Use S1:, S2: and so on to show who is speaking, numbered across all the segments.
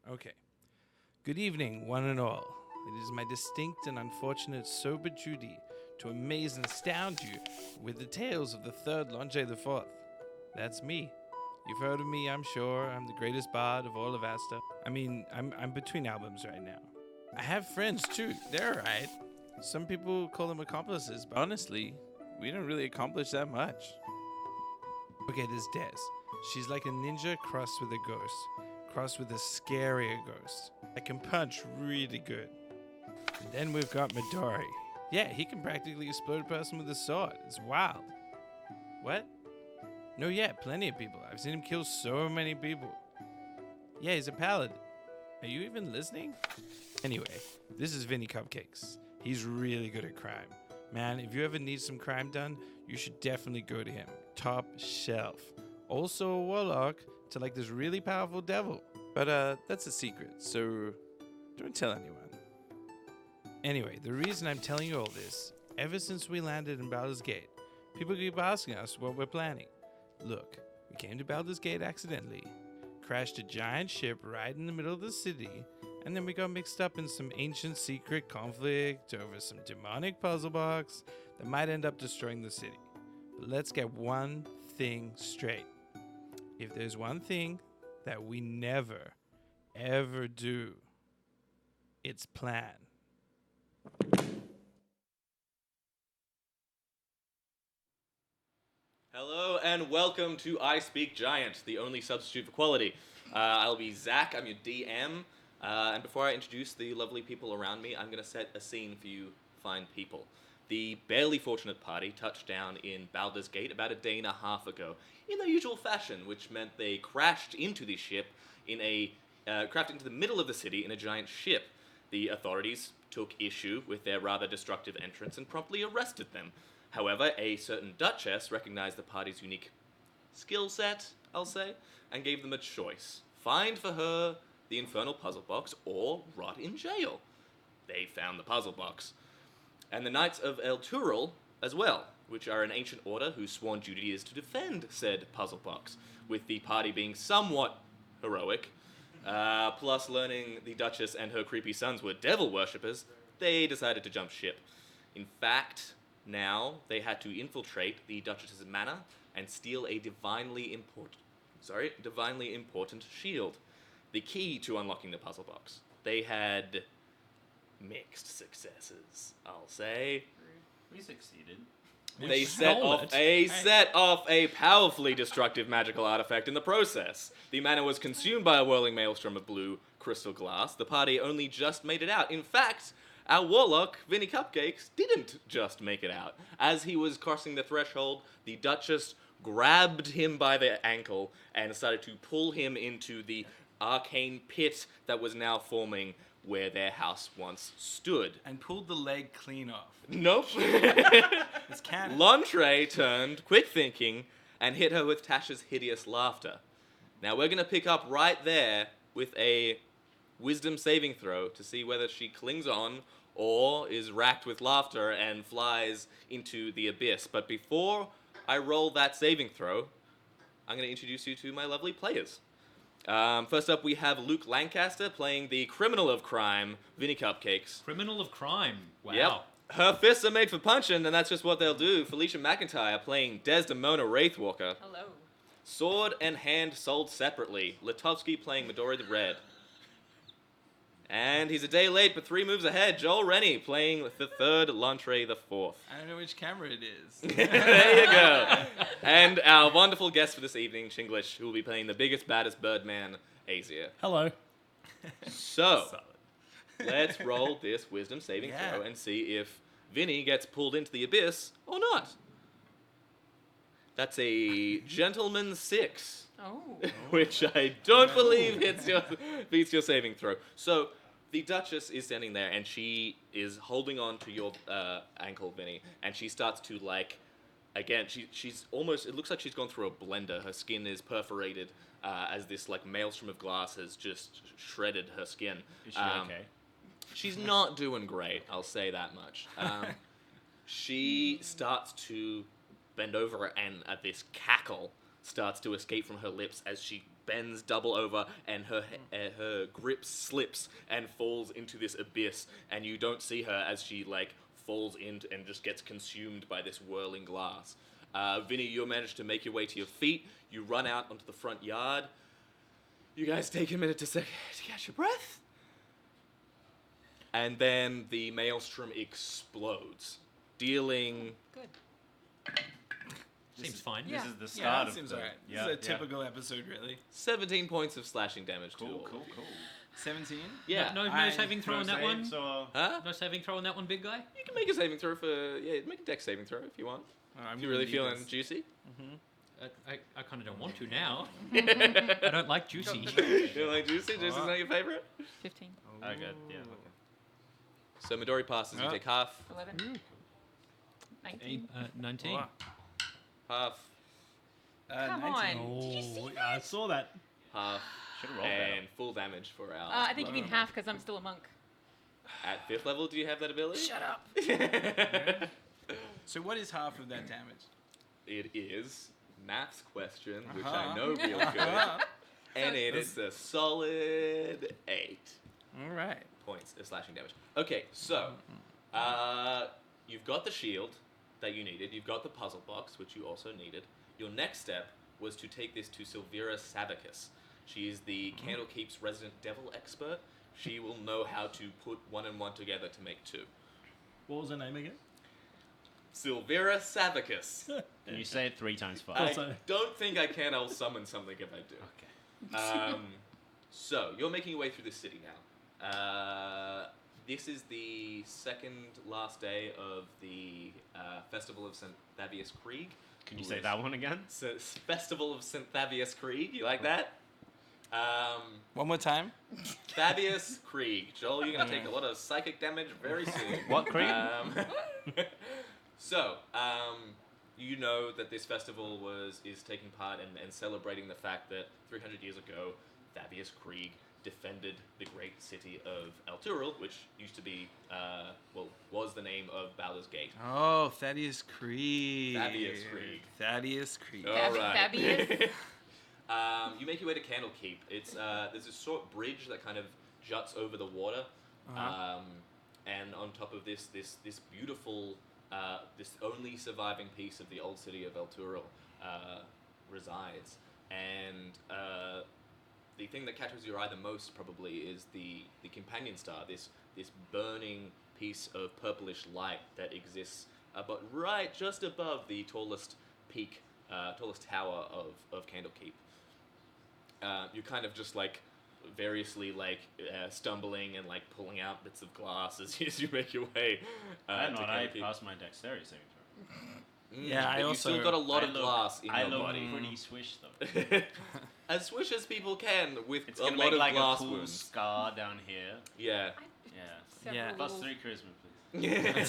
S1: Okay. Good evening, one and all. It is my distinct and unfortunate sober duty to amaze and astound you with the tales of the third Longe the Fourth. That's me. You've heard of me, I'm sure. I'm the greatest bard of all of Asta. I mean, I'm between albums right now. I have friends too. They're alright. Some people call them accomplices, but honestly, we don't really accomplish that much. Okay, there's Des. She's like a ninja crossed with a ghost. Crossed with a scarier ghost. I can punch really good. And then we've got Midori. Yeah, he can practically explode a person with a sword. It's wild. What? No, yeah, plenty of people. I've seen him kill so many people. Yeah, he's a paladin. Are you even listening? Anyway, this is Vinny Cupcakes. He's really good at crime. Man, if you ever need some crime done, you should definitely go to him. Top shelf. Also a warlock to like this really powerful devil. But that's a secret, so don't tell anyone. Anyway, the reason I'm telling you all this, ever since we landed in Baldur's Gate, people keep asking us what we're planning. Look, we came to Baldur's Gate accidentally, crashed a giant ship right in the middle of the city, and then we got mixed up in some ancient secret conflict over some demonic puzzle box that might end up destroying the city. But let's get one thing straight. If there's one thing that we never, ever do, it's plan.
S2: Hello and welcome to I Speak Giant, the only substitute for quality. I'll be Zach, I'm your DM, and before I introduce the lovely people around me, I'm going to set a scene for you fine people. The barely fortunate party touched down in Baldur's Gate about a day and a half ago, in their usual fashion, which meant they crashed into the ship crashed into the middle of the city in a giant ship. The authorities took issue with their rather destructive entrance and promptly arrested them. However, a certain duchess recognized the party's unique skill set, I'll say, and gave them a choice. Find for her the infernal puzzle box or rot in jail. They found the puzzle box. And the Knights of El Turul as well, which are an ancient order whose sworn duty is to defend said puzzle box, with the party being somewhat heroic. Plus learning the Duchess and her creepy sons were devil worshippers, they decided to jump ship. In fact, now they had to infiltrate the Duchess's manor and steal a divinely important shield, the key to unlocking the puzzle box. They had mixed successes, I'll say.
S3: We succeeded.
S2: They set off a powerfully destructive magical artifact in the process. The manor was consumed by a whirling maelstrom of blue crystal glass. The party only just made it out. In fact, our warlock, Vinny Cupcakes, didn't just make it out. As he was crossing the threshold, the Duchess grabbed him by the ankle and started to pull him into the arcane pit that was now forming where their house once stood.
S1: And pulled the leg clean off.
S2: Nope.
S1: It's canon.
S2: Lantre turned, quick thinking, and hit her with Tasha's hideous laughter. Now we're going to pick up right there with a wisdom saving throw to see whether she clings on or is racked with laughter and flies into the abyss. But before I roll that saving throw, I'm going to introduce you to my lovely players. First up, we have Luke Lancaster playing the criminal of crime, Vinny Cupcakes.
S3: Criminal of crime. Wow.
S2: Yep. Her fists are made for punching, and that's just what they'll do. Felicia McEntire playing Desdemona Wraithwalker.
S4: Hello.
S2: Sword and hand sold separately. Letofski playing Midori the Red. And he's a day late, but 3 moves ahead. Joel Rennie playing the third Lantre the Fourth.
S1: I don't know which camera it is.
S2: There you go. And our wonderful guest for this evening, Chinglish, who will be playing the biggest, baddest Birdman, Azir.
S3: Hello.
S2: So, let's roll this wisdom saving throw and see if Vinny gets pulled into the abyss or not. That's a gentleman's 6.
S4: Oh.
S2: Which I don't believe beats your saving throw. So, the Duchess is standing there, and she is holding on to your ankle, Vinny, and she starts to, she's almost, it looks like she's gone through a blender. Her skin is perforated as this, maelstrom of glass has just shredded her skin.
S3: Is she okay?
S2: She's not doing great, I'll say that much. She starts to bend over, and at this cackle starts to escape from her lips as she bends double over, and her grip slips and falls into this abyss, and you don't see her as she like falls in and just gets consumed by this whirling glass. Vinny, you manage to make your way to your feet. You run out onto the front yard. You guys take a minute to catch your breath. And then the maelstrom explodes, dealing...
S4: Good.
S3: Seems fine.
S4: Yeah.
S5: This is the
S1: Yeah,
S5: start
S1: that
S5: of
S1: seems
S5: the...
S1: alright.
S5: Yeah,
S1: This is a typical episode, really.
S2: 17 points of slashing damage to all
S5: Cool,
S2: of you.
S5: cool.
S1: 17?
S2: Yeah.
S3: No
S1: I-
S3: saving throw on that one.
S5: So,
S2: Huh?
S3: No saving throw on that one, big guy.
S2: You can make a saving throw for... Yeah, make a dex saving throw if you want.
S1: I'm
S2: If you're really
S1: gonna
S2: feeling
S1: need this.
S2: juicy.
S3: I kind of don't want to now. I don't like juicy.
S2: Feeling juicy? Juicy's not your favorite?
S4: 15.
S5: I got, yeah, okay.
S2: So Midori passes, you
S1: Oh.
S2: take half.
S4: 11. 19.
S3: 19.
S2: Half.
S4: Come
S1: 19.
S4: on. Did you see
S5: Oh,
S4: that?
S5: I saw that.
S2: Half.
S5: Should have rolled better.
S2: And full damage for our...
S4: I think you mean half because I'm still a monk.
S2: At 5th level, do you have that ability?
S4: Shut up.
S1: So what is half of that damage?
S2: It is maths question, which
S1: Uh-huh.
S2: I know real good. And it is a solid 8
S1: All right.
S2: points of slashing damage. Okay, so you've got the shield that you needed. You've got the puzzle box, which you also needed. Your next step was to take this to Silvira Savicus. She is the Candlekeep's resident devil expert. She will know how to put 1 and 1 together to make 2.
S5: What was her name again?
S2: Silvira Savicus.
S5: And you say it 3 times
S2: I
S5: fast.
S2: don't think I can. I'll summon something if I do.
S5: Okay.
S2: So, you're making your way through the city now. This is the second last day of the Festival of St. Thavius Krieg.
S5: Can you say that one again?
S2: So, Festival of St. Thavius Krieg. You like that?
S1: One more time.
S2: Thavius Krieg. Joel, you're going to take a lot of psychic damage very soon.
S5: What Krieg?
S2: So, you know that this festival is taking part and celebrating the fact that 300 years ago, Thavius Krieg defended the great city of Elturel, which used to be, was the name of Baldur's Gate.
S1: Oh, Thaddeus Krieg.
S2: Thaddeus Krieg.
S1: Thaddeus Krieg.
S2: All right.
S4: Fabius.
S2: You make your way to Candlekeep. It's there's a short bridge that kind of juts over the water, and on top of this beautiful, this only surviving piece of the old city of Elturel resides. And the thing that catches your eye the most probably is the companion star. This burning piece of purplish light that exists, but right just above the tallest peak, tallest tower of Candlekeep. You're kind of just like variously like stumbling and like pulling out bits of glass as you make your way.
S5: I
S2: to
S5: know, I
S2: Candlekeep.
S5: passed my dexterity saving throw.
S1: Yeah, I
S2: but you
S1: also-
S2: still got a lot
S5: I
S2: of
S5: look-
S2: glass in
S5: I
S2: your
S5: look
S2: body.
S5: pretty swish though.
S2: As swish as people can with
S5: It's
S2: a
S5: gonna
S2: lot
S5: make
S2: of
S5: like
S2: glass
S5: a cool
S2: wounds.
S5: scar down here.
S2: Yeah.
S5: Yeah.
S1: Yeah.
S5: Plus 3 charisma, please.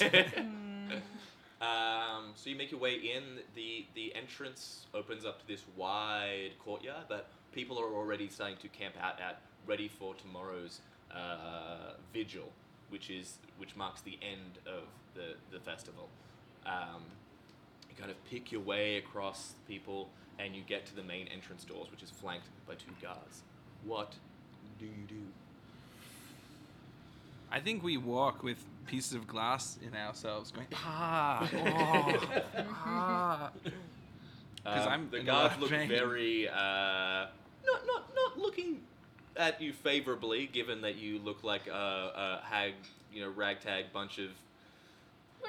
S2: So you make your way in. The entrance opens up to this wide courtyard that people are already starting to camp out at, ready for tomorrow's vigil, which marks the end of the festival. You kind of pick your way across people, and you get to the main entrance doors, which is flanked by 2 guards. What do you do?
S1: I think we walk with pieces of glass in ourselves, going ah. Because I'm
S2: the
S1: in a lot
S2: guards
S1: of
S2: look
S1: pain.
S2: very not looking at you favorably, given that you look like a ragtag bunch of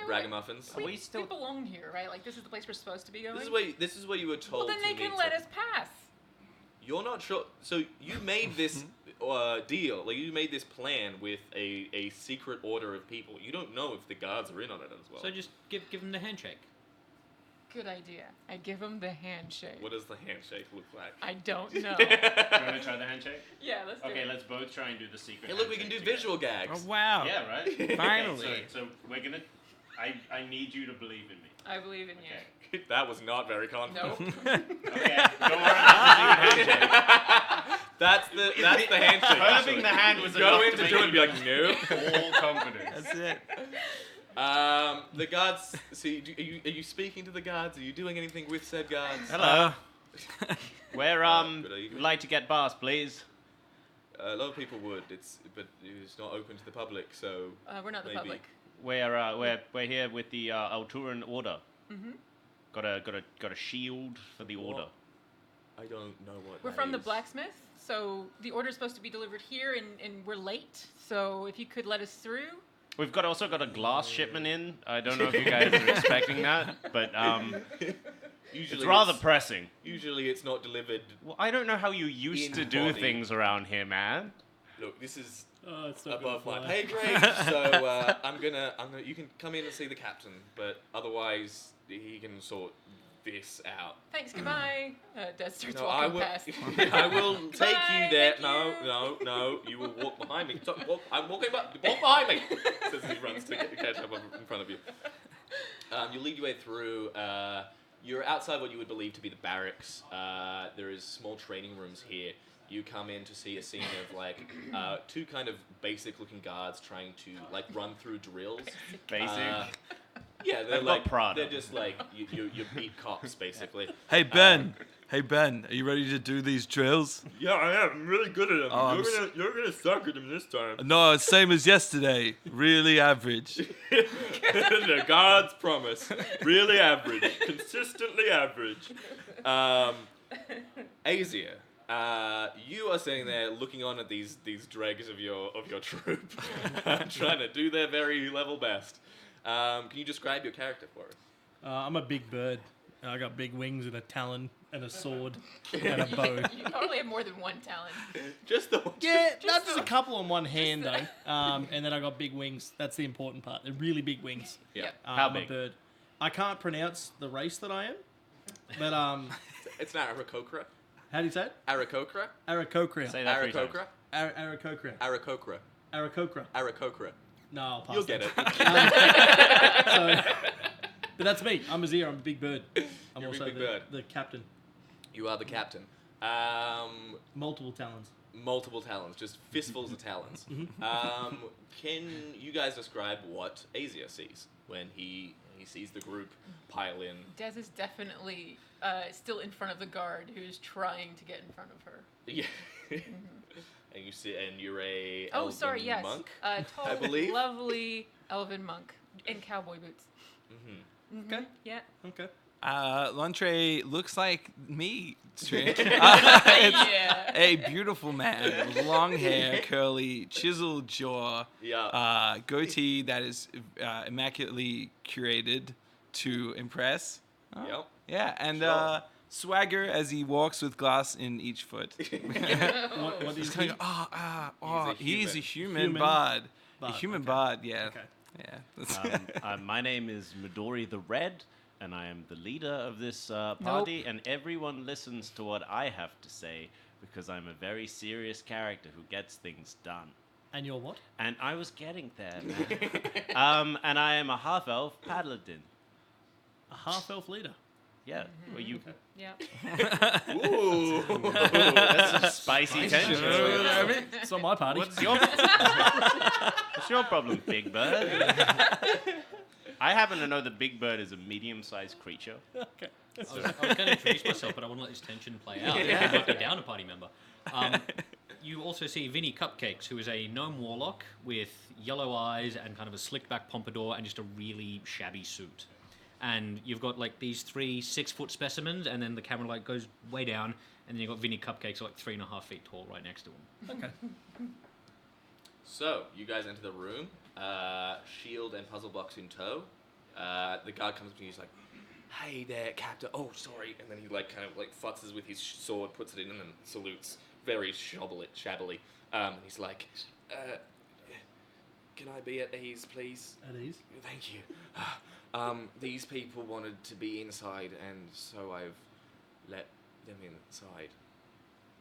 S2: ragamuffins.
S4: We belong here, right? Like, this is the place we're supposed to be going?
S2: This is where you were told.
S4: Well, then
S2: to
S4: they can
S2: meet
S4: let
S2: up.
S4: us pass.
S2: You're not sure. So you made this deal, like you made this plan with a secret order of people. You don't know if the guards are in on it as well.
S3: So just give them the handshake.
S4: Good idea. I give him the handshake.
S2: What does the handshake look like?
S4: I don't know.
S5: Do you want to try the handshake?
S4: Yeah, let's do
S5: Okay,
S4: it.
S5: let's both try and do the secret
S2: Hey, look, we can
S5: handshake
S2: do
S5: together.
S2: visual gags.
S1: Oh wow!
S5: Yeah, right?
S1: Finally.
S5: Okay, so we're gonna... I need you to believe in me.
S4: I believe in you.
S5: Okay.
S2: That was not very confident.
S4: Nope.
S5: Okay, don't worry about the secret handshake.
S2: That's the handshake.
S5: Curbing the hand was
S2: Go
S5: enough
S2: in
S5: to
S2: to
S5: make
S2: do it and be like,
S5: you
S2: no.
S5: all confidence.
S1: That's it.
S2: The guards. So, are you speaking to the guards? Are you doing anything with said guards?
S5: Hello. Where
S2: Good evening.
S5: like to get bars, please.
S2: A lot of people would. But it's not open to the public, so
S4: We're not the
S2: maybe.
S4: public.
S5: We're here with the Alturan order.
S4: Mm-hmm.
S5: Got a shield for the order.
S2: I don't know what.
S4: We're
S2: that
S4: from the
S2: is.
S4: blacksmith, so the order's supposed to be delivered here, and we're late. So if you could let us through.
S5: We've also got a glass shipment in. I don't know if you guys are expecting that, but
S2: Usually
S5: it's rather pressing.
S2: Usually it's not delivered.
S5: Well, I don't know how you used
S2: In
S5: to do
S2: body.
S5: things around here, man.
S2: Look, this is
S6: It's not
S2: above my
S6: gonna
S2: pay
S6: fly.
S2: grade, so I'm gonna. You can come in and see the captain, but otherwise he can sort this out.
S4: Thanks, goodbye. Des starts
S2: No, I
S4: walking
S2: will.
S4: past.
S2: I will take
S4: Bye,
S2: you there.
S4: thank
S2: No, no. You will walk behind me. I'm walking back. Walk behind me. Says he runs to catch up in front of you. You lead your way through. You're outside what you would believe to be the barracks. There is small training rooms here. You come in to see a scene of like two kind of basic-looking guards trying to like run through drills.
S5: Basic.
S2: Yeah, they're
S5: They've
S2: like
S5: got Prada.
S2: they're just like you beat cops basically.
S7: Hey Ben, are you ready to do these drills?
S2: Yeah, I am. I'm really good at them.
S7: Oh,
S2: you're gonna suck at them this time.
S7: No, same as yesterday. Really average.
S2: The guards promise. Really average. Consistently average. Asia, you are sitting there looking on at these dregs of your troop, trying to do their very level best. Can you describe your character for us?
S6: I'm a big bird. I got big wings and a talon and a sword and a bow.
S4: You probably have more than one talent.
S2: Just the one.
S6: Yeah, not just a couple on one hand though. And then I got big wings. That's the important part. They're really big wings.
S2: Yeah.
S4: Yep.
S5: How
S6: I'm
S5: big?
S6: a bird. I can't pronounce the race that I am, but
S2: It's an Aarakocra.
S6: how do you say it?
S2: Aarakocra.
S6: Aarakocra.
S5: Say that 3 times.
S2: Aarakocra.
S6: Aarakocra.
S2: Aarakocra.
S6: Aarakocra.
S2: Aarakocra.
S6: No, I'll pass
S2: You'll get
S6: that.
S2: it.
S6: But that's me. I'm Azir. I'm a big bird. I'm
S2: You're a
S6: also
S2: big bird.
S6: the captain.
S2: You are the captain.
S6: Multiple talons.
S2: Multiple talons, just fistfuls of talons. Can you guys describe what Asia sees when he sees the group pile in?
S4: Des is definitely still in front of the guard who is trying to get in front of her.
S2: Yeah. And you see, and you're a
S4: Oh,
S2: elven
S4: sorry, yes.
S2: monk.
S4: Tall,
S2: I believe.
S4: lovely elven monk in cowboy boots.
S2: Mm-hmm.
S6: Okay.
S4: Yeah.
S6: Okay.
S7: Lantre looks like me. It's
S4: Yeah.
S7: a beautiful man with long hair, curly, chiseled jaw,
S2: Yeah.
S7: goatee that is immaculately curated to impress.
S2: Yep.
S7: Yeah, and
S2: Sure.
S7: swagger as he walks with glass in each foot.
S6: What
S7: He's
S6: is
S7: kind
S6: he?
S7: of, he's a human
S6: Human
S7: bard. A
S6: bard,
S7: human
S6: okay.
S7: bard, yeah.
S6: Okay.
S7: Yeah.
S5: My name is Midori the Red, and I am the leader of this party, and everyone listens to what I have to say because I'm a very serious character who gets things done.
S6: And you're what?
S5: And I was getting there, man. And I am a half-elf paladin.
S6: A half-elf leader.
S5: Yeah, well, you...
S4: Yeah.
S2: Ooh.
S5: That's some spicy tension.
S6: It's not my party.
S5: What's your problem, Big Bird? I happen to know that Big Bird is a medium-sized creature.
S6: Okay.
S3: I was going to introduce myself, but I want to let this tension play out. Yeah. I might be down a party member. You also see Vinny Cupcakes, who is a gnome warlock with yellow eyes and kind of a slicked-back pompadour and just a really shabby suit. And you've got like these 3 6-foot specimens, and then the camera like goes way down, and then you've got Vinny Cupcakes like 3.5 feet tall right next to him.
S6: Okay.
S2: So, you guys enter the room, shield and puzzle box in tow. The guard comes up to you, he's like, "Hey there, Captain." "Oh, sorry." And then he like kind of like futzes with his sword, puts it in, and then salutes very shabbily. And he's like, "Can I be at ease, please?"
S6: At ease.
S2: "Thank you. These people wanted to be inside, and so I've let them inside."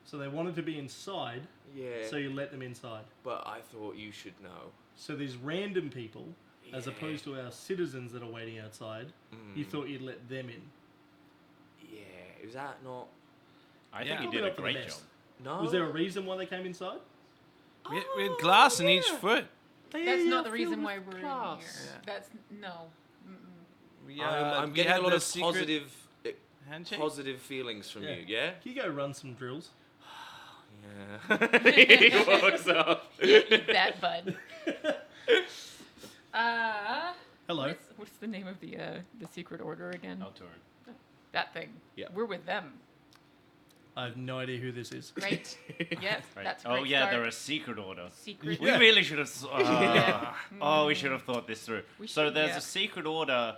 S6: So they wanted to be inside,
S2: Yeah.
S6: so you let them inside.
S2: But I thought you should know.
S6: So these random people, as
S2: Yeah.
S6: opposed to our citizens that are waiting outside, you thought you'd let them in.
S2: Yeah. Is that not?
S5: I
S7: Yeah.
S5: think you
S6: Probably
S5: did a
S6: not for the
S5: great
S6: best.
S5: job.
S2: No.
S6: Was there a reason why they came inside?
S7: We had glass in each foot.
S4: That's not the reason why we're in here.
S7: Yeah.
S4: That's no.
S7: We,
S2: I'm
S7: we
S2: getting
S7: had
S2: a lot
S7: the
S2: of
S7: secret-
S2: positive.
S7: Handshake?
S2: positive feelings from you. Yeah.
S6: Can you go run some drills?
S2: Yeah. He walks off.
S4: Eat that, bud.
S6: Hello.
S4: What's the name of the secret order again?
S5: Alturin.
S4: That thing.
S2: Yeah.
S4: We're with them.
S6: I have no idea who this is.
S4: Great. Yep.
S5: Right.
S4: That's a
S5: Oh
S4: great
S5: yeah,
S4: start.
S5: they're a secret order.
S4: Secret.
S5: We really should have.
S4: Yeah.
S5: Oh, we should have thought this through.
S4: We
S5: So
S4: should,
S5: there's
S4: yeah.
S5: a secret order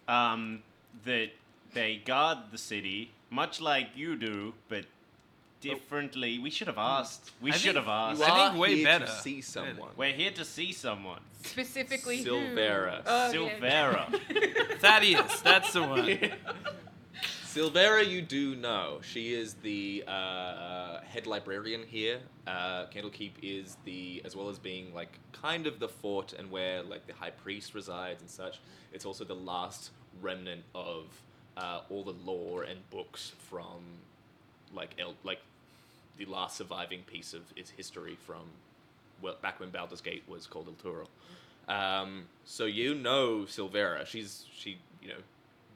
S5: that they guard the city, much like you do, but differently. We should have asked. We
S7: I
S5: should
S7: think
S5: have
S2: You
S5: asked.
S7: I
S2: are
S7: think way
S2: here
S7: better.
S2: to see someone.
S5: We're here to see someone.
S4: Specifically
S2: Silvera.
S4: who? Oh,
S5: Silvera.
S7: Thaddeus, that's the one.
S2: Silvera, you do know. She is the head librarian here. Candlekeep is as well as being like kind of the fort and where like the high priest resides and such. It's also the last remnant of all the lore and books from like the last surviving piece of its history from back when Baldur's Gate was called Elturel. So you know Silvera. She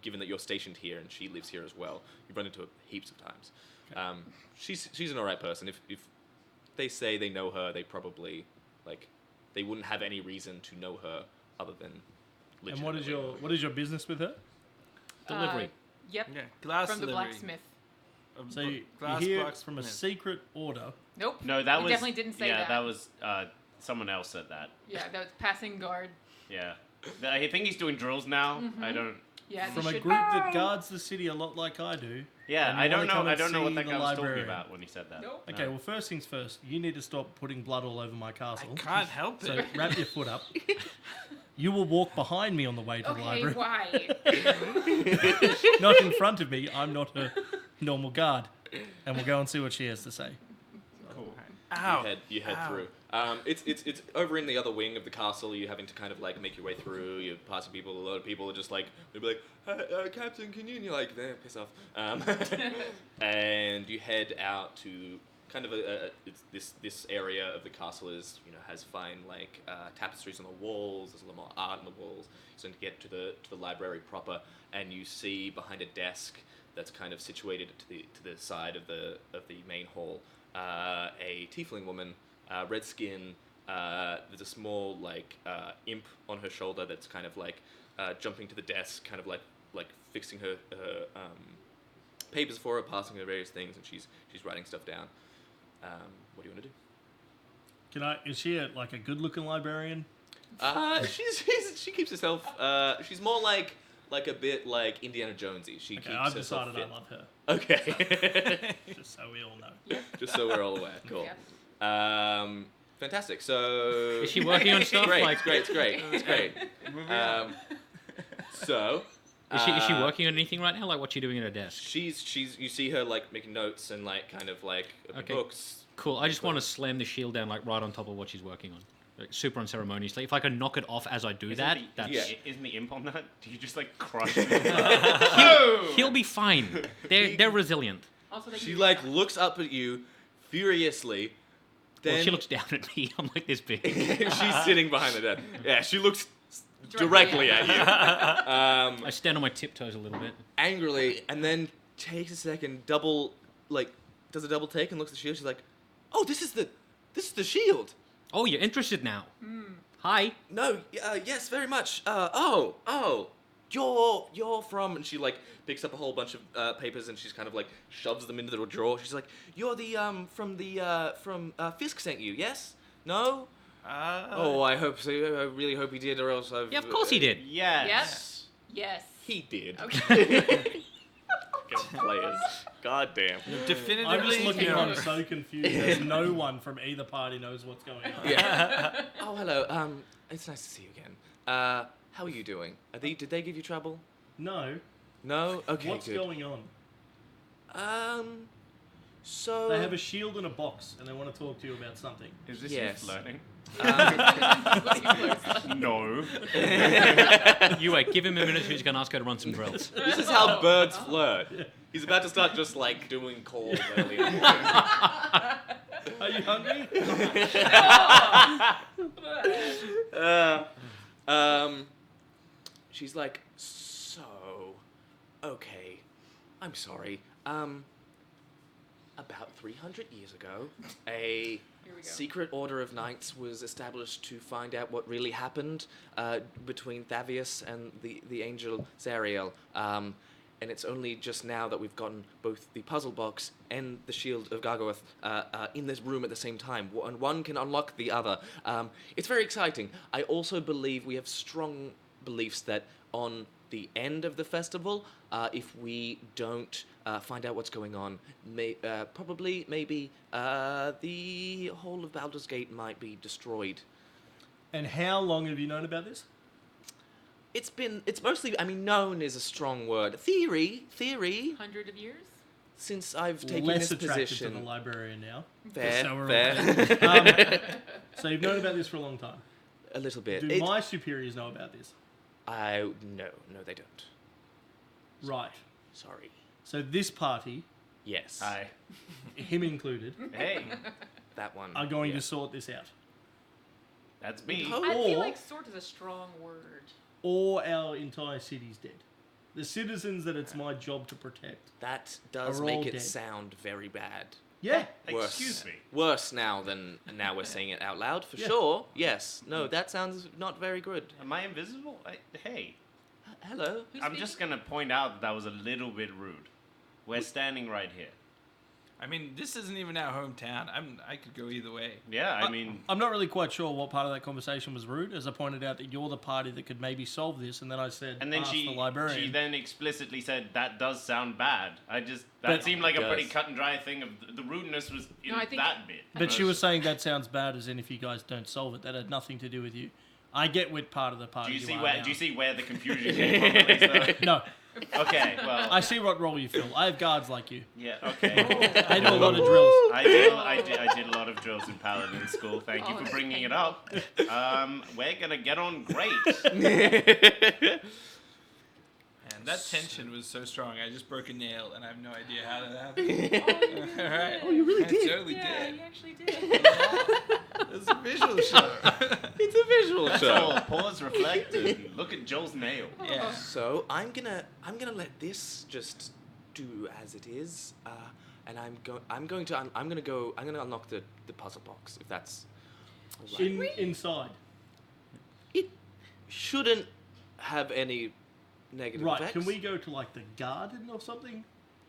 S2: given that you're stationed here and she lives here as well, you've run into her heaps of times. She's an alright person. If they say they know her, they probably they wouldn't have any reason to know her other than.
S6: And what is your business with her?
S3: Delivery.
S4: Yep.
S7: Yeah, glass
S4: From the
S7: delivery.
S4: blacksmith.
S6: So you
S7: Glass
S6: hear
S7: box
S6: from a
S7: smith.
S6: secret order.
S4: Nope.
S5: No, that
S4: we
S5: was
S4: definitely didn't say
S5: yeah,
S4: that.
S5: that was someone else said that.
S4: Yeah, that was passing guard.
S5: Yeah, I think he's doing drills now. I don't.
S4: Yeah.
S6: From
S4: you
S6: a
S4: should-
S6: group that guards the city a lot like I do.
S5: Yeah,
S6: And you
S5: I don't
S6: wanna
S5: know.
S6: come
S5: I
S6: and
S5: don't know what
S6: see
S5: that
S6: the
S5: guy was talking
S6: librarian.
S5: about when he said that.
S4: Nope.
S6: Okay, well, first things first, you need to stop putting blood all over my castle.
S7: I can't help
S6: So
S7: it.
S6: wrap your foot up. You will walk behind me on the way to the
S4: Okay,
S6: library.
S4: why?
S6: Not in front of me. I'm not a normal guard. And we'll go and see what she has to say.
S5: Cool.
S7: Ow.
S2: You head
S7: Ow.
S2: through. It's over in the other wing of the castle. You're having to kind of like make your way through. You're passing people. A lot of people are just like they'll be like, Captain, can you? And you're like, there, piss off. And you head out to kind of it's this area of the castle is has fine like tapestries on the walls. There's a lot more art on the walls. So to get to the library proper, and you see behind a desk that's kind of situated to the side of the main hall, a tiefling woman, red skin. There's a small imp on her shoulder that's kind of like jumping to the desk, kind of like fixing her papers for her, passing her various things, and she's writing stuff down. What do you want to do?
S6: Is she a good-looking librarian?
S2: She keeps herself. She's more like a bit like Indiana Jonesy. She
S6: Okay,
S2: keeps
S6: I've
S2: herself
S6: decided
S2: fit.
S6: I love her.
S2: Okay.
S6: Just so we all know.
S2: Just so we're all aware. Cool.
S4: Yep.
S2: Fantastic. So
S3: Is she working on stuff?
S2: great,
S3: Like,
S2: it's great. It's great. So
S3: is she working on anything right now? Like, what's she doing at her desk?
S2: She's you see her like making notes and like kind of like open
S3: Okay.
S2: books.
S3: Cool. I just want to slam the shield down like right on top of what she's working on, like, super unceremoniously. If I can knock it off as I do that, that's
S5: Isn't the imp on that? Do you just like crush it?
S3: he'll be fine. They're resilient.
S4: Also, they
S2: She
S4: use-
S2: like looks up at you furiously. Then
S3: Well, she looks down at me. I'm like this big.
S2: she's sitting behind the desk. Yeah, she looks
S4: Directly
S2: directly at you.
S3: I stand on my tiptoes a little bit.
S2: Angrily, and then takes a second, does a double take and looks at the shield. She's like, "Oh, this is the shield."
S3: Oh, you're interested now. Hi.
S2: No, yes, very much. You're from, and she like picks up a whole bunch of papers and she's kind of like shoves them into the drawer. She's like, "You're the from Fisk sent you, yes? No? Oh, I hope so. I really hope he did, or else I've."
S3: Yeah, of course he did.
S5: Yes.
S4: Yes.
S2: He did.
S4: Okay.
S2: Fucking players. God damn.
S7: Definitively.
S6: I'm just looking
S4: Yeah.
S6: on so confused. There's no one from either party knows what's going on.
S2: Yeah. Oh, hello. It's nice to see you again. How are you doing? Did they give you trouble?
S6: No.
S2: No. Okay.
S6: What's
S2: good.
S6: going on?
S2: So
S6: They have a shield in a box and they want to talk to you about something.
S5: Is this
S2: Yes.
S5: you flirting?
S2: um,
S5: No.
S3: You wait. Give him a minute. He's gonna ask her to run some drills.
S2: this is how birds flirt. He's about to start just like doing calls early in the morning.
S6: Are you hungry?
S2: She's like, so, okay, I'm sorry. About 300 years ago, a
S4: Here we go.
S2: secret order of knights was established to find out what really happened between Thavius and the angel Zariel. And it's only just now that we've gotten both the puzzle box and the shield of Gargoth in this room at the same time. And one can unlock the other. It's very exciting. I also believe we have strong beliefs that on the end of the festival, if we don't find out what's going on, maybe the whole of Baldur's Gate might be destroyed.
S6: And how long have you known about this?
S2: It's mostly, known is a strong word. Theory,
S4: 100 of years?
S2: since I've taken
S6: Less
S2: this
S6: attracted
S2: position.
S6: to the librarian now.
S2: Fair,
S6: So we're all
S2: fair.
S6: So you've known about this for a long time.
S2: A little bit.
S6: Do my superiors know about this?
S2: No, they don't.
S6: Right.
S2: Sorry.
S6: So this party,
S2: Yes.
S5: Hi.
S6: him included,
S5: Hey,
S2: That one.
S6: are going
S2: yeah.
S6: to sort this out.
S5: that's me.
S2: Oh.
S4: I feel
S6: Or-
S4: like sort is a strong word.
S6: Or our entire city's dead. The citizens that it's my job to protect.
S2: That does
S6: Are all
S2: make it
S6: dead.
S2: sound very bad.
S6: Yeah.
S2: Worse.
S5: Excuse me.
S2: Worse now than now we're saying it out loud, for
S6: Yeah.
S2: sure. Yes. No, that sounds not very good.
S5: Am I invisible? Hey,
S2: Hello?
S4: Who's
S5: I'm
S4: speaking?
S5: just gonna point out that was a little bit rude. We're standing right here.
S7: I mean, this isn't even our hometown. I could go either way.
S5: Yeah, I mean,
S6: I'm not really quite sure what part of that conversation was rude, as I pointed out that you're the party that could maybe solve this, and then I said,
S5: and then
S6: ask
S5: she
S6: the librarian.
S5: she then explicitly said that does sound bad. That
S6: But-
S5: seemed like a pretty
S2: Does.
S5: cut and dry thing. Of the rudeness was in
S4: No, I think-
S5: that bit.
S6: But she was saying that sounds bad, as in if you guys don't solve it, that had nothing to do with you. I get what part of the party
S5: Do you see
S6: are
S5: where?
S6: now.
S5: Do you see where the confusion came from? At least,
S6: No,
S5: though? Okay, well,
S6: I see what role you fill. I have guards like you.
S5: yeah, okay.
S6: They do a lot of drills.
S5: I did a lot of drills in Paladin school. Thank you
S4: Oh,
S5: for
S4: that's
S5: bringing it
S4: painful.
S5: up. We're gonna get on great.
S7: And that tension was so strong. I just broke a nail, and I have no idea how that happened. All right.
S2: Oh, you really
S7: I
S2: did?
S7: totally
S4: Yeah,
S7: did.
S4: you actually did.
S7: It's a visual show.
S2: It's a visual
S5: That's
S2: show.
S5: all. Pause, reflect, and look at Joel's nail.
S7: Yeah.
S2: So I'm gonna let this just do as it is, and I'm gonna unlock the puzzle box if that's all right.
S6: Inside.
S2: It shouldn't have any negative
S6: Right,
S2: effects.
S6: can we go to like the garden or something?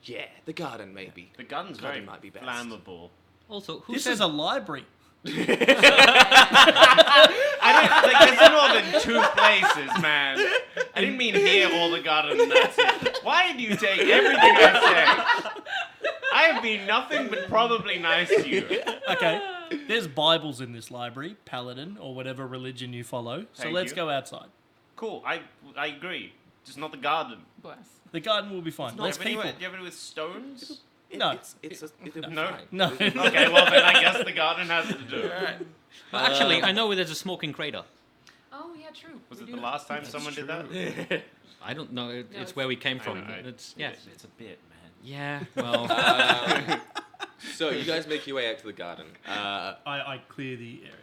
S2: Yeah, the garden maybe.
S5: The gun's
S2: Garden
S5: very
S2: might be best.
S5: flammable.
S3: Also, who
S6: This
S3: said
S6: is a library.
S5: I didn't, there's more than two places, man. I didn't mean here or the garden and that's it. Why do you take everything I say? I have been nothing but probably nice to you.
S6: Okay, there's Bibles in this library, Paladin, or whatever religion you follow. So
S5: Thank
S6: let's
S5: you.
S6: go outside.
S5: Cool, I agree. Just not the garden.
S4: Bless.
S6: The garden will be fine.
S2: not
S6: Less
S5: Do you
S6: people.
S5: have any with stones?
S6: No.
S2: It'll be
S5: No.
S2: fine.
S6: No.
S5: Okay, well then I guess the garden has to do.
S7: All right.
S3: Well, actually, I know where there's a smoking crater.
S4: Oh, yeah, true.
S5: Was
S4: We
S5: it
S4: do
S5: the
S4: have-
S5: last time someone did that?
S3: I don't know.
S4: No,
S3: It's
S4: it's-
S3: where we came
S5: I
S3: from.
S5: know,
S3: It's yeah.
S5: It's a bit, man.
S3: Yeah. Well.
S2: So you guys make your way out to the garden.
S6: I clear the area.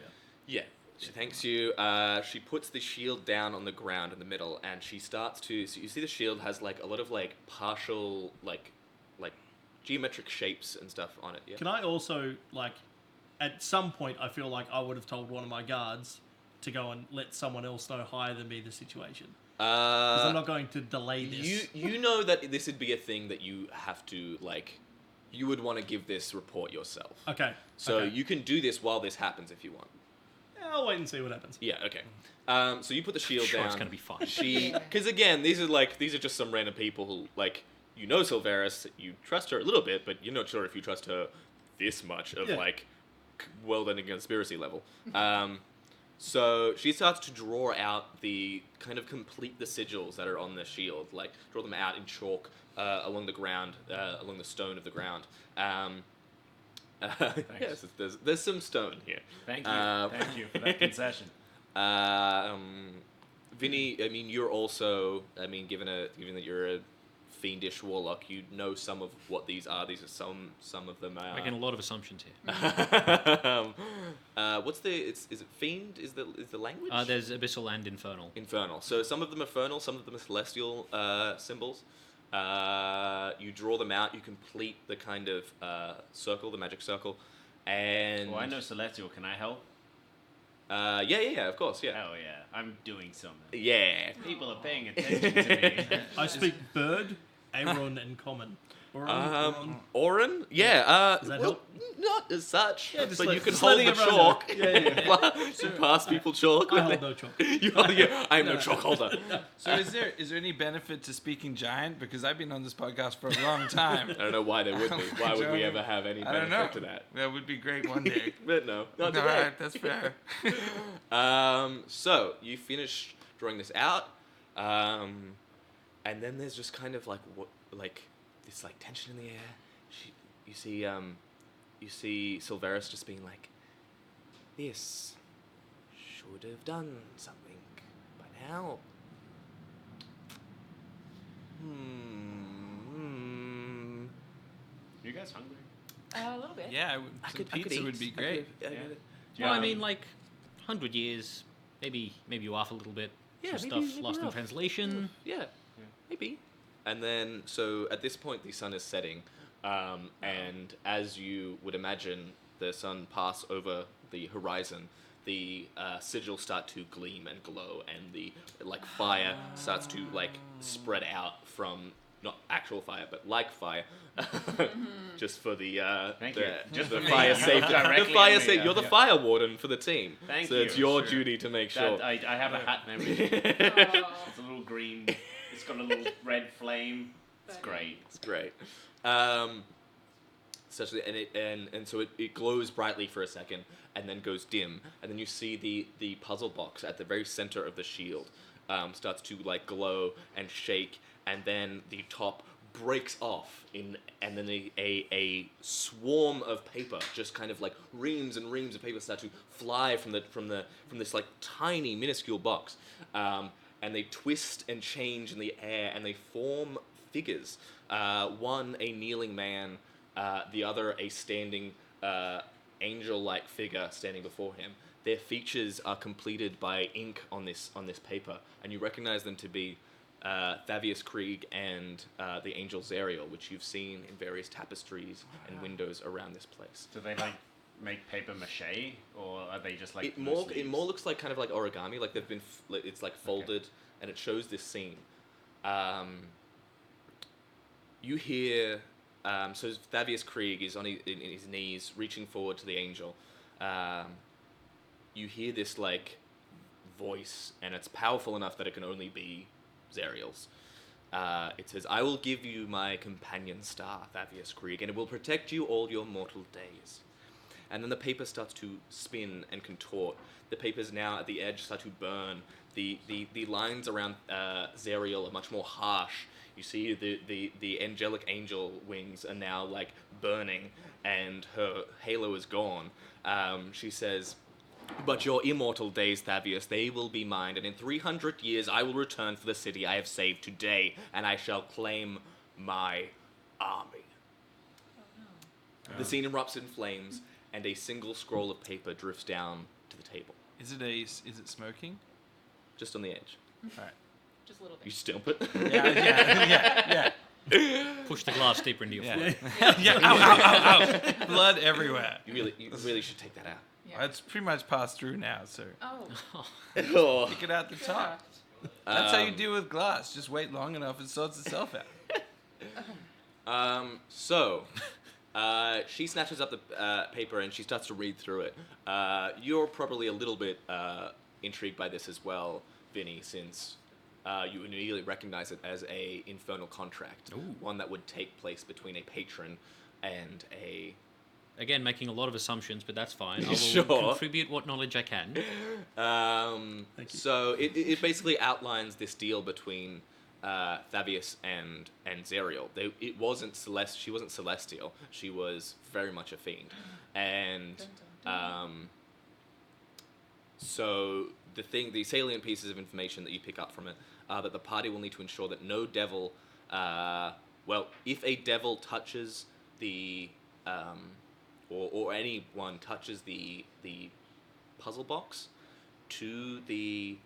S2: Yeah. She thanks you. She puts the shield down on the ground in the middle, and she starts to. So you see, the shield has like a lot of like partial like geometric shapes and stuff on it. Yeah.
S6: Can I also, like, at some point, I feel like I would have told one of my guards to go and let someone else know higher than me the situation. Because I'm not going to delay this.
S2: You know that this would be a thing that you have to like. You would want to give this report yourself.
S6: Okay.
S2: So
S6: okay.
S2: you can do this while this happens if you want.
S6: Yeah, I'll wait and see what happens.
S2: Yeah. Okay. So you put the shield
S3: Sure,
S2: down.
S3: it's gonna be fine.
S2: Because again, these are just some random people who like. You know Silveris, you trust her a little bit, but you're not sure if you trust her this much of
S6: Yeah.
S2: like well-done conspiracy level. So she starts to draw out the kind of complete the sigils that are on the shield, like draw them out in chalk along the ground, along the stone of the ground. Yes, there's some stone here.
S5: Thank you for that concession.
S2: Vinny, I mean, you're also, I mean, given that you're a fiendish warlock, you know some of what these are. These are some of them.
S3: Making a lot of assumptions here.
S2: What's the? Is it fiend? Is the language?
S3: There's abyssal and infernal.
S2: Infernal. So some of them are infernal, some of them are celestial symbols. You draw them out. You complete the kind of circle, the magic circle, and.
S5: Well, I know Celestial. Can I help?
S2: Yeah, of course, yeah.
S5: Hell yeah, I'm doing something.
S2: Yeah.
S5: People are paying attention to me.
S6: I speak bird, Aron, and common.
S2: Orin? Yeah,
S6: Does that
S2: well,
S6: help?
S2: not as such,
S6: Yeah, just
S2: but
S6: like-
S2: you can
S6: just
S2: hold
S6: letting
S2: the
S6: everyone know.
S2: chalk.
S6: Yeah.
S2: You pass people chalk.
S6: I hold no chalk.
S2: I am no chalk holder.
S7: So is there any benefit to speaking giant? Because I've been on this podcast for a long time.
S2: I don't know why there would be. Why would we ever have any
S7: I don't know.
S2: benefit to that?
S7: That would be great one day.
S2: But no, not
S7: All
S2: today.
S7: right, that's fair.
S2: So you finish drawing this out, and then there's just kind of like this like tension in the air. You see Silveris just being like, "This should have done something by now."
S5: You guys hungry?
S4: A little bit.
S7: Yeah, some pizza would be great.
S3: Well, I mean, like, 100 years, maybe you off a little bit.
S2: Yeah,
S3: Some
S2: maybe-
S3: stuff
S2: maybe
S3: lost in
S2: off.
S3: translation.
S2: Yeah, maybe. And then, so at this point, the sun is setting, and as you would imagine, the sun pass over the horizon. The sigils start to gleam and glow, and the fire starts to spread out from not actual fire, but like fire, just for the
S5: Thank you. Just
S2: the
S5: for me.
S2: fire safety.
S5: Directly
S2: The fire
S5: at me,
S2: safety.
S5: yeah.
S2: You're the fire warden for the team,
S5: Thank
S2: so
S5: you.
S2: it's your
S5: Sure.
S2: duty to make sure.
S5: That, I have a hat and everything.
S4: Oh.
S5: It's a little green. It's got a little red flame. It's great.
S2: It's great. Essentially, and so it glows brightly for a second, and then goes dim, and then you see the puzzle box at the very center of the shield starts to glow and shake, and then the top breaks off and then a swarm of paper, just kind of reams and reams of paper, start to fly from this tiny minuscule box, and they twist and change in the air, and they form figures. One a kneeling man, the other a standing angel-like figure standing before him. Their features are completed by ink on this paper, and you recognize them to be Thavius Krieg and the angel Zariel, which you've seen in various tapestries and windows around this place.
S5: Do they make paper mache, or are they just
S2: It
S5: loose
S2: more
S5: leaves?
S2: looks like kind of like origami, like they've been it's folded, and it shows this scene. You hear so Thavius Krieg is in his knees, reaching forward to the angel. You hear this voice, and it's powerful enough that it can only be Zariel's. It says, "I will give you my companion star, Thavius Krieg, and it will protect you all your mortal days." And then the paper starts to spin and contort. The papers now at the edge start to burn. The lines around Zariel are much more harsh. You see the angelic angel wings are now burning, and her halo is gone. She says, "But your immortal days, Thavius, they will be mine, and in 300 years I will return for the city I have saved today, and I shall claim my army." The scene erupts in flames, and a single scroll of paper drifts down to the table,
S7: Is it smoking?
S2: just on the edge.
S7: All right.
S4: Just a little
S2: You
S4: bit.
S2: stamp it.
S7: Yeah.
S3: Push the glass deeper into your foot.
S7: Yeah. Ow. Blood everywhere.
S2: You really should take that out.
S4: Yeah.
S7: It's pretty much passed through now, so
S2: Oh.
S7: pick it out the top.
S4: Correct.
S7: That's how you deal with glass. Just wait long enough, it sorts itself out.
S2: So, she snatches up the paper and she starts to read through it. You're probably a little bit intrigued by this as well, Vinny, since you immediately recognize it as a infernal contract,
S3: Ooh.
S2: one that would take place between a patron and a.
S3: Again, making a lot of assumptions, but that's fine. I will
S2: Sure.
S3: contribute what knowledge I can.
S6: Thank you.
S2: So it basically outlines this deal between Thavius and Zariel. She wasn't celestial. She was very much a fiend, and so the salient pieces of information that you pick up from it are that the party will need to ensure that no devil, if a devil touches the or anyone touches the puzzle box to the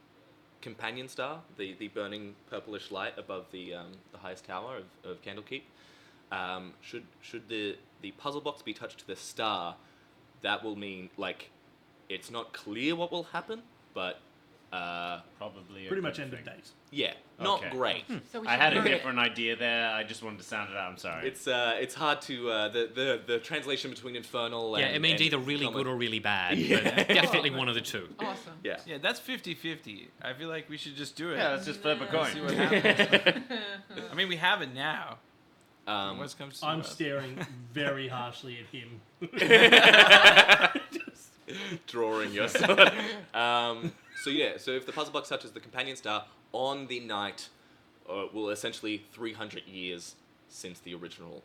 S2: companion star, the burning purplish light above the highest tower of Candlekeep. Should the puzzle box be touched to the star, that will mean like it's not clear what will happen, but
S5: Probably.
S6: Pretty much end of days.
S2: yeah, not
S5: Okay.
S2: great.
S4: So we
S5: I
S4: should
S5: had a
S4: burn it.
S5: different idea there. I just wanted to sound it out. I'm sorry.
S2: It's hard to the translation between infernal
S3: Yeah,
S2: and
S3: it means
S2: and
S3: either really
S2: common.
S3: good or really bad.
S2: Yeah.
S3: But definitely one of the two.
S4: Awesome.
S2: Yeah.
S7: Yeah, that's 50-50. I feel like we should just do it.
S5: Yeah, let's just flip a coin.
S7: See what happens. I mean, we have it now. Worst comes to
S6: I'm
S7: worst.
S6: staring very harshly at him.
S2: Drawing your sword. So if the puzzle box touches the companion star on the night, will essentially 300 years since the original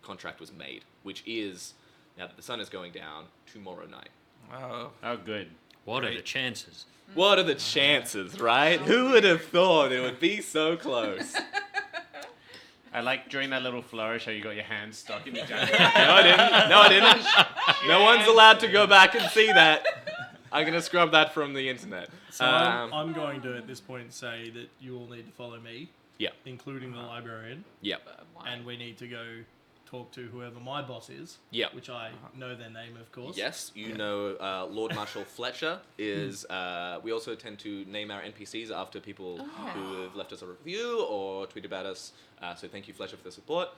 S2: contract was made, which is, now that the sun is going down, tomorrow night.
S7: Wow.
S5: Oh, good.
S3: What are
S7: Right.
S3: the chances?
S2: What are the chances, right? Who would have thought it would be so close?
S5: I like during that little flourish how you got your hands stuck in each other.
S2: No, I didn't. No one's allowed to go back and see that. I'm gonna scrub that from the internet.
S6: So I'm going to, at this point, say that you all need to follow me,
S2: Yeah.
S6: including the librarian,
S2: Yep.
S4: Why?
S6: and we need to go talk to whoever my boss is,
S2: Yep.
S6: which I know their name, of course.
S2: Yes, you know Lord Marshal Fletcher is. We also tend to name our NPCs after people who have left us a review or tweeted about us. So thank you, Fletcher, for the support.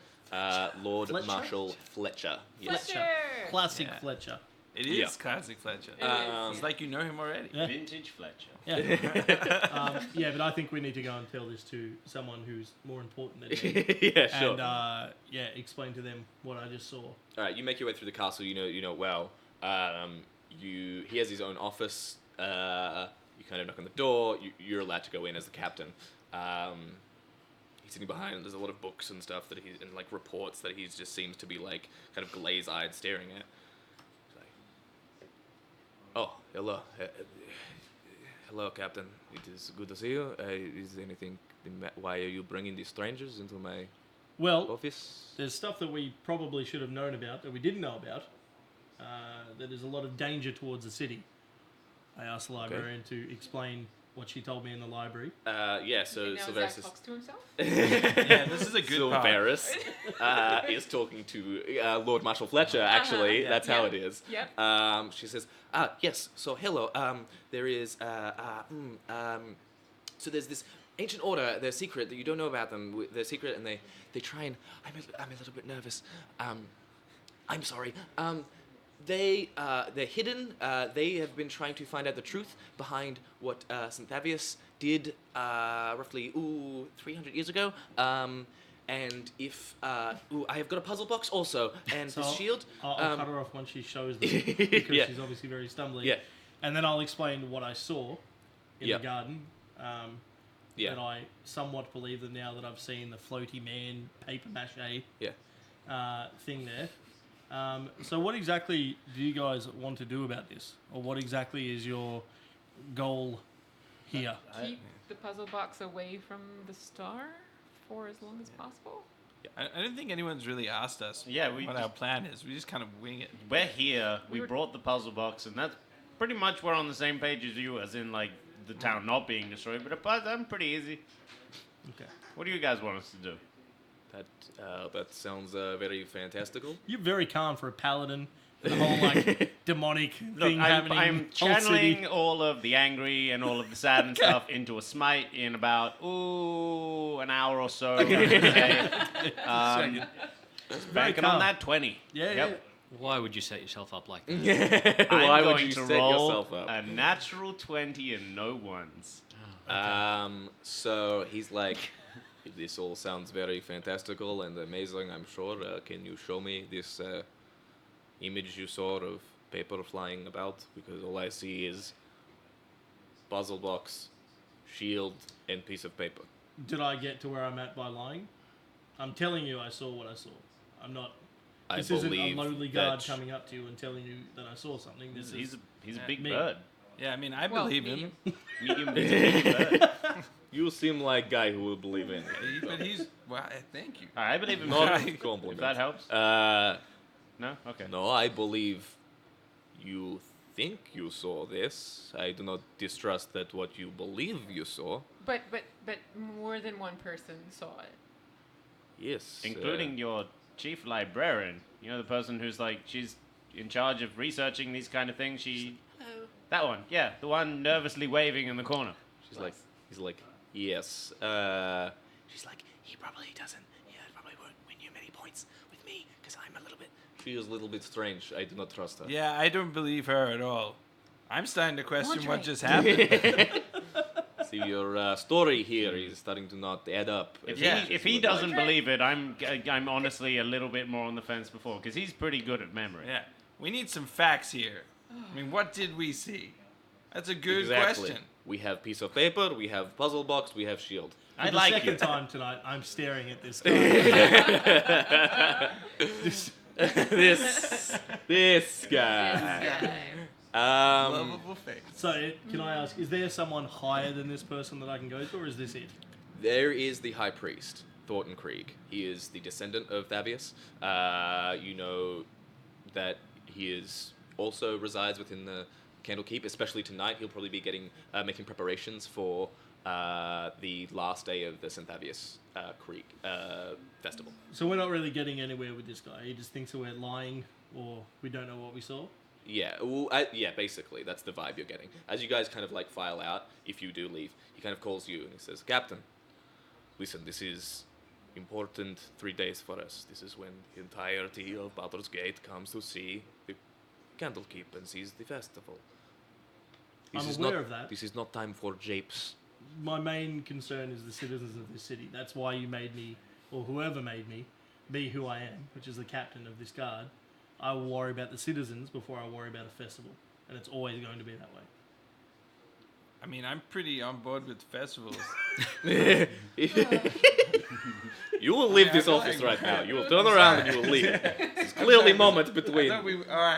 S2: Lord
S6: Fletcher?
S2: Marshal Fletcher. Yes.
S6: Fletcher. Classic
S7: Yeah.
S6: Fletcher.
S7: It is
S2: Yeah.
S7: classic Fletcher.
S4: It is.
S7: It's like you know him already.
S6: Yeah.
S5: Vintage Fletcher.
S6: Yeah. Yeah, but I think we need to go and tell this to someone who's more important than me.
S2: Yeah, sure.
S6: And explain to them what I just saw.
S2: All right, you make your way through the castle. You know it well. He has his own office. You kind of knock on the door. You're allowed to go in as the captain. He's sitting behind. There's a lot of books and stuff and like reports that he just seems to be like kind of glaze-eyed staring at. He's like, oh, hello, hello, Captain. It is good to see you. Is there anything? Why are you bringing these strangers into my
S6: Well,
S2: office?
S6: there's stuff that we probably should have known about that we didn't know about. That there's a lot of danger towards the city. I asked the librarian to explain what she told me in the library.
S2: Yeah. So
S4: And now
S2: Silverus
S4: Zach talks to himself?
S7: Yeah, this is a good part.
S2: Silverus is talking to Lord Marshal Fletcher, actually.
S7: Yeah.
S2: That's how
S4: Yeah.
S2: it is.
S4: Yep.
S2: She says, yes, so hello. There is, so there's this ancient order. They're secret that you don't know about them. They're secret and they try and, I'm a little bit nervous. I'm sorry. They're hidden. They have been trying to find out the truth behind what St. Thavius did roughly 300 years ago. And if I have got a puzzle box also, and
S6: So
S2: this shield.
S6: I'll cut her off when she shows them because
S2: Yeah.
S6: she's obviously very stumbly.
S2: Yeah.
S6: And then I'll explain what I saw in
S2: Yeah.
S6: the garden.
S2: Yeah.
S6: That I somewhat believe that now that I've seen the floaty man paper mache
S2: Yeah.
S6: thing there. So what exactly do you guys want to do about this? Or what exactly is your goal here?
S4: Keep the puzzle box away from the star for as long as possible?
S7: I don't think anyone's really asked us
S5: Yeah, we
S7: what
S5: just-
S7: our plan is. We just kind of wing it.
S5: We're here. We
S4: We were-
S5: brought the puzzle box, and that's pretty much we're on the same page as you, as in like the town not being destroyed. But apart, I'm pretty easy.
S6: Okay.
S5: What do you guys want us to do?
S2: That sounds very fantastical.
S6: You're very calm for a paladin. The whole like demonic
S5: Look,
S6: thing
S5: I'm
S6: happening.
S5: I'm
S6: whole
S5: channeling
S6: city.
S5: all of the angry and all of the sad and stuff into a smite in about an hour or so. Okay. Banking
S6: calm.
S5: on that 20.
S6: Yeah,
S5: Yep.
S3: Why would you set yourself up like that?
S5: I'm
S2: Why
S5: going
S2: would you
S5: to
S2: set
S5: roll
S2: yourself up?
S5: a natural 20 and no ones.
S2: So he's like, this all sounds very fantastical and amazing, I'm sure. Can you show me this image you saw of paper flying about? Because all I see is puzzle box, shield, and piece of paper.
S6: Did I get to where I'm at by lying? I'm telling you I saw what I saw. I'm not.
S2: I
S6: This isn't a
S2: believe
S6: lonely guard
S2: that-
S6: coming up to you and telling you that I saw something. This
S5: He's
S6: is
S5: a big
S6: me.
S5: bird.
S7: Yeah, I mean, I
S4: Well,
S7: believe
S4: medium.
S7: him.
S5: Medium big bird.
S2: You seem like guy who will believe in.
S7: But he's... Well, thank you.
S5: I believe in
S2: Not
S5: if
S2: compliment.
S5: that helps.
S2: Uh,
S5: No? Okay.
S2: no, I believe you think you saw this. I do not distrust that what you believe you saw.
S4: But more than one person saw it.
S2: Yes.
S5: Including your chief librarian. You know, the person who's like, she's in charge of researching these kind of things. That one, yeah, the one nervously waving in the corner.
S2: He's like, yes. She's like, he probably won't win you many points with me, because I'm a little bit... She is a little bit strange. I do not trust her.
S1: Yeah, I don't believe her at all. I'm starting to question what just happened.
S2: See, your story here is starting to not add up.
S5: If he doesn't believe it, I'm honestly a little bit more on the fence before, because he's pretty good at memory.
S1: Yeah, we need some facts here. I mean, what did we see? That's a good
S2: Exactly.
S1: question.
S2: We have piece of paper, we have puzzle box, we have shield.
S6: For the second time tonight, I'm staring at this guy.
S2: This guy.
S1: Lovable face.
S6: So, can I ask, is there someone higher than this person that I can go to, or is this it?
S2: There is the High Priest, Thornton Krieg. He is the descendant of Thavius. You know that he also resides within the Candlekeep, especially tonight. He'll probably be making preparations for the last day of the Thavius Krieg festival.
S6: So we're not really getting anywhere with this guy. He just thinks that we're lying, or we don't know what we saw.
S2: Yeah, basically, that's the vibe you're getting. As you guys kind of like file out, if you do leave, he kind of calls you and he says, Captain, listen, this is important 3 days for us. This is when the entirety of Baldur's Gate comes to see the Candlekeep and sees the festival.
S6: I'm aware of that.
S2: This is not time for japes.
S6: My main concern is the citizens of this city. That's why you made me, or whoever made me, be who I am, which is the captain of this guard. I will worry about the citizens before I worry about a festival. And it's always going to be that way.
S1: I mean, I'm pretty on board with festivals.
S2: You will leave this office right now. You will turn around and you will leave. It's clearly moment between.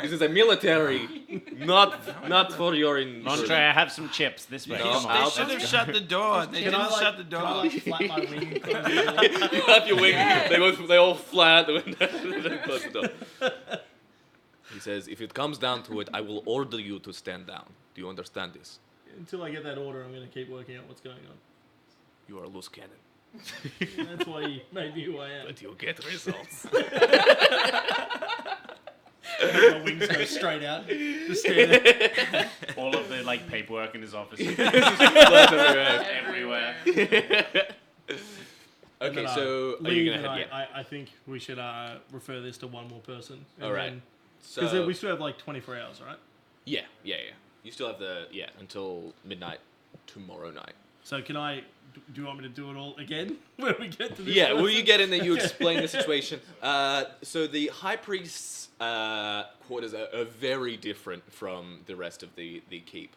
S2: This is a military, not for your...
S5: Andre, I have some chips this way.
S2: No,
S5: Come on.
S1: They should have shut the door. They didn't shut the door.
S6: Can I flap my wing and close the door?
S2: You flap your wing. They all fly out the window. Close the door. He says, if it comes down to it, I will order you to stand down. Do you understand this?
S6: Until I get that order, I'm going to keep working out what's going on.
S2: You are a loose cannon.
S6: That's why you made me who I am.
S2: But you'll get results.
S6: My wings go straight out. Just stand there.
S5: All of the like paperwork in his office.
S2: Everywhere.
S6: And
S2: Okay,
S6: then
S2: so are
S6: leave
S2: you gonna
S6: and
S2: head?
S6: I think we should refer this to one more person.
S2: All right.
S6: Because
S2: So
S6: we still have like 24 hours, right?
S2: yeah. You still have until midnight tomorrow night.
S6: So can I... Do you want me to do it all again? When we get to this
S2: Yeah, will
S6: person?
S2: you get in there? You explain the situation. So the High Priest's quarters are very different from the rest of the keep.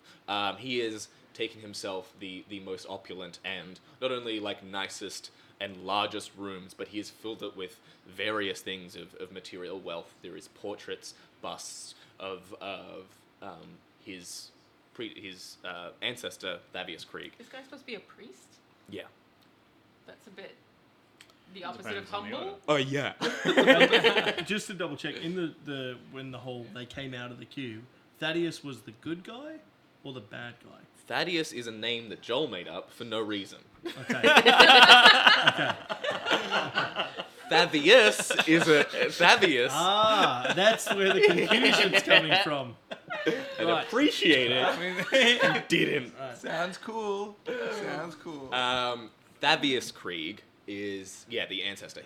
S2: He is taking himself the most opulent and not only like nicest and largest rooms, but he has filled it with various things of material wealth. There is portraits, busts of his ancestor Thavius Krieg.
S4: This guy's supposed to be a priest?
S2: Yeah.
S4: That's a bit the opposite of
S5: Depends on the
S4: humble.
S2: Oh yeah.
S6: Just to double check, in the when they came out of the queue, Thaddeus was the good guy or the bad guy?
S2: Thaddeus is a name that Joel made up for no reason.
S6: Okay.
S2: Thaddeus is a Thaddeus.
S6: Ah, that's where the confusion's coming from.
S2: And
S6: right.
S2: appreciate it. You didn't.
S1: Sounds cool. Sounds cool.
S2: Thavius Krieg is the ancestor.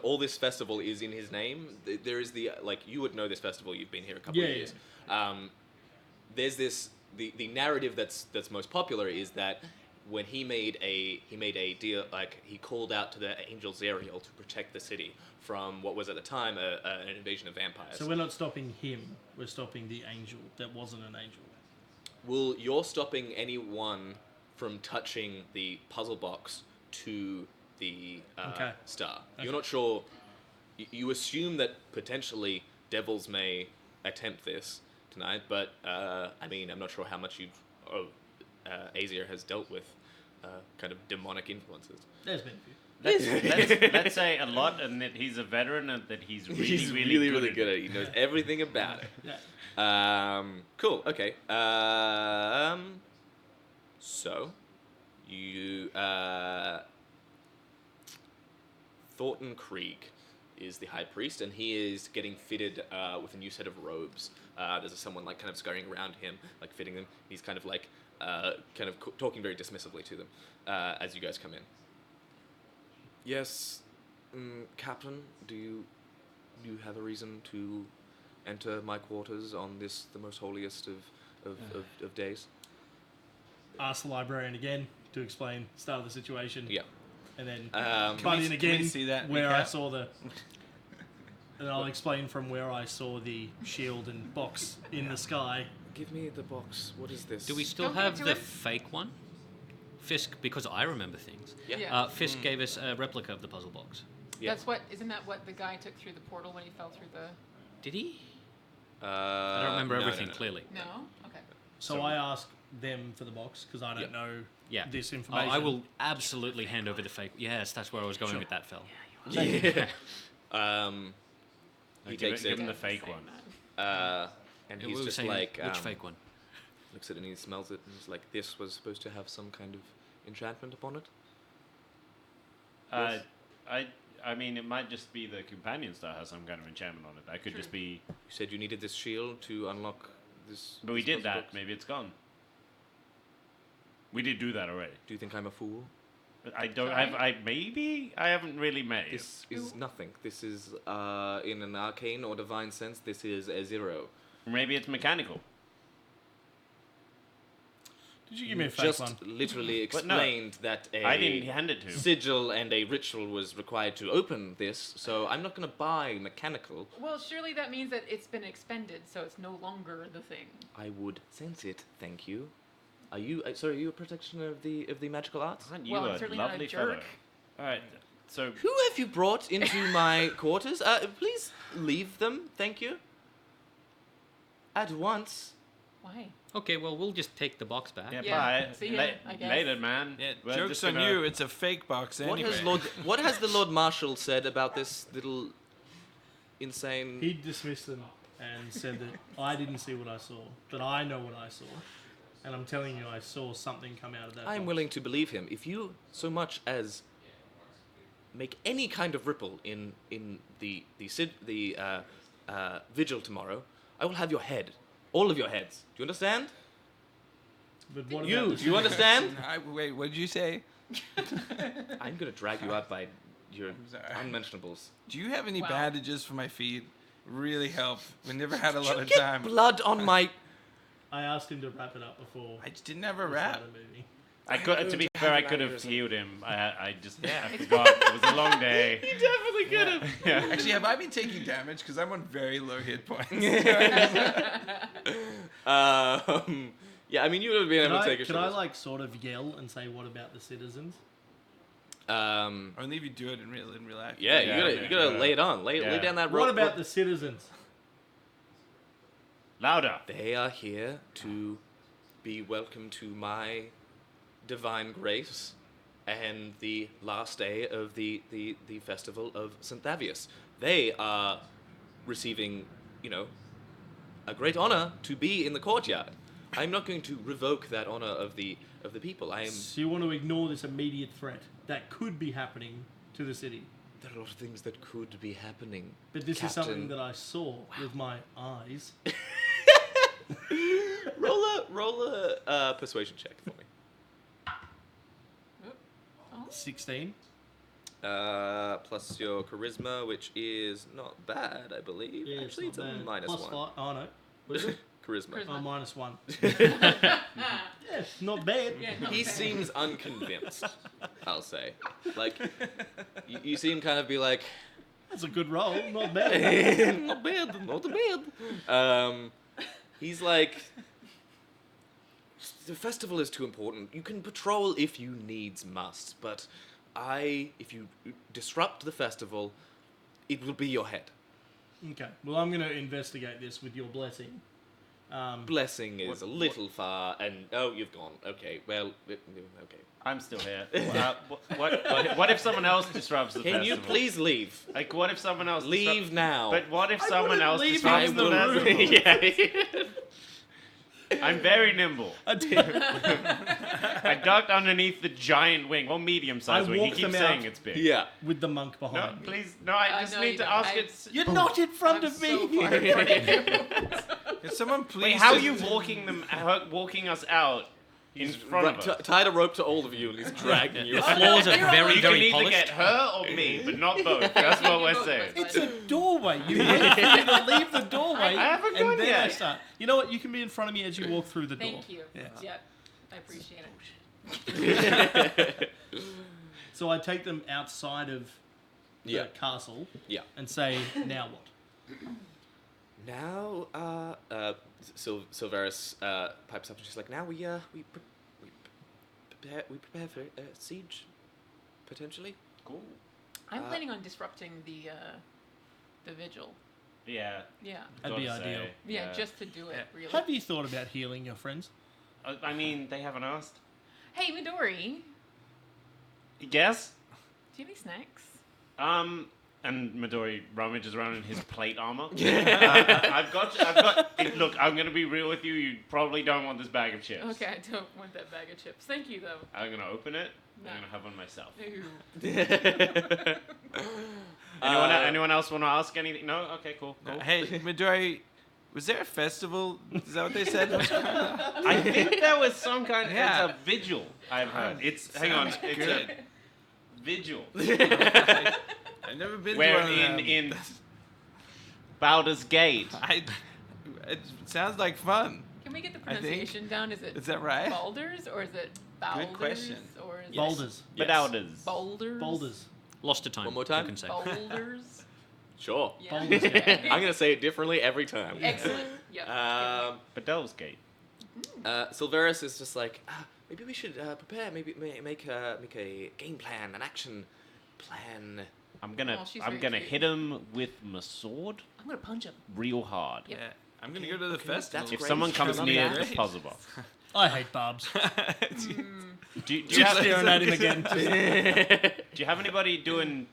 S2: All this festival is in his name. There is you would know this festival. You've been here a couple of years. There's this the narrative that's most popular is that when he made a deal, he called out to the angel Zerial to protect the city from what was at the time an invasion of vampires.
S6: So we're not stopping him. We're stopping the angel that wasn't an angel.
S2: Well, you're stopping anyone from touching the puzzle box to the star.
S6: Okay.
S2: You're not sure. You assume that potentially devils may attempt this tonight, but I'm not sure how much Aesir has dealt with kind of demonic influences.
S6: There's been a few.
S5: Let's say a lot, and that he's a veteran, and that he's really
S2: good at it. He knows everything about it.
S6: Yeah.
S2: Cool. Okay. So, you Thornton Krieg is the high priest, and he is getting fitted with a new set of robes. There's someone like kind of scurrying around him, like fitting them. He's kind of like talking very dismissively to them as you guys come in. Yes, Captain. Do you have a reason to enter my quarters on this, the most holiest of days?
S6: Ask the librarian again to explain start of the situation.
S2: Yeah.
S6: And then
S2: Can
S6: butt
S7: we-
S6: in
S7: can
S6: again
S7: we see that
S6: where I
S7: recap?
S6: saw the... And I'll explain from where I saw the shield and box in the sky.
S2: Give me the box. What is this?
S3: Do we still
S4: Don't give it
S3: have
S4: to
S3: the
S4: him.
S3: fake one? Fisk, because I remember things.
S2: Yeah.
S4: Yeah.
S3: Fisk gave us a replica of the puzzle box.
S2: Yeah.
S4: Isn't that what the guy took through the portal when he fell through the...
S3: Did he?
S2: I
S3: I don't remember everything clearly.
S4: No? Okay.
S6: So I asked them for for because I don't
S2: Yeah.
S6: know
S3: Yeah.
S6: this
S3: Oh,
S6: information.
S3: I will absolutely hand over the fake. Yes, that's where I was going with that, Fel.
S2: Yeah. He
S5: Give
S2: takes
S5: him
S2: it,
S5: the fake one.
S2: and
S3: We
S2: he's
S3: were
S2: just
S3: saying,
S2: like
S3: which fake one?
S2: looks at it and he smells it and he's like, "This was supposed to have some kind of enchantment upon it."
S5: I mean, it might just be the companion star has some kind of enchantment on it. That could just be.
S2: You said you needed this shield to unlock this.
S5: But we
S2: this
S5: did
S2: puzzle
S5: that.
S2: box.
S5: Maybe it's gone. We did do that already.
S2: Do you think I'm a fool?
S5: But I don't.
S4: Sorry?
S5: Maybe I haven't really met you.
S2: This is nothing. This is, in an arcane or divine sense, this is a zero.
S5: Maybe it's mechanical.
S6: Did you give me a fake
S2: Just
S6: one?
S2: literally
S5: But no,
S2: explained that a
S5: I didn't hand it to him.
S2: sigil and a ritual was required to open this, so I'm not going to buy mechanical.
S4: Well, surely that means that it's been expended, so it's no longer the thing.
S2: I would sense it, thank you. Are you, sorry, are you a protection of the magical arts?
S5: Aren't you
S4: Well, I'm
S5: a
S4: certainly not a
S5: lovely
S4: jerk.
S5: fellow? All right. So
S2: Who have you brought into my quarters? Please leave them, thank you. At once.
S4: Why?
S3: Okay, well, we'll just take the box back.
S5: yeah,
S4: Yeah,
S5: bye.
S4: see ya, I guess.
S5: Later, man.
S7: Yeah,
S5: We're
S7: joke's
S5: just
S7: on
S5: gonna-
S7: you. It's a fake box anyway.
S2: What has the Lord Marshal said about this little insane...
S6: He dismissed them and said that I didn't see what I saw, but I know what I saw. And I'm telling you, I saw something come out of that
S2: I'm
S6: box.
S2: willing to believe him. If you so much as make any kind of ripple in the vigil tomorrow, I will have your head. All of your heads. Do you understand?
S6: But what
S2: You,
S6: about
S2: do you understand?
S7: Wait, what did you say?
S2: I'm gonna drag you out by your
S7: sorry.
S2: unmentionables.
S7: Do you have any
S4: Wow.
S7: bandages for my feet? Really help. We never had a
S2: Did
S7: lot
S2: you
S7: of
S2: get
S7: time.
S2: blood on my...
S6: I asked him to wrap it up before
S7: I just didn't have a
S6: we
S7: wrap.
S6: started moving.
S5: I could, to be
S2: to
S5: fair,
S2: have
S5: I
S2: an
S5: could have
S2: aneurysm.
S5: healed him. I just I forgot. It was a long day.
S2: definitely could have.
S5: Yeah.
S7: Actually, have I been taking damage? Because I'm on very low hit points.
S2: Yeah, I mean, you would have been able to take a
S6: Could I
S2: shot.
S6: like sort of yell and say, "What about the citizens"?
S7: Only if you do it in real life.
S2: Yeah,
S5: Yeah,
S2: you gotta
S5: yeah.
S2: lay it on. Lay
S5: Yeah.
S2: down that rope.
S6: What about the citizens?
S5: Louder.
S2: They are here to be welcome to my divine grace and the last day of the festival of St. Thavius. They are receiving, a great honor to be in the courtyard. I'm not going to revoke that honor of the people. I am.
S6: So you want to ignore this immediate threat that could be happening to the city.
S2: There are a lot of things that could be happening.
S6: But this is
S2: Captain.
S6: something that I saw with my eyes.
S2: Roll a persuasion check for me.
S6: 16.
S2: Plus your charisma, which is not bad, I believe.
S6: Yeah,
S2: Actually, it's
S6: not
S2: a
S6: bad.
S2: minus
S6: Plus
S2: 1.
S6: 5. Oh, no. What is it?
S2: Charisma.
S4: Charisma.
S6: Oh, minus 1.
S4: Ah,
S6: Yeah, not bad.
S4: yeah, not
S2: He
S4: bad.
S2: seems unconvinced, I'll say. Like, you see him kind of be like,
S6: That's a good roll. Not bad.
S2: not bad, not bad. He's like, the festival is too important. You can patrol if you needs must, but if you disrupt the festival, it will be your head.
S6: Okay. Well, I'm going to investigate this with your blessing.
S2: Blessing is a little far, and you've gone. Okay, well, okay.
S5: I'm still here. What if someone else disrupts the
S2: Can
S5: festival?
S2: you please leave?
S5: Like, what if someone else
S2: Leave now.
S5: But what if
S6: I
S5: someone
S6: wouldn't
S5: else
S6: leave
S5: disrupts
S6: him
S5: the
S6: in the
S5: festival?
S2: Yeah.
S5: I'm very nimble.
S6: I did.
S5: I ducked underneath the giant wing, or medium-sized
S6: I
S5: wing. He
S6: walked
S5: keeps
S6: them
S5: saying
S6: out.
S5: it's big.
S2: Yeah.
S6: With the monk
S5: No,
S6: behind me.
S5: please, no. I just
S4: no,
S5: need
S4: you
S5: to
S4: don't.
S5: ask
S4: I-
S5: it.
S6: You're not in front
S4: I'm
S6: of me.
S4: so far in front of you.
S1: Can someone please?
S5: Wait, how are
S1: just-
S5: you walking us out in front of us?
S2: Tied a rope to all of you, and he's dragging you.
S3: The floors are very,
S5: You can
S3: very
S5: either
S3: polished.
S5: get her or me, but not both. That's what we're saying.
S6: It's a doorway. You wait for me to leave the doorway,
S5: I haven't
S6: and
S5: gone
S6: then
S5: yet.
S6: I start. You know what? You can be in front of me as you walk through the door.
S4: Thank you.
S6: Yeah.
S4: Yep. I appreciate it.
S6: So I take them outside of the
S2: Yeah.
S6: castle
S2: Yeah.
S6: and say, "Now what?"
S2: Now, Silveris pipes up and she's like, "Now we prepare for siege, potentially."
S5: Cool.
S4: I'm planning on disrupting the vigil.
S5: Yeah.
S4: Yeah.
S6: That'd be
S5: gotta say,
S6: ideal.
S4: Yeah, just to do it, really.
S6: Have you thought about healing your friends?
S5: I mean, they haven't asked.
S4: Hey, Midori,
S5: Yes.
S4: do you have any snacks?
S5: And Midori rummages around in his plate armor. I've got. Look, I'm gonna be real with you. You probably don't want this bag of chips.
S4: Okay, I don't want that bag of chips. Thank you, though.
S5: I'm gonna open it.
S4: No.
S5: I'm gonna have one myself.
S4: Ew.
S5: Anyone else want to ask anything? No. Okay. Cool.
S1: Hey, Midori, was there a festival? Is that what they said?
S5: I think there was some kind.
S1: Yeah.
S5: It's a vigil. I've heard. It's hang on. It's
S1: good.
S5: a vigil.
S1: I've never been
S5: Where
S1: to one of them.
S5: in Baldur's Gate.
S1: It sounds like fun.
S4: Can we get the
S1: I think-
S4: pronunciation down? Is it
S1: Is that right?
S4: Baldur's or is it Baldur's?
S1: question.
S4: Or is
S6: Boulders.
S5: But
S2: Yes.
S5: Baldur's.
S4: Boulders?
S6: Boulders.
S3: Lost to time.
S2: One more time?
S3: You can say.
S4: Boulders?
S2: Sure.
S4: Yeah.
S6: Boulders.
S2: I'm gonna say it differently every time.
S4: Excellent. Yep.
S5: But Baldur's Gate.
S2: Silveris is just like, maybe we should prepare. Maybe make a game plan, an action plan.
S5: I'm gonna
S4: Oh, she's
S5: I'm
S4: very
S5: gonna
S4: cute.
S5: hit him with my sword
S4: I'm going to punch him.
S5: real hard.
S4: Yep.
S1: Yeah, I'm gonna go to the festival.
S2: that's
S5: If
S2: great.
S5: someone comes
S2: Not
S5: near
S2: bad.
S5: the puzzle box.
S6: I hate Barbs.
S5: Do you
S6: Just
S5: have
S6: staring at him again.
S5: Do you have anybody doing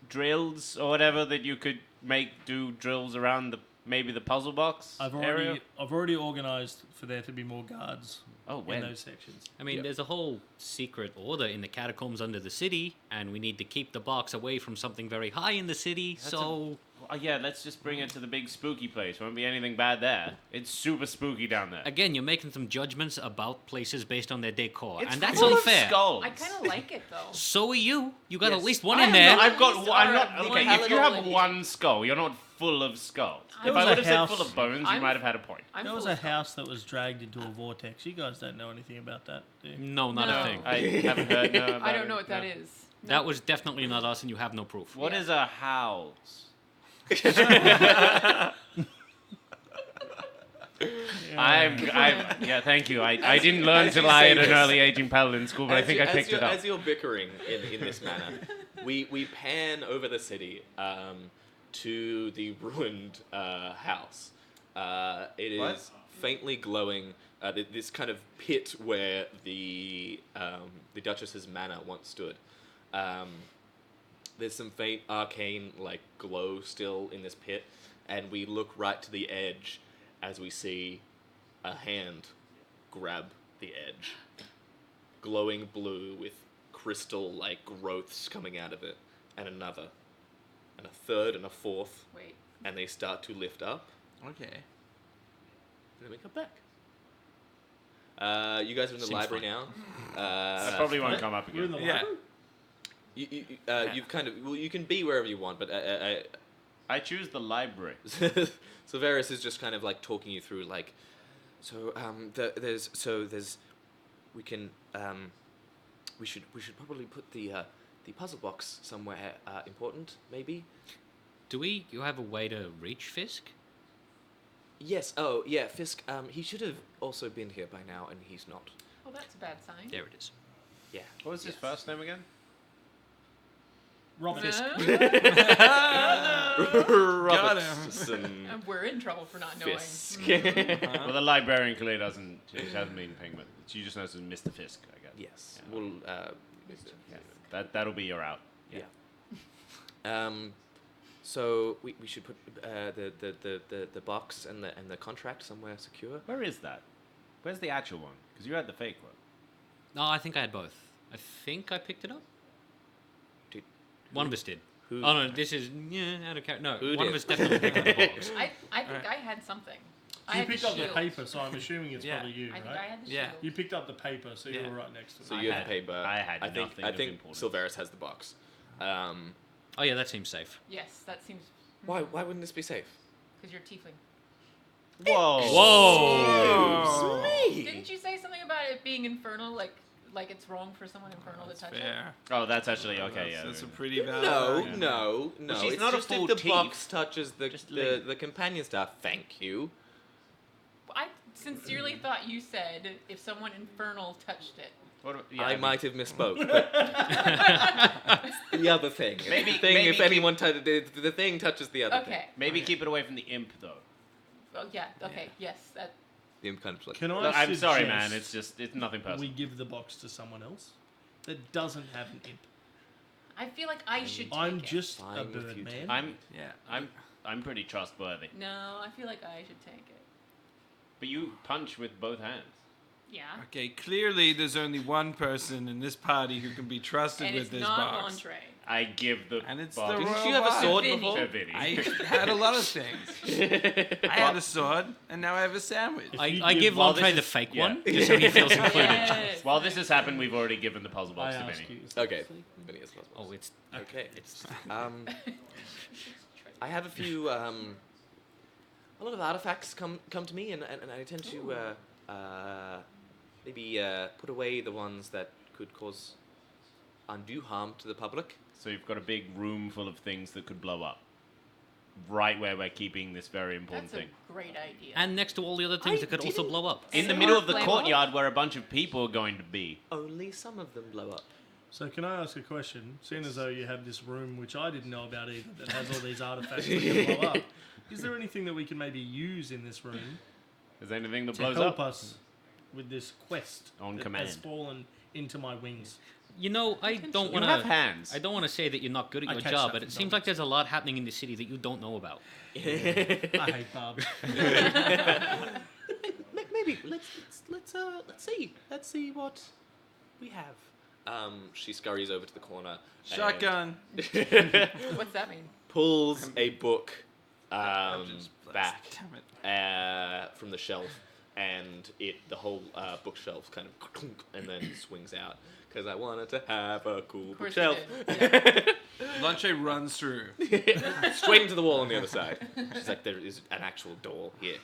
S5: drills or whatever that you could do drills around maybe the puzzle box
S6: I've
S5: area?
S6: already organised for there to be more guards
S5: Oh,
S6: in
S5: when?
S6: those sections.
S3: I mean, there's a whole secret order in the catacombs under the city, and we need to keep the box away from something very high in the city,
S5: Yeah, let's just bring it to the big spooky place. Won't be anything bad there. It's super spooky down there.
S3: Again, you're making some judgments about places based on their decor,
S5: It's
S3: and that's
S5: full
S3: unfair.
S5: Of skulls.
S4: I kind of like it, though.
S3: So are you. You got
S2: Yes.
S3: at least one
S5: I
S3: in
S5: am
S3: there.
S5: not- I've got.
S4: These
S5: I'm
S4: are
S5: not.
S4: the
S5: Okay, if you have
S4: palatable
S5: one skull, you're not full of skulls.
S6: There
S5: If I
S6: was a
S5: would have said
S6: house-
S5: full of bones, you
S4: I'm-
S5: might have had a point.
S4: I'm
S6: There was
S4: full
S6: a
S4: of
S6: house that was dragged into a vortex. You guys don't know anything about that, do you?
S3: No, not
S4: No.
S3: a thing.
S5: I haven't heard. No, about
S4: I don't
S5: it,
S4: know what that
S5: no.
S4: is.
S3: That was definitely not us, and you have no proof.
S5: What
S4: Yeah.
S5: is a house? Yeah, thank you. I didn't learn
S2: as
S5: to
S2: you
S5: lie
S2: say
S5: at an
S2: this-
S5: early age in Paladin school, but I think I picked it up.
S2: As you're bickering in this manner, we pan over the city to the ruined house. It is
S1: What?
S2: faintly glowing. This kind of pit where the Duchess's manor once stood. There's some faint arcane glow still in this pit, and we look right to the edge as we see a hand grab the edge, glowing blue with crystal-like growths coming out of it, and another, and a third, and a fourth,
S4: Wait.
S2: and they start to lift up,
S1: Okay.
S2: and then we come back. You guys are in the
S3: Seems
S2: library
S3: fine.
S2: now.
S5: I probably won't come up
S6: We're in
S5: again.
S6: the
S1: Yeah.
S6: library?
S2: You've kind of you can be wherever you want, but
S5: I choose the library.
S2: so Varys is just kind of talking you through we should probably put the puzzle box somewhere important, maybe.
S3: You have a way to reach Fisk?
S2: Yes. Oh yeah, Fisk. He should have also been here by now, and he's not.
S4: Oh, that's a bad sign.
S3: There it is.
S2: Yeah.
S5: What was his first name again?
S6: Robisk.
S2: Robertson.
S4: We're in trouble for not knowing.
S2: Fisk.
S5: Well, the librarian clearly doesn't. She hasn't been paying, but she just knows as Mr. Fisk, I guess.
S2: Yes.
S5: Yeah.
S2: Well,
S5: That'll be your out.
S2: so we should put the box and the contract somewhere secure.
S5: Where is that? Where's the actual one? Because you had the fake one.
S3: No, I think I had both. I think I picked it up.
S2: Did-
S3: One of us did.
S2: Who?
S3: Oh no, this is out of character. No,
S2: Who
S3: one
S2: did?
S3: of us definitely picked up the box.
S4: I think I had something. I
S6: You
S4: had
S6: picked
S4: the
S6: up the
S4: shield.
S6: paper, so I'm assuming it's
S1: Yeah.
S6: probably you,
S4: I think
S6: right?
S4: I had the
S1: Yeah.
S4: shield.
S6: You picked up the paper, so you
S1: Yeah.
S6: were right next to it.
S2: So
S5: I
S2: you
S5: had-
S2: have the paper.
S5: I had
S2: I think
S5: nothing of importance.
S2: Silveris has the box.
S3: Oh yeah, that seems safe.
S4: Yes, that seems.
S2: Why wouldn't this be safe?
S4: Because you're tiefling.
S5: Whoa!
S3: Whoa!
S4: Didn't you say something about it being infernal? Like it's wrong for someone infernal to touch it?
S1: Fair.
S5: Oh, that's actually okay. Yeah.
S1: That's a pretty valid
S2: No,
S1: argument.
S2: no.
S5: Well, she's
S2: it's
S5: not a
S2: just
S5: full
S2: if the
S5: thief.
S2: box touches
S5: Just leave.
S2: the companion stuff. Thank you.
S4: I sincerely thought you said if someone infernal touched it.
S2: I might have misspoke. But the other thing.
S5: Maybe-
S2: the thing.
S5: maybe
S2: If
S5: keep-
S2: anyone the thing touches the other thing.
S4: Okay.
S5: Maybe keep it away from the imp, though.
S4: Oh yeah. Okay. Yes. That.
S2: The imp kind of like.
S6: Can I
S5: Look, I'm sorry,
S6: suggest
S5: man. It's nothing personal.
S6: we give the box to someone else that doesn't have an imp?
S4: I feel like I should. Take
S6: I'm
S4: it.
S6: just a
S2: Fine with
S6: bird
S2: you
S6: man.
S1: Yeah.
S5: I'm pretty trustworthy.
S4: No, I feel like I should take it.
S5: But you punch with both hands.
S4: Yeah.
S1: Okay, clearly there's only one person in this party who can be trusted
S4: And
S1: with
S4: it's
S1: this
S4: not
S1: box.
S4: Entree.
S5: I give the
S1: And it's
S5: box
S1: the
S2: Didn't
S1: royal
S2: you have a
S1: box.
S2: sword
S4: Vinny.
S2: before?
S5: to Vinny.
S1: I had a lot of things. I had a sword, and now I have a sandwich.
S6: If
S3: I
S6: you
S3: give
S5: while
S3: L'Entrée
S5: this
S3: the
S5: is-
S3: fake
S5: yeah.
S3: one, just so he feels included.
S4: Yes.
S5: While this has happened, we've already given the puzzle
S6: I
S5: box to
S6: ask
S5: Vinny.
S6: you. is that
S2: Okay.
S6: fake?
S2: Vinny has puzzle box.
S3: Oh, it's
S2: Okay. I have a few. A lot of artifacts come to me, and I tend to maybe put away the ones that could cause undue harm to the public.
S5: So you've got a big room full of things that could blow up. Right where we're keeping this very important
S4: That's
S5: thing.
S4: a great idea.
S3: and next to all the other things
S2: I
S3: that could also
S2: didn't-
S3: blow up.
S5: In the
S4: Or
S5: middle of the
S4: flammable.
S5: courtyard where a bunch of people are going to be.
S2: Only some of them blow up.
S6: So can I ask a question? Seeing as though you have this room, which I didn't know about either, that has all these artifacts that can blow up, is there anything that we can maybe use in this room
S5: Is there anything that
S6: to
S5: blows
S6: help
S5: up?
S6: us with this quest
S5: On
S6: that
S5: command.
S6: has fallen into my wings?
S3: You know, I don't
S5: You
S3: want
S5: have
S3: to.
S5: hands.
S3: I don't want to say that you're not good at
S6: I
S3: your
S6: catch
S3: job,
S6: stuff
S3: but
S6: in
S3: it seems like
S6: doubles.
S3: there's a lot happening in the city that you don't know about.
S6: I hate Barb.
S2: Maybe let's see what we have. She scurries over to the corner.
S1: Shotgun.
S4: What's that mean?
S2: Pulls a book
S1: Eldridge Blast.
S2: back
S1: Damn it.
S2: from the shelf, and the whole bookshelf kind of and then swings out because I wanted to have a cool
S4: Of course
S2: bookshelf.
S4: you did.
S1: Lunche runs through.
S2: Straight into the wall on the other side. She's like, there is an actual door here.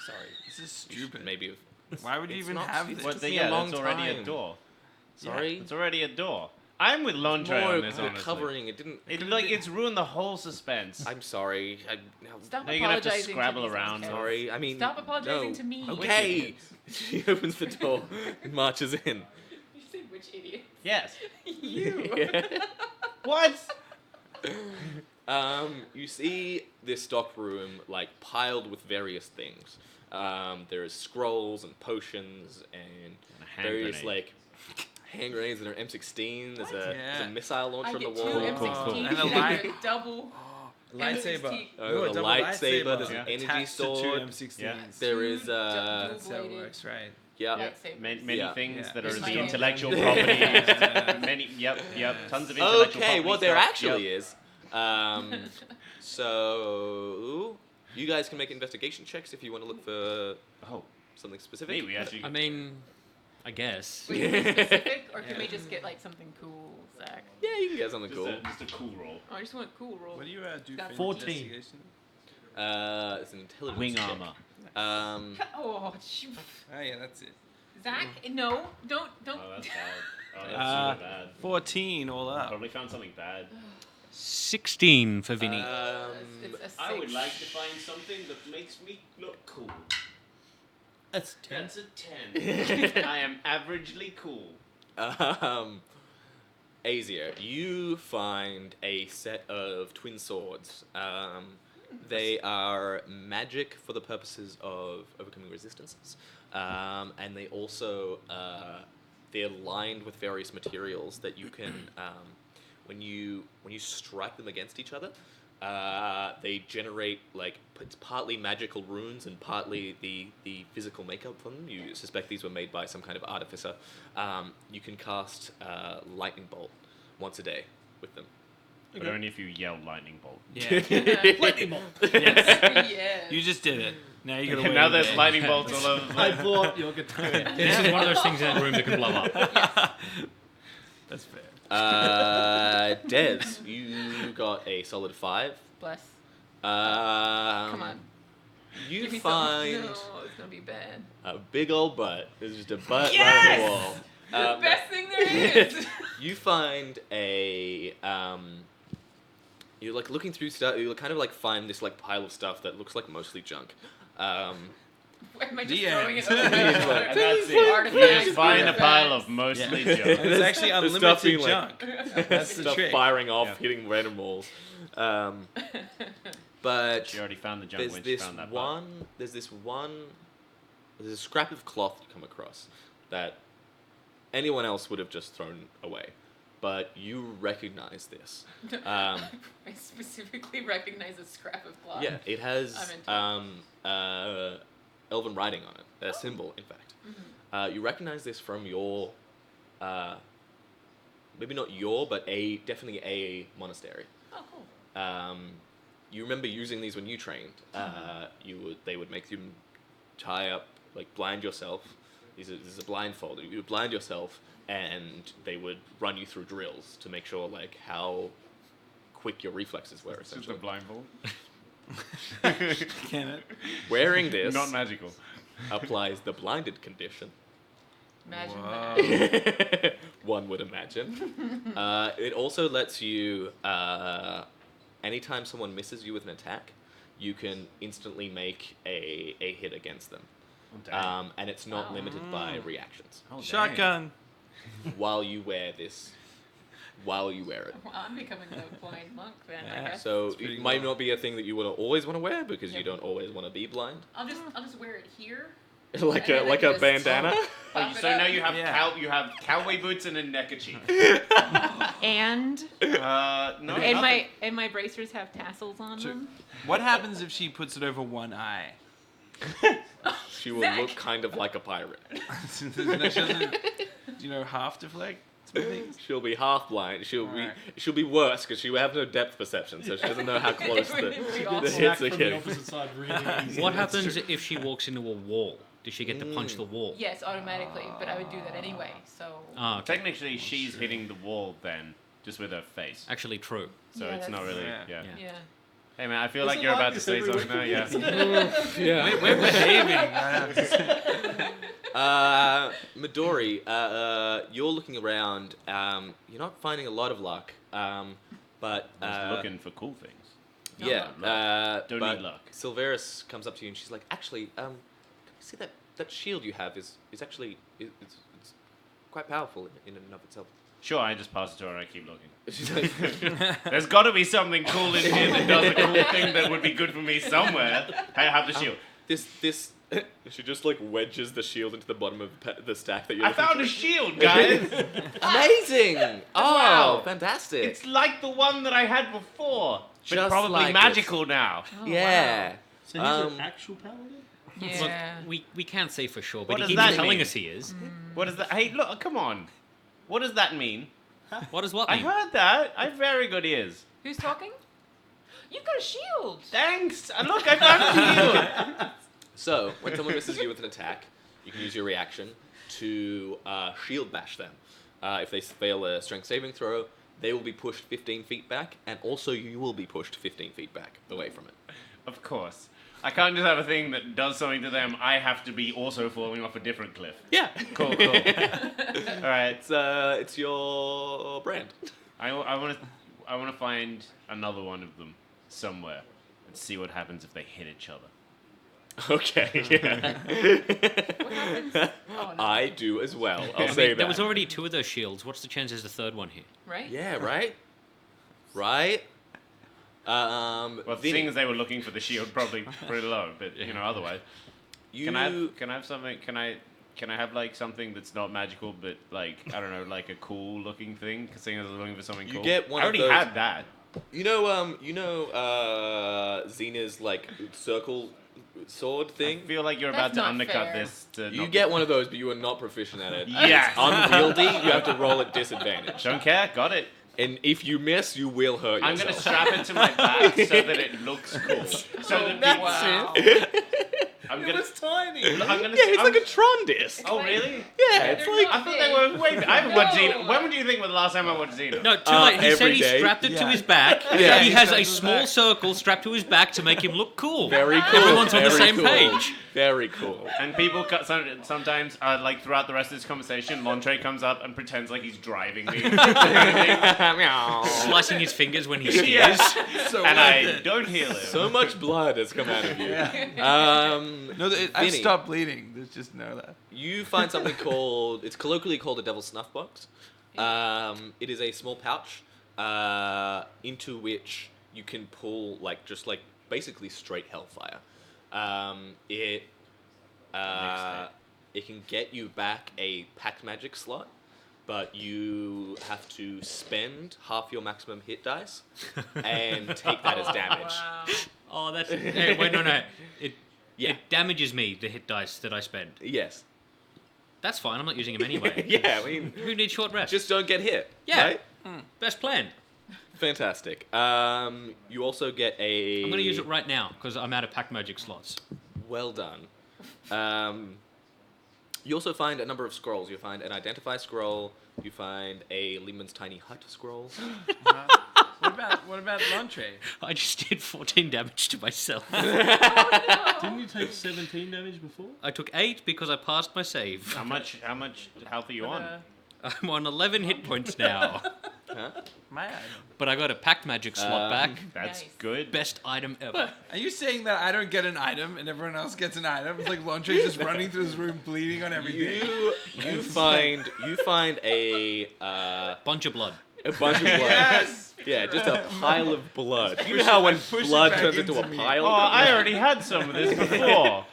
S2: Sorry,
S1: This is stupid.
S2: maybe.
S1: Why would you
S2: It's
S1: even
S2: not-
S1: have
S2: it's
S1: this?
S2: what
S5: What
S2: took
S5: the,
S2: me a
S5: yeah,
S2: long
S5: that's already a
S2: time.
S5: door.
S2: Sorry.
S5: It's already a door. I'm with Lontre
S2: More
S5: on this,
S2: the
S5: honestly.
S2: covering. It didn't.
S5: It's ruined the whole suspense.
S2: I'm sorry.
S4: Stop
S5: Now you're gonna have to
S4: apologizing
S5: scrabble
S4: to these
S5: around.
S4: kids.
S2: Sorry. I mean.
S4: Stop apologizing
S2: no.
S4: to me.
S2: Okay. She opens the door and marches in.
S4: You say which idiot?
S5: Yes.
S4: You.
S5: What?
S2: You see this stock room like piled with various things. There is scrolls and potions and
S5: a hand
S2: various
S5: grenade.
S2: like hand grenades that are M16. There's a
S1: Yeah.
S2: missile launcher
S4: I
S2: on the
S4: get two
S2: wall.
S4: M16s
S1: And a
S4: and
S1: light-
S4: a double.
S1: Lightsaber.
S4: M16.
S2: Oh, the
S1: double
S2: lightsaber, there's an
S5: Yeah.
S2: energy
S1: attached to two
S2: sword.
S1: M16s.
S5: Yeah.
S2: There is
S1: That's how it
S4: Dual-bladed.
S1: works, right?
S2: yeah.
S4: Lightsabers.
S5: Many
S2: Yeah.
S5: things
S1: Yeah.
S5: that
S4: It's
S5: are
S4: my
S5: the
S4: name.
S5: intellectual properties. Many. Yep. Tons of intellectual
S2: Okay,
S5: property
S2: what there
S5: stuff.
S2: actually
S5: Yep.
S2: is. So you guys can make investigation checks if you want to look for
S5: Oh,
S2: something specific.
S5: hey, we actually.
S3: I mean, I guess.
S4: Wait, is it specific, or can we just get like something cool, Zach?
S2: Yeah, you can get something
S5: just,
S2: cool.
S5: just a cool roll.
S4: Oh, I just want cool roll.
S1: What do you do
S4: Got
S1: for
S6: 14.
S1: investigation?
S2: It's an intelligence
S5: Wing
S2: check.
S5: armor.
S4: Oh, shoot.
S1: Oh yeah, that's it.
S4: Zach, no, don't.
S5: Oh, that's bad. Oh, that's super bad.
S1: 14 all up.
S5: Probably found something bad.
S3: 16 for Vinny.
S4: It's a 6.
S5: I would like to find something that makes me look cool.
S6: That's 10.
S5: That's a 10. I am averagely cool.
S2: Azir, you find a set of twin swords. They are magic for the purposes of overcoming resistances, and they also they're lined with various materials that you can when you strike them against each other. They generate, like, it's partly magical runes and partly the physical makeup from them. You suspect these were made by some kind of artificer. You can cast lightning bolt once a day with them.
S5: But only if you yell lightning bolt.
S7: Yeah.
S6: Lightning bolt.
S4: Yes.
S7: You just did it. Now you gotta wait.
S5: Now there's lightning bolts all over the
S6: I
S5: place.
S6: bought your guitar.
S3: This is one of those things in that room that can blow up.
S7: That's fair.
S2: Des, you got a solid 5.
S4: Bless.
S2: Come
S4: on.
S2: You
S4: Give me
S2: find
S4: some. No, it's gonna be bad.
S2: a big old butt. There's just a butt
S4: Yes!
S2: right on the wall.
S4: The best thing there is.
S2: You find a you're like looking through stuff. You kind of like find this like pile of stuff that looks like mostly junk.
S4: Am I just
S7: DM.
S4: throwing it over
S5: And
S4: there?
S5: that's it.
S4: Artifacts,
S5: You just find a
S4: artifacts.
S5: pile of mostly junk.
S7: And it's actually
S2: The stuff being
S7: unlimited
S2: like-
S7: junk. That's the
S2: Stuff
S7: trick.
S2: firing off,
S5: Yeah.
S2: hitting random walls. But
S5: She already found the junk
S2: there's
S5: when she
S2: this
S5: found that
S2: one. There's a scrap of cloth you come across that anyone else would have just thrown away, but you recognize this.
S4: I specifically recognize a scrap of cloth.
S2: Yeah, it has
S4: I'm
S2: elven writing on it, a symbol, in fact.
S4: Mm-hmm.
S2: You recognize this from your, maybe not your, but definitely a monastery.
S4: Oh, cool.
S2: You remember using these when you trained. They would make you tie up, like blind yourself. This is a blindfold. You would blind yourself, and they would run you through drills to make sure like how quick your reflexes were.
S5: It's just a
S2: Essentially,
S5: blindfold.
S7: Can it?
S2: wearing this
S5: Not magical.
S2: applies the blinded condition.
S4: Imagine
S7: Whoa.
S4: that.
S2: One would imagine. It also lets you, anytime someone misses you with an attack, you can instantly make a hit against them. And it's not
S4: Wow.
S2: limited by reactions.
S7: Shotgun.
S2: While you wear it.
S4: Well, I'm becoming the blind monk then, I
S7: Yeah.
S4: guess.
S2: So
S7: pretty
S2: it might
S7: cool.
S2: not be a thing that you would always want to wear because you
S4: Yep.
S2: don't always want to be blind.
S4: I'll just wear it here.
S2: like
S4: And
S2: a
S4: then
S2: like
S4: I
S2: a
S4: can just-
S2: bandana.
S4: Pop it
S5: So now
S4: up.
S5: you have
S7: Yeah.
S5: cowboy boots and a neckerchief.
S4: And
S5: No,
S4: and
S5: nothing.
S4: my bracers have tassels on
S7: So-
S4: them.
S7: What happens if she puts it over one eye?
S2: She will
S4: Zach.
S2: look kind of like a pirate.
S7: No, she doesn't, half deflect? Things?
S2: She'll be half blind.
S7: Alright.
S2: She'll be worse because she will have no depth perception, so she doesn't know how close
S4: It would be
S2: the
S4: awful.
S2: hits
S6: Smack
S2: are
S6: from the
S2: getting.
S6: opposite side really easy.
S3: What happens if she walks into a wall? Does she get to punch the wall?
S4: Yes, automatically, but I would do that anyway. So
S3: Ah, okay.
S5: Technically, she's hitting the wall then, just with her face.
S3: Actually true.
S5: So
S4: Yeah,
S5: it's not
S4: that's-
S5: really.
S7: Yeah.
S5: Yeah.
S3: Yeah.
S4: yeah.
S5: Hey man, I feel
S6: Is
S5: like
S6: it
S5: you're
S6: like
S5: about to
S6: this
S5: say
S6: every
S5: something now.
S6: week?
S5: Yeah.
S2: Yeah.
S7: We're behaving. I have to say.
S2: Midori, you're looking around. You're not finding a lot of luck, but
S5: Just looking for cool things.
S2: yeah.
S5: Don't
S2: but
S5: need luck.
S2: Silveris comes up to you and she's like, "Actually, can you see that shield you have is actually it's quite powerful in and of itself."
S5: Sure, I just pass it to her and I keep looking.
S2: She's like,
S5: There's got to be something cool in here that does a cool thing that would be good for me somewhere. I have the shield.
S2: this. She just like wedges the shield into the bottom of the stack that you're.
S5: I
S2: looking
S5: found a shield, guys.
S2: Amazing! Oh,
S5: Wow.
S2: fantastic!
S5: It's like the one that I had before, but
S2: Just
S5: probably
S2: like it.
S5: magical now.
S4: Oh,
S2: yeah.
S6: So he's
S2: Um,
S6: an actual paladin?
S4: Yeah.
S3: Look, we can't say for sure,
S5: What
S3: but he
S5: does
S3: keeps
S5: that
S3: telling
S5: mean?
S3: us he is.
S5: What is that? Hey, look, come on. What does that mean?
S3: What does what
S5: I
S3: mean?
S5: heard that. I have very good ears.
S4: Who's talking? You've got a shield.
S5: Thanks. And look, I found a shield.
S2: So, when someone misses you with an attack, you can use your reaction to shield bash them. If they fail a strength saving throw, they will be pushed 15 feet back, and also you will be pushed 15 feet back away from it.
S5: Of course. I can't just have a thing that does something to them. I have to be also falling off a different cliff.
S2: Yeah.
S5: Cool, cool. All right.
S2: It's your brand.
S5: I want to find another one of them somewhere and see what happens if they hit each other.
S2: Okay.
S4: What happens? Oh, no.
S2: I do as well. I'll
S3: I
S2: say
S3: mean,
S2: that.
S3: there was already 2 of those shields. What's the chance there's a third one here?
S4: Right?
S2: Yeah, right? Right?
S5: Well,
S2: Vinny,
S5: seeing as they were looking for the shield, probably pretty low. But otherwise,
S2: you...
S5: can I have something? Can I have like something that's not magical, but like I don't know, like a cool looking thing? Because seeing as I was looking for something
S2: You
S5: cool,
S2: get one
S5: I
S2: of
S5: already
S2: those-
S5: had that.
S2: Xena's like circle sword thing?
S5: I feel like you're
S4: That's
S5: about to
S4: not
S5: undercut
S4: fair.
S5: this. To
S2: You
S5: not
S2: get one of those, but you are not proficient at it.
S5: Yes.
S2: It's unwieldy. You have to roll at disadvantage.
S5: Don't care. Got it.
S2: And if you miss, you will hurt
S5: I'm
S2: yourself.
S5: gonna strap it to my back so that it looks cool. So that people.
S7: Wow.
S5: I'm
S7: It
S5: gonna.
S7: was tiny.
S5: I'm gonna.
S2: Yeah, it's
S5: I'm-
S2: like a Tron disc.
S5: Oh really?
S2: Yeah, it's
S4: They're
S2: like...
S4: not
S5: I thought they were way. I haven't watched
S4: No.
S5: Xena. When do you think was the last time I watched Xena?
S3: No, too late. He said
S2: every
S3: he
S2: day.
S3: strapped it to
S7: Yeah.
S3: his back.
S2: Yeah.
S3: He has
S7: Strapped
S3: a
S7: to his
S3: small
S7: back.
S3: circle strapped to his back to make him look cool.
S2: Very cool.
S3: Everyone's on the
S2: Very
S3: same
S2: cool.
S3: page.
S2: Very cool.
S5: And people sometimes, like throughout the rest of this conversation, Lontre comes up and pretends like he's driving me,
S3: Slicing his fingers when he steers.
S5: Yeah.
S7: So
S5: and
S7: worth
S5: I
S7: it.
S5: don't heal him.
S2: So much blood has come out of you.
S7: No, I've
S2: Vinny,
S7: stopped bleeding. Just know that.
S2: You find something called... It's colloquially called a devil's snuff box. It is a small pouch into which you can pull, basically straight hellfire. It can get you back a pack magic slot, but you have to spend half your maximum hit dice and take that as damage.
S4: Wow.
S3: Oh, that's... Hey, wait, no.
S2: Yeah.
S3: It damages me, the hit dice that I spend.
S2: Yes.
S3: That's fine. I'm not using them anyway.
S2: Yeah, I mean,
S3: Who needs short rest?
S2: just don't get hit.
S3: Yeah.
S2: Right?
S3: Best plan.
S2: Fantastic. You also get a...
S3: I'm going to use it right now because I'm out of pack magic slots.
S2: Well done. You also find a number of scrolls. You find an identify scroll. You find a Lehman's Tiny Hut scroll.
S7: What about Lontre?
S3: I just did 14 damage to myself.
S6: Didn't you take 17 damage before?
S3: I took 8 because I passed my save.
S5: How much health are you on?
S3: I'm on 11 hit points now.
S2: Huh?
S7: My item.
S3: But I got a pack magic slot back.
S5: That's
S4: Nice.
S5: good.
S3: Best item ever.
S7: Are you saying that I don't get an item and everyone else gets an item? It's like Lontre just running through this room bleeding on everything.
S2: You find a
S3: Bunch of blood.
S2: bunch of blood.
S7: Yes.
S2: Yeah, just a pile of blood. You know how when
S7: push it
S2: blood
S7: back
S2: turns into a
S7: into me.
S2: pile?
S5: Oh, I already had some of this before.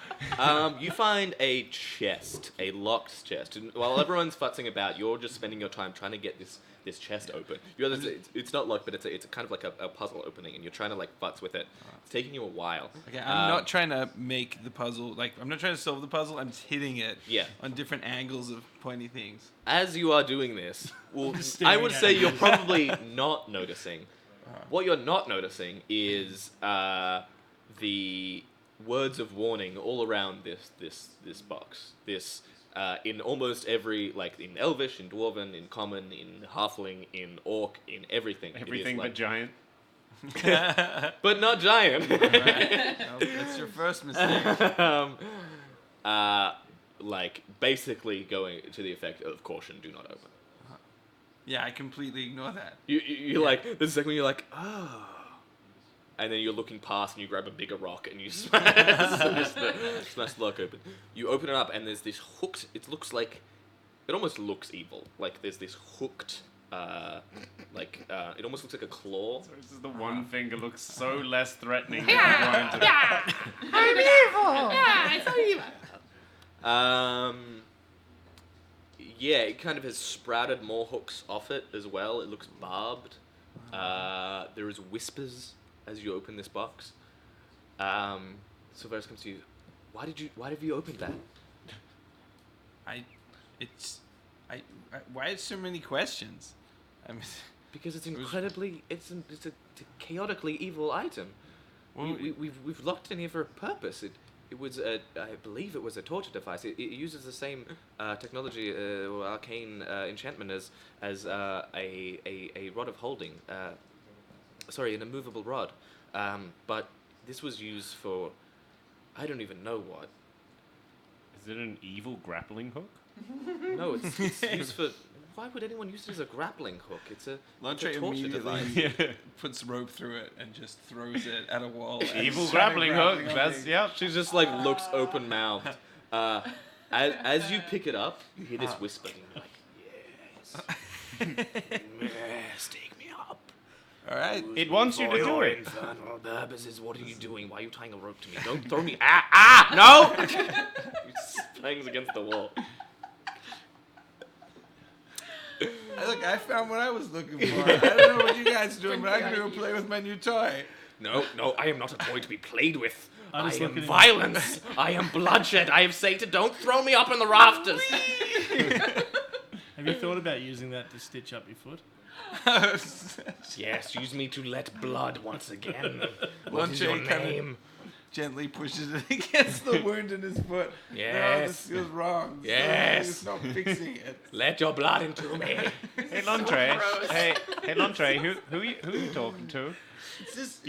S2: You find a chest, a locked chest. And while everyone's futzing about, you're just spending your time trying to get this chest open. It's not locked, but it's a kind of like a puzzle opening, and you're trying to futz with it. It's taking you a while.
S7: Okay, I'm not trying to make the puzzle, I'm not trying to solve the puzzle, I'm just hitting it
S2: Yeah.
S7: on different angles of pointy things.
S2: As you are doing this, well,
S6: Just
S2: I
S6: staring
S2: would
S6: at
S2: say
S6: it.
S2: you're probably not noticing. What you're not noticing is the words of warning all around this box. This in almost every, in Elvish, in Dwarven, in Common, in Halfling, in Orc, in everything. It is,
S5: Everything but giant.
S2: but not giant.
S7: Well, that's your first mistake.
S2: Basically going to the effect of caution, do not open.
S7: Yeah, I completely ignore that.
S2: You're like, there's a second when you're like, oh. And then you're looking past and you grab a bigger rock and you smash the lock open. You open it up and there's this hooked, it almost looks evil. There's this hooked, it almost looks like a claw.
S5: So this is the one finger looks so less threatening.
S2: Yeah, it kind of has sprouted more hooks off it as well. It looks barbed. There is whispers as you open this box. Silverus comes to you. Why have you opened that?
S7: Why so many questions? I mean,
S2: Because it's incredibly, it's a chaotically evil item.
S7: Well,
S2: We've locked it in here for a purpose. It was I believe it was a torture device. It uses the same technology or arcane enchantment as a rod of holding. An immovable rod. But this was used for, I don't even know what.
S5: Is it an evil grappling hook?
S2: No, it's used for why would anyone use it as a grappling hook? It's a
S7: Lantre
S2: torture
S7: immediately
S2: device.
S7: puts rope through it and just throws it at a wall. and
S5: Evil
S7: started
S5: grappling hook.
S7: on
S5: That's
S7: the-
S5: yep.
S2: She just like looks open mouthed. As you pick it up, you hear this whisper. And you're like, yes, take me up.
S7: All right.
S5: It wants you to do it.
S2: Infernal purposes. What are you doing? Why are you tying a rope to me? Don't throw me. No! He bangs against the wall.
S7: Look, I found what I was looking for. I don't know what you guys are doing, but I'm going to go play with my new toy.
S2: No, I am not a toy to be played with.
S6: I'm
S2: I
S6: just
S2: am
S6: looking at-
S2: violence. I am bloodshed. I am Satan. Don't throw me up in the rafters.
S6: Have you thought about using that to stitch up your foot?
S2: Yes, use me to let blood once again. What is
S7: Lantre
S2: your
S7: kinda
S2: name?
S7: gently pushes it against the wound in his foot. No,
S2: Yes.
S7: this feels wrong.
S2: Yes.
S7: It's not fixing it.
S2: Let your blood into me.
S5: Hey, Lantre.
S4: gross.
S5: Hey, Lantre. Who you talking to?
S7: It's just,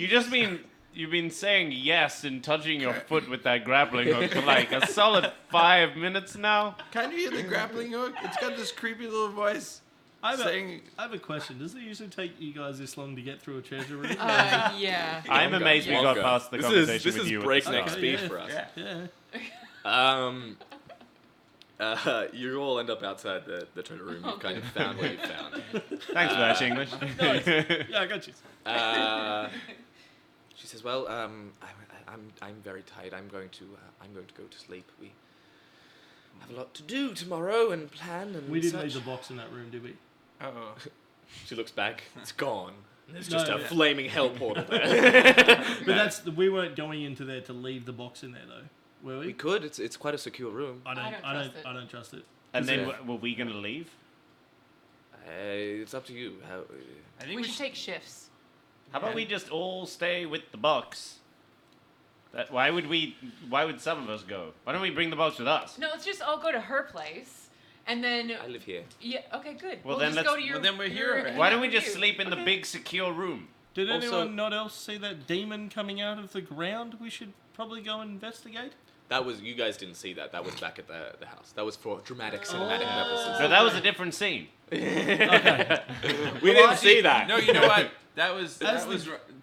S5: You've been saying yes and touching your foot with that grappling hook for like a solid 5 minutes now.
S7: can you hear the grappling hook? It's got this creepy little voice
S6: I
S7: saying,
S6: have a question. Does it usually take you guys this long to get through a treasure room?
S4: Yeah.
S5: I'm
S2: Longer,
S5: amazed we got
S2: longer.
S5: past the
S2: This
S5: conversation
S2: is
S5: with you. at the
S2: breakneck
S5: start.
S2: speed
S6: yeah.
S2: for us.
S7: yeah.
S2: You all end up outside the treasure room. You've kind of found what you've found.
S5: Thanks for that, Chinglish.
S6: Yeah, I got you.
S2: She says, "Well, I'm very tired. I'm going to go to sleep. We have a lot to do tomorrow and plan and
S6: We didn't
S2: such."
S6: leave the box in that room, did we?
S7: Uh-oh.
S2: She looks back. It's gone. And there's
S6: No,
S2: just a
S6: yeah.
S2: flaming hell portal there.
S6: But we weren't going into there to leave the box in there though, were
S2: We
S6: we?
S2: could. It's quite a secure room.
S6: I
S4: don't trust it.
S6: don't trust it.
S5: And then
S2: Yeah.
S5: were we gonna leave?
S2: It's up to you. How,
S7: I think
S4: We should take shifts.
S5: How about we just all stay with the box? Why would some of us go? Why don't we bring the box with us?
S4: No, let's just all go to her place, and then
S2: I live here.
S4: yeah. Okay, good.
S5: Well,
S4: we'll
S5: then
S4: just go
S5: let's-
S4: to your.
S7: well, then we're here
S4: your-
S7: already.
S5: Why don't we
S4: with
S5: just
S4: you.
S5: sleep in the
S4: Okay.
S5: big secure room?
S6: Did
S2: Also-
S6: anyone not else see that demon coming out of the ground? We should probably go and investigate.
S2: That was you guys didn't see that. That was back at the house. That was for dramatic cinematic purposes.
S5: No, that was a different scene.
S6: Okay.
S2: We didn't see that.
S7: No, you know what? That was
S6: As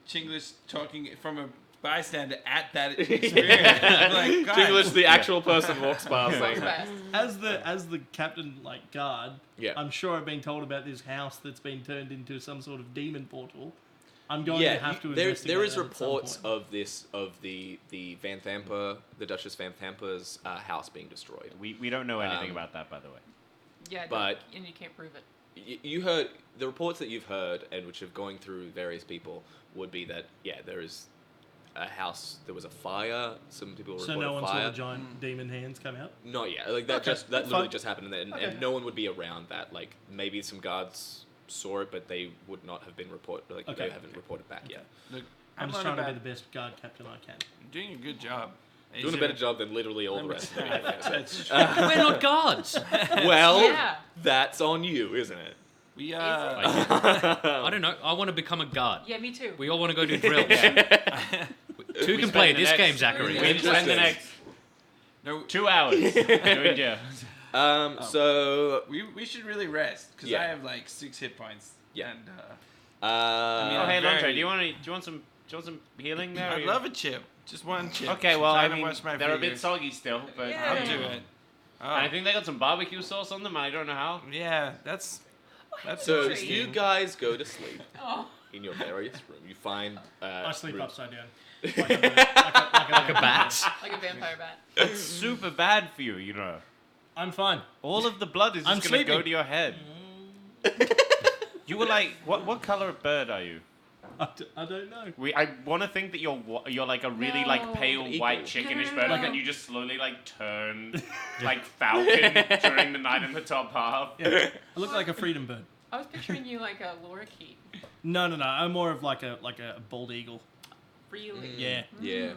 S7: Chinglish talking from a bystander at that experience. Like, guys,
S2: Chinglish, the actual person, walks past
S4: What's
S2: saying,
S4: best?
S6: As the captain, like guard,
S2: Yeah.
S6: I'm sure I've been told about this house that's been turned into some sort of demon portal. I'm going
S2: yeah,
S6: to have to
S2: there
S6: investigate
S2: is
S6: that at some
S2: reports
S6: point.
S2: of the Van Thampa, the Duchess Van Thampa's house being destroyed.
S5: We don't know anything
S2: Um,
S5: about that, by the way.
S4: Yeah,
S2: But-
S4: and you can't prove it.
S2: You heard the reports that you've heard and which have going through various people would be that there is a house. There was a fire. Some people
S6: So
S2: reported
S6: no one saw
S2: fire.
S6: the giant demon hands come out.
S2: Not yet. Like that
S6: Okay,
S2: that
S6: that's
S2: literally
S6: fine.
S2: just happened, and
S6: Okay.
S2: no one would be around that. Like maybe some guards saw it, but they would not have been reported. Like
S6: Okay.
S2: they haven't reported back yet.
S7: Look,
S6: I'm just
S7: not
S6: trying to
S7: about
S6: be the best guard captain I can.
S7: doing a good job.
S2: Doing a better job than literally all the rest of them.
S7: That's true.
S3: We're not guards.
S2: Well,
S4: Yeah.
S2: that's on you, isn't it?
S7: We
S3: I don't know. I want to become a guard.
S4: Yeah, me too.
S3: We all want to go do drills. Two can play this game, Zachary.
S5: We spend the
S2: Interesting.
S5: next
S7: no.
S5: 2 hours doing jail.
S2: So
S7: We should really rest because
S2: Yeah.
S7: I have like 6 hit points.
S2: Yeah.
S7: And
S2: I
S7: mean,
S5: Oh, hey,
S7: I'm
S5: Lantre,
S7: very-
S5: do you want some healing there?
S7: I'd love a chip. Just one chip.
S5: Okay, well,
S7: Trying
S5: I
S7: to
S5: mean,
S7: wash my
S5: they're a bit
S7: fingers.
S5: soggy still, but
S4: Yeah.
S7: I'll do it. Oh.
S5: I think they got some barbecue sauce on them. I don't know how.
S7: Yeah, that's
S2: so
S7: interesting.
S2: you guys go to sleep
S4: Oh,
S2: in your various room. You find
S6: I sleep
S2: rooms.
S6: upside down.
S3: Like a bat.
S4: like a vampire bat.
S5: It's super bad for you, you know.
S6: I'm fine.
S5: All of the blood is
S6: I'm
S5: just gonna go
S6: sleeping.
S5: to your head. You were like, what color of bird are you?
S6: I don't know.
S5: I want to think that you're like a really like
S4: No.
S5: pale
S2: Eagle.
S5: white chickenish
S4: No,
S5: bird,
S4: no,
S5: and
S4: no.
S5: then you just slowly like turn like falcon during the night in the top half.
S6: Yeah. I look like a freedom bird.
S4: I was picturing you like a lorikeet.
S6: No. I'm more of like a bald eagle.
S4: Really?
S6: Yeah.
S2: Yeah.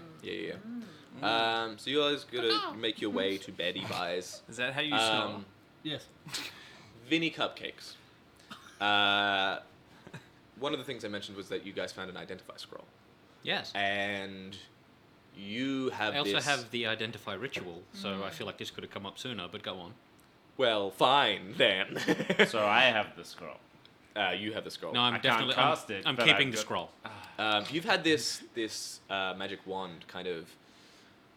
S2: So you guys gotta make your way to Betty Buys.
S7: Is that how you smell?
S6: Yes.
S2: Vinny Cupcakes. One of the things I mentioned was that you guys found an identify scroll,
S3: Yes.
S2: and you have.
S3: I also
S2: this,
S3: have the identify ritual, so I feel like this could have come up sooner, but go on.
S2: Well, fine then.
S5: So I have the scroll.
S2: You have the scroll.
S3: No, I'm
S5: I can't
S3: definitely.
S5: cast it,
S3: I'm
S5: but
S3: keeping
S5: I've
S3: the
S5: got-
S3: scroll.
S2: You've had this magic wand kind of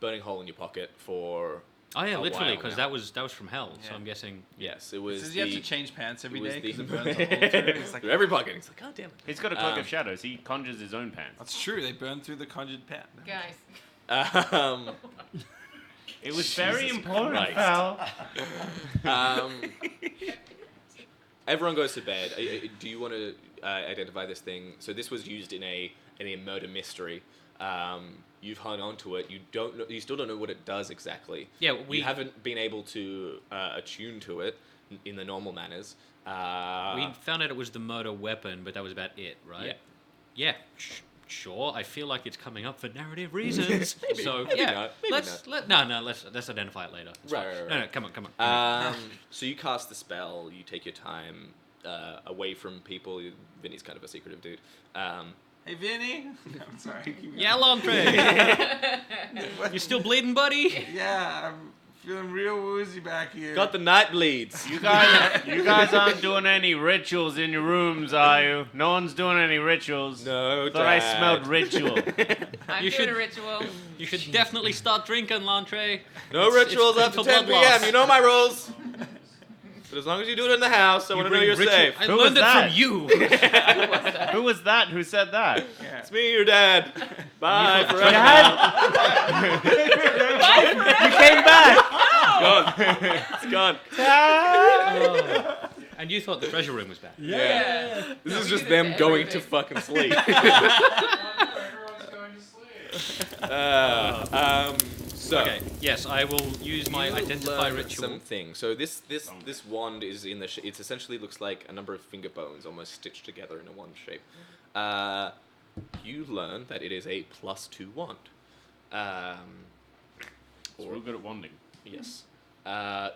S2: burning hole in your pocket for.
S3: Oh yeah,
S2: a
S3: literally,
S2: while
S3: because
S2: now.
S3: that was from hell. So
S7: Yeah.
S3: I'm guessing.
S2: Yes, it
S7: It
S2: was.
S7: says you have to change pants every
S2: it was
S7: day
S2: the-
S7: because it burns a hole through it. It's like,
S2: through every pocket. He's like, God damn it.
S5: He's got a cloak
S2: Um,
S5: of shadows. He conjures his own pants.
S7: that's true. They burn through the conjured pant.
S4: Guys.
S5: It was very
S2: Jesus
S5: important,
S2: Christ.
S5: pal.
S2: Everyone goes to bed. Do you want to identify this thing? So this was used in a murder mystery. You've hung on to it. You still don't know what it does exactly.
S3: Yeah,
S2: You haven't been able to attune to it in the normal manners.
S3: We found out it was the murder weapon, but that was about it, right? Yeah. Sure. I feel like it's coming up for narrative reasons. So
S2: maybe
S3: yeah,
S2: not, maybe
S3: let's identify it later. It's
S2: Right,
S3: fine.
S2: right,
S3: No,
S2: right.
S3: come on.
S2: So you cast the spell. You take your time away from people. Vinny's kind of a secretive dude.
S7: Hey, Vinny. I'm sorry.
S3: Yeah, Lontre. You still bleeding, buddy?
S7: Yeah, I'm feeling real woozy back here.
S2: Got the night bleeds.
S5: You guys aren't doing any rituals in your rooms, are you? No one's doing any rituals.
S2: No,
S5: Thought I
S2: Dad.
S5: smelled ritual.
S4: I'm
S3: You
S4: doing
S3: should-
S4: a ritual.
S3: You should definitely start drinking, Lontre.
S2: No
S3: It's
S2: rituals
S3: good
S2: after
S3: for
S2: 10
S3: blood loss.
S2: p.m. You know my rules. But as long as you do it in the house, I want to know
S3: bring
S2: you're
S3: ritual-
S2: safe.
S3: I
S5: Who
S3: learned
S5: was
S3: it
S5: that?
S3: from you.
S5: Who was that? Who said that?
S7: Yeah.
S2: It's me, your dad. Bye forever.
S5: Dad? You came back.
S2: It's gone.
S3: And you thought the treasure room was back.
S2: Yeah. This is
S4: we
S2: just
S4: do this
S2: them
S4: to
S2: going to
S4: everything.
S2: fucking sleep. So
S3: Okay. Yes, I will use my
S2: you
S3: identify
S2: learn
S3: ritual.
S2: something. So this wand is in the. It essentially looks like a number of finger bones almost stitched together in a wand shape. You learn that it is a +2 wand.
S5: It's real good at wanding.
S2: Yes.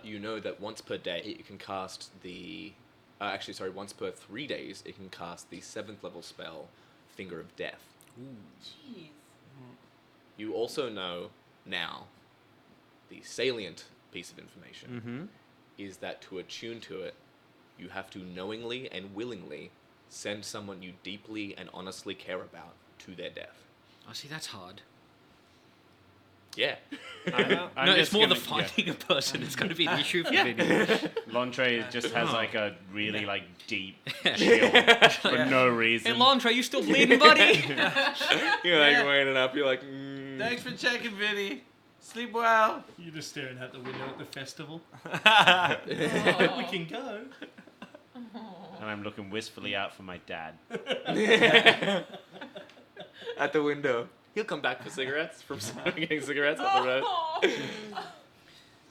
S2: You know that once per day it can cast the. Once per 3 days it can cast the 7th level spell, Finger of Death.
S4: Jeez.
S2: You also know now the salient piece of information is that to attune to it, you have to knowingly and willingly send someone you deeply and honestly care about to their death.
S3: Oh, see, that's hard.
S2: Yeah.
S3: No, it's more the finding a person. It's going to be an issue for Vinny.
S5: Lontre just has
S3: Oh.
S5: like a really deep chill for no reason.
S3: Hey, Lontre, you still bleeding, buddy?
S2: You're like winding up. You're like,
S7: Thanks for checking, Vinny. Sleep well.
S6: You're just staring out the window at the festival.
S4: Oh.
S6: We can go.
S5: And I'm looking wistfully out for my dad.
S2: at the window. He'll come back for cigarettes from getting cigarettes up the road.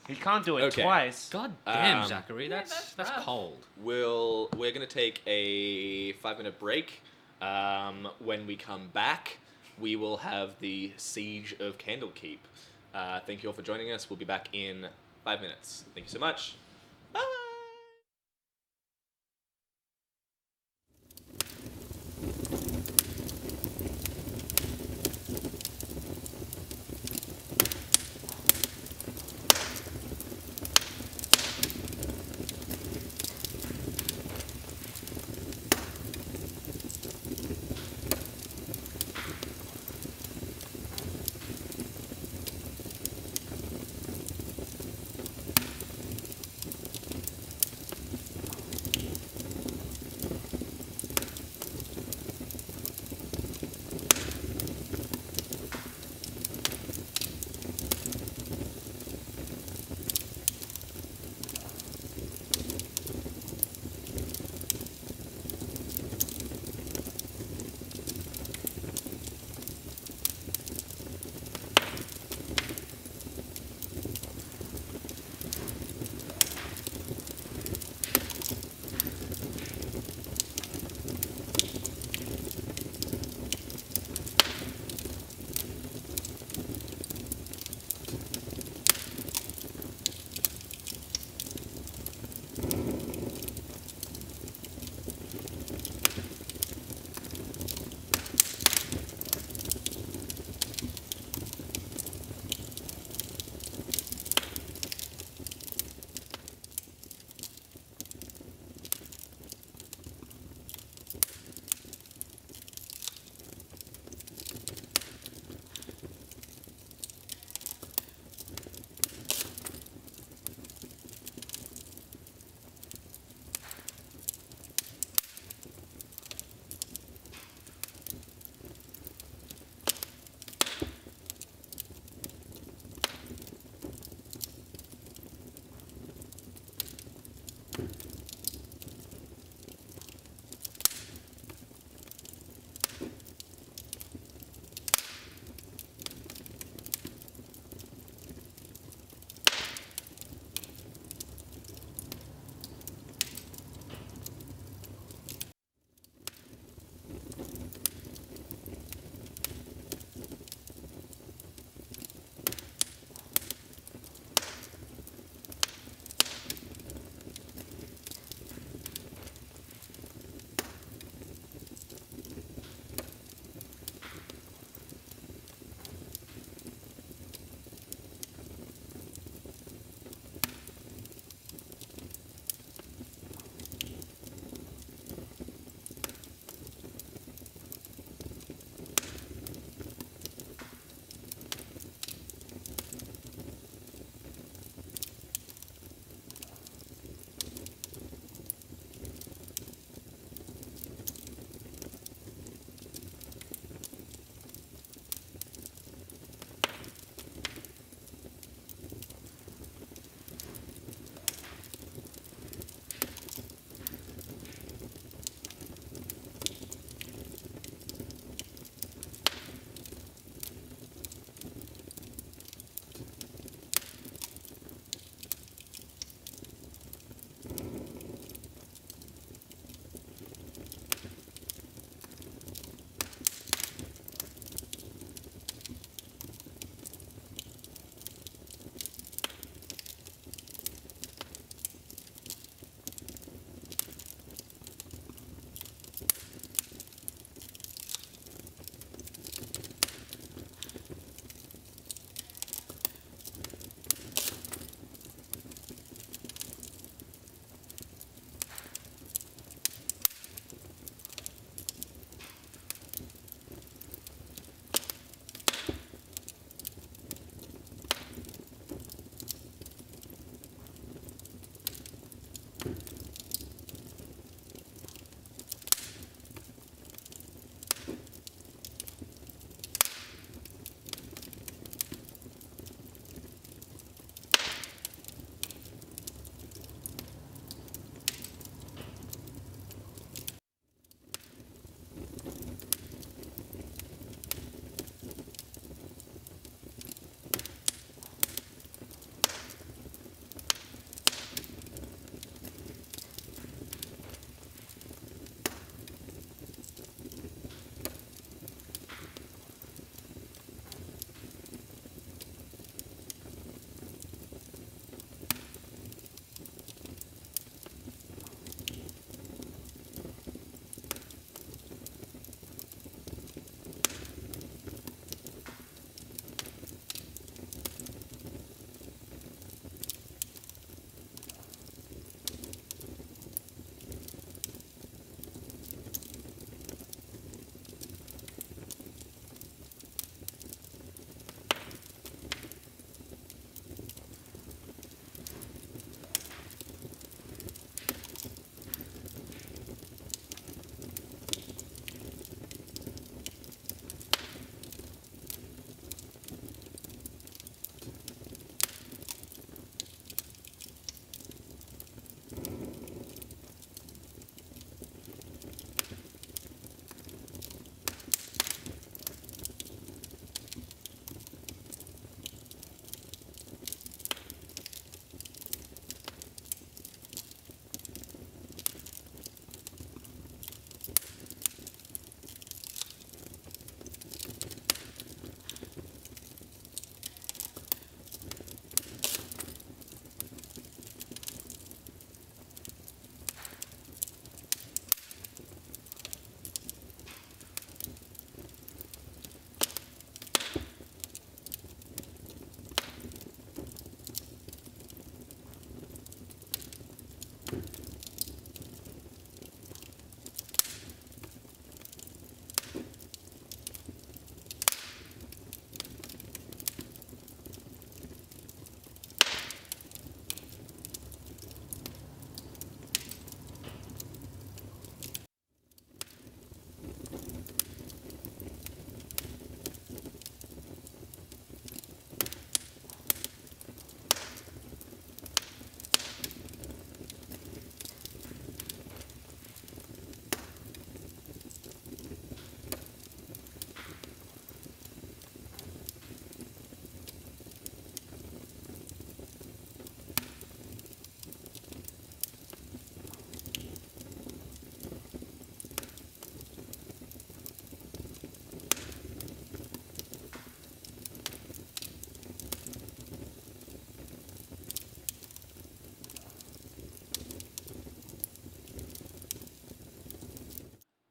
S5: He can't do it
S2: Okay.
S5: twice.
S3: God damn,
S2: Um,
S3: Zachary,
S4: Yeah,
S3: that's
S4: that's rough.
S3: cold.
S2: We're gonna take a 5-minute break. When we come back, we will have the Siege of Candlekeep. Thank you all for joining us. We'll be back in 5 minutes. Thank you so much. Bye.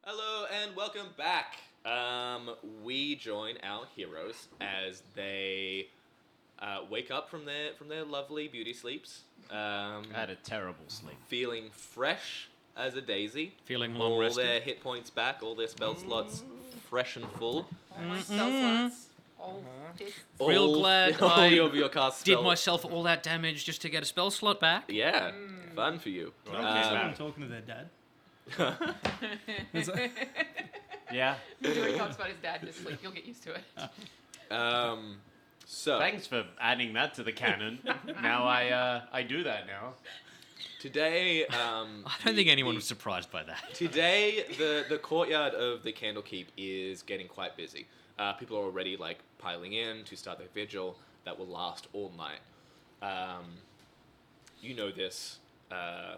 S2: Hello and welcome back. We join our heroes as they wake up from their lovely beauty sleeps,
S5: I had a terrible sleep.
S2: feeling fresh as a daisy.
S3: Feeling long
S2: all
S3: rested.
S2: their hit points back, all their spell slots fresh and full.
S4: All my spell slots. All hits.
S3: Real
S2: All-
S3: glad
S2: all
S3: I
S2: of your cast
S3: Did
S2: spell-
S3: myself all that damage just to get a spell slot back.
S2: Yeah, fun for you.
S6: Can I hear someone talking to their dad?
S5: Yeah.
S4: Joey talks about his dad in his sleep. You'll get used to it.
S2: So
S5: Thanks for adding that to the canon. Now I do that now.
S2: today,
S3: I don't think anyone was surprised by that.
S2: Today, the courtyard of the Candlekeep is getting quite busy. People are already like piling in to start their vigil that will last all night. You know this, Mr.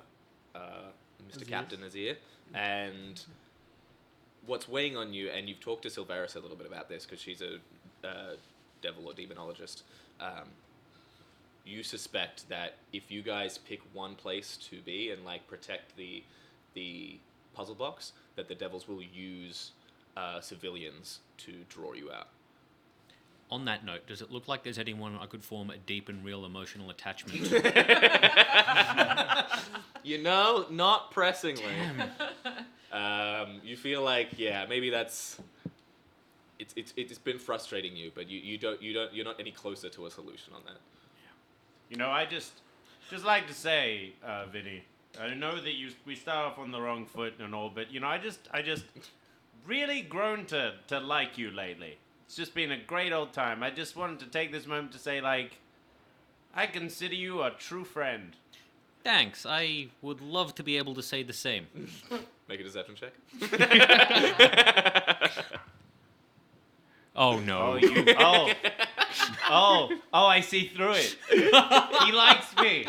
S6: As
S2: Captain Azir, and what's weighing on you, and you've talked to Silveris a little bit about this because she's a devil or demonologist. You suspect that if you guys pick one place to be and like protect the puzzle box, that the devils will use civilians to draw you out.
S3: On that note, does it look like there's anyone I could form a deep and real emotional attachment to?
S2: You know, not pressingly. You feel like, yeah, maybe that's. It's been frustrating you, but you're not any closer to a solution on that.
S5: You know, I just like to say, Vinny, I know that we start off on the wrong foot and all, but I just really grown to like you lately. It's just been a great old time. I just wanted to take this moment to say, like, I consider you a true friend.
S3: Thanks. I would love to be able to say the same.
S2: Make a deception check.
S3: Oh no.
S5: I see through it. He likes me.